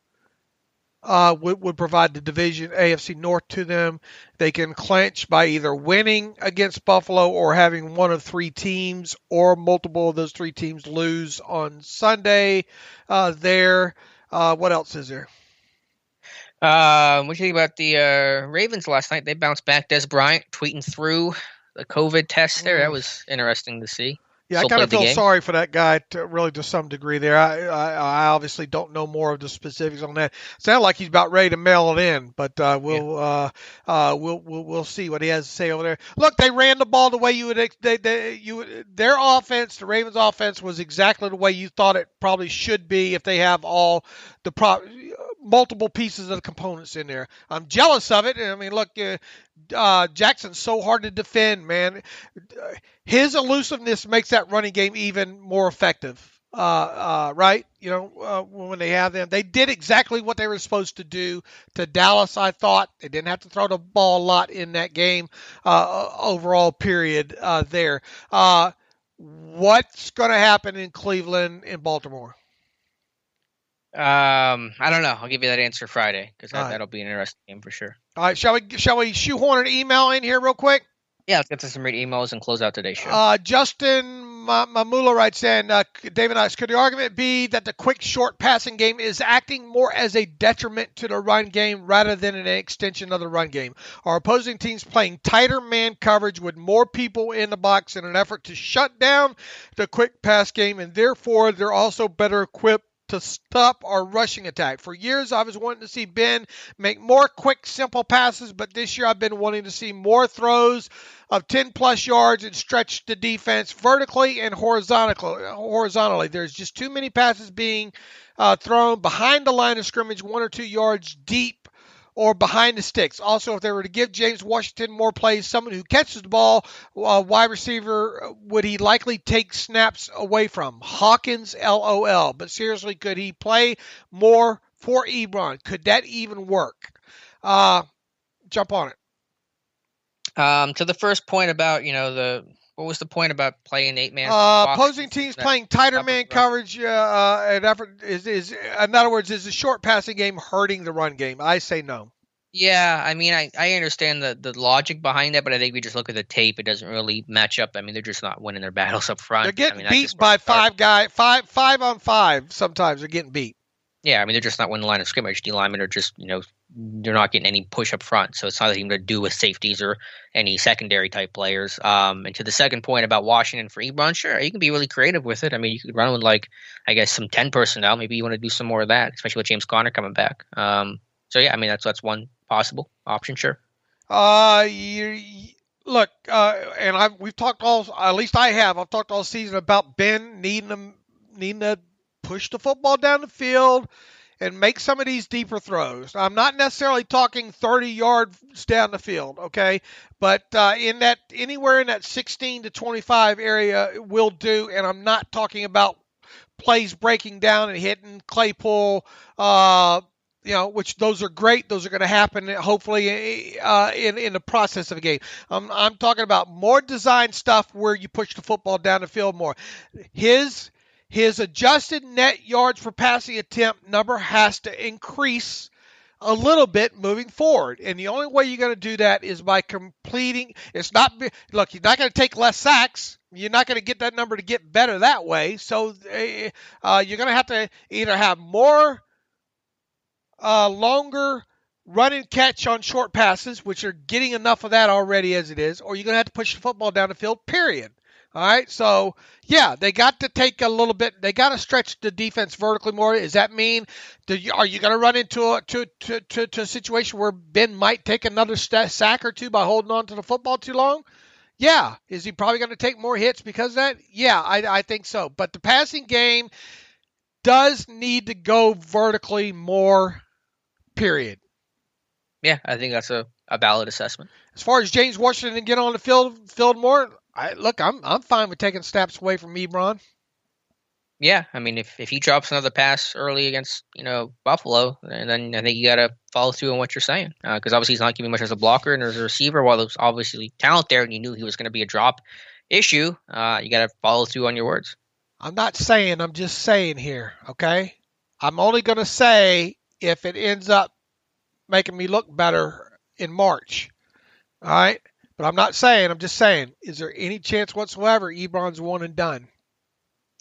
[SPEAKER 3] would provide the division AFC North to them. They can clinch by either winning against Buffalo or having one of three teams or multiple of those three teams lose on Sunday. What else is there?
[SPEAKER 2] What do you think about the Ravens last night? They bounced back. Des Bryant tweeting through the COVID test there. That was interesting to see.
[SPEAKER 3] Yeah, I kind of feel sorry for that guy to some degree there. I obviously don't know more of the specifics on that. Sounds like he's about ready to mail it in, but we'll see what he has to say over there. Look, they ran the ball the way you would. Their offense, the Ravens' offense, was exactly the way you thought it probably should be if they have all the multiple pieces of the components in there. I'm jealous of it. I mean, look, Jackson's so hard to defend, man. His elusiveness makes that running game even more effective, right? When they have them. They did exactly what they were supposed to do to Dallas, I thought. They didn't have to throw the ball a lot in that game overall period there. What's going to happen in Cleveland and Baltimore?
[SPEAKER 2] I don't know. I'll give you that answer Friday because that'll be an interesting game for sure.
[SPEAKER 3] All right, shall we shoehorn an email in here real quick?
[SPEAKER 2] Yeah, let's get to some read emails and close out today's show.
[SPEAKER 3] Justin Mamula writes in, David Ice, could the argument be that the quick, short passing game is acting more as a detriment to the run game rather than an extension of the run game? Are opposing teams playing tighter man coverage with more people in the box in an effort to shut down the quick pass game, and therefore they're also better equipped to stop our rushing attack? For years, I was wanting to see Ben make more quick, simple passes, but this year I've been wanting to see more throws of 10-plus yards and stretch the defense vertically and horizontally. There's just too many passes being thrown behind the line of scrimmage, 1 or 2 yards deep or behind the sticks. Also, if they were to give James Washington more plays, someone who catches the ball, wide receiver, would he likely take snaps away from? Hawkins, LOL. But seriously, could he play more for Ebron? Could that even work? Jump on it.
[SPEAKER 2] To the first point about, what was the point about playing 8-man?
[SPEAKER 3] Opposing teams playing tighter man coverage. An effort is in other words, is the short passing game hurting the run game? I say no.
[SPEAKER 2] Yeah, I mean, I understand the logic behind it, but I think we just look at the tape. It doesn't really match up. I mean, they're just not winning their battles up front.
[SPEAKER 3] They're getting beat by five on five. Sometimes they're getting beat.
[SPEAKER 2] Yeah, I mean, they're just not winning the line of scrimmage. D linemen are just, they're not getting any push up front. So it's not anything to do with safeties or any secondary type players. And to the second point about Washington for Ebron, sure, you can be really creative with it. I mean, you could run with some 10 personnel. Maybe you want to do some more of that, especially with James Conner coming back. So yeah, I mean, that's one possible option, sure.
[SPEAKER 3] Look, we've talked I've talked all season about Ben needing to push the football down the field and make some of these deeper throws. I'm not necessarily talking 30 yards down the field, okay? But anywhere in that 16 to 25 area will do, and I'm not talking about plays breaking down and hitting Claypool, which those are great. Those are going to happen hopefully in the process of a game. I'm talking about more design stuff where you push the football down the field more. His adjusted net yards per passing attempt number has to increase a little bit moving forward. And the only way you're going to do that is by completing. He's not going to take less sacks. You're not going to get that number to get better that way. So you're going to have to either have more longer run and catch on short passes, which are getting enough of that already as it is, or you're going to have to push the football down the field, period. All right, so yeah, they got to take a little bit. They got to stretch the defense vertically more. Does that mean are you going to run into a situation where Ben might take another sack or two by holding on to the football too long? Yeah. Is he probably going to take more hits because of that? Yeah, I think so. But the passing game does need to go vertically more. Period.
[SPEAKER 2] Yeah, I think that's a valid assessment.
[SPEAKER 3] As far as James Washington get on the field more. I'm fine with taking snaps away from Ebron.
[SPEAKER 2] Yeah, I mean, if he drops another pass early against Buffalo, and then I think you got to follow through on what you're saying, because obviously he's not giving much as a blocker and as a receiver. While there's obviously talent there, and you knew he was going to be a drop issue, you got to follow through on your words.
[SPEAKER 3] I'm not saying, I'm just saying here, okay? I'm only going to say if it ends up making me look better in March, all right? But I'm not saying, I'm just saying, is there any chance whatsoever Ebron's one and done?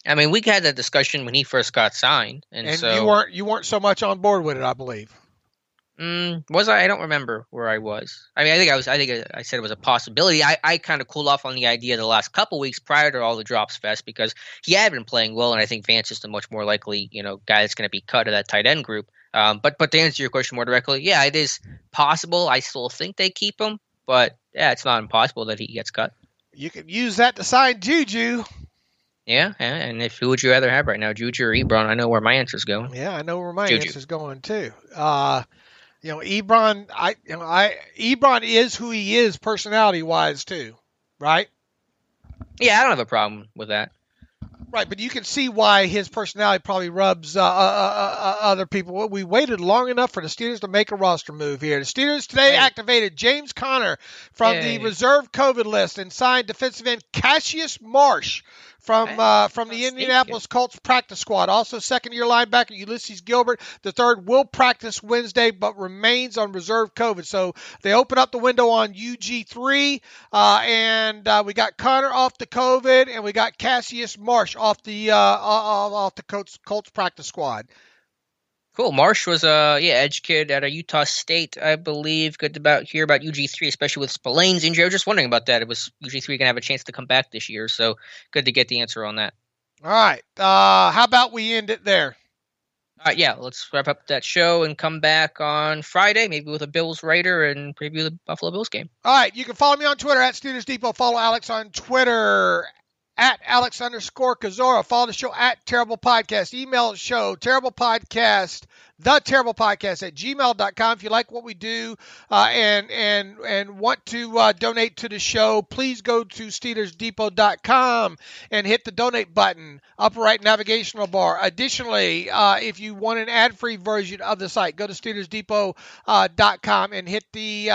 [SPEAKER 2] I mean, we had that discussion when he first got signed, and
[SPEAKER 3] so you weren't so much on board with it, I believe.
[SPEAKER 2] Was I? I don't remember where I was. I mean, I said it was a possibility. I kind of cooled off on the idea the last couple weeks prior to all the drops fest because he had been playing well, and I think Vance is the much more likely guy that's going to be cut of that tight end group. But to answer your question more directly, yeah, it is possible. I still think they keep him, but yeah, it's not impossible that he gets cut.
[SPEAKER 3] You could use that to sign Juju.
[SPEAKER 2] Yeah, and who would you rather have right now, Juju or Ebron? I know where my answer's going.
[SPEAKER 3] Yeah, I know where my answer's going too. Ebron, Ebron is who he is personality-wise too, right?
[SPEAKER 2] Yeah, I don't have a problem with that.
[SPEAKER 3] Right, but you can see why his personality probably rubs other people. We waited long enough for the Steelers to make a roster move here. The Steelers today activated James Conner from the reserve COVID list and signed defensive end Cassius Marsh from the Indianapolis Colts practice squad. Also, second-year linebacker Ulysses Gilbert, the third, will practice Wednesday but remains on reserve COVID. So they open up the window on UG3, and we got Conner off the COVID, and we got Cassius Marsh off the Colts practice squad.
[SPEAKER 2] Cool. Marsh was a edge kid at a Utah State, I believe. Good to hear about UG3, especially with Spillane's injury. I was just wondering about that. It was UG3 going to have a chance to come back this year, so good to get the answer on that.
[SPEAKER 3] All right. How about we end it there?
[SPEAKER 2] All right, yeah, let's wrap up that show and come back on Friday, maybe with a Bills Raider and preview the Buffalo Bills game.
[SPEAKER 3] All right. You can follow me on Twitter at Steelers Depot. Follow Alex on Twitter at Alex_Kozora. Follow the show at Terrible Podcast. Email the show, TerriblePodcast@gmail.com. If you like what we do and want to donate to the show, please go to SteelersDepot.com and hit the donate button, upper right navigational bar. Additionally, if you want an ad-free version of the site, go to SteelersDepot.com and hit the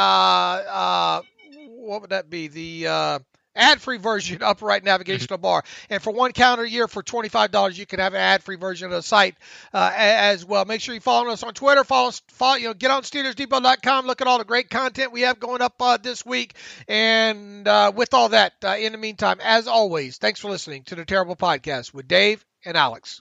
[SPEAKER 3] what would that be? The ad-free version, upper right navigational bar. And for one calendar year, for $25, you can have an ad-free version of the site as well. Make sure you follow us on Twitter. Follow, get on SteelersDepot.com. Look at all the great content we have going up this week. And with all that, in the meantime, as always, thanks for listening to the Terrible Podcast with Dave and Alex.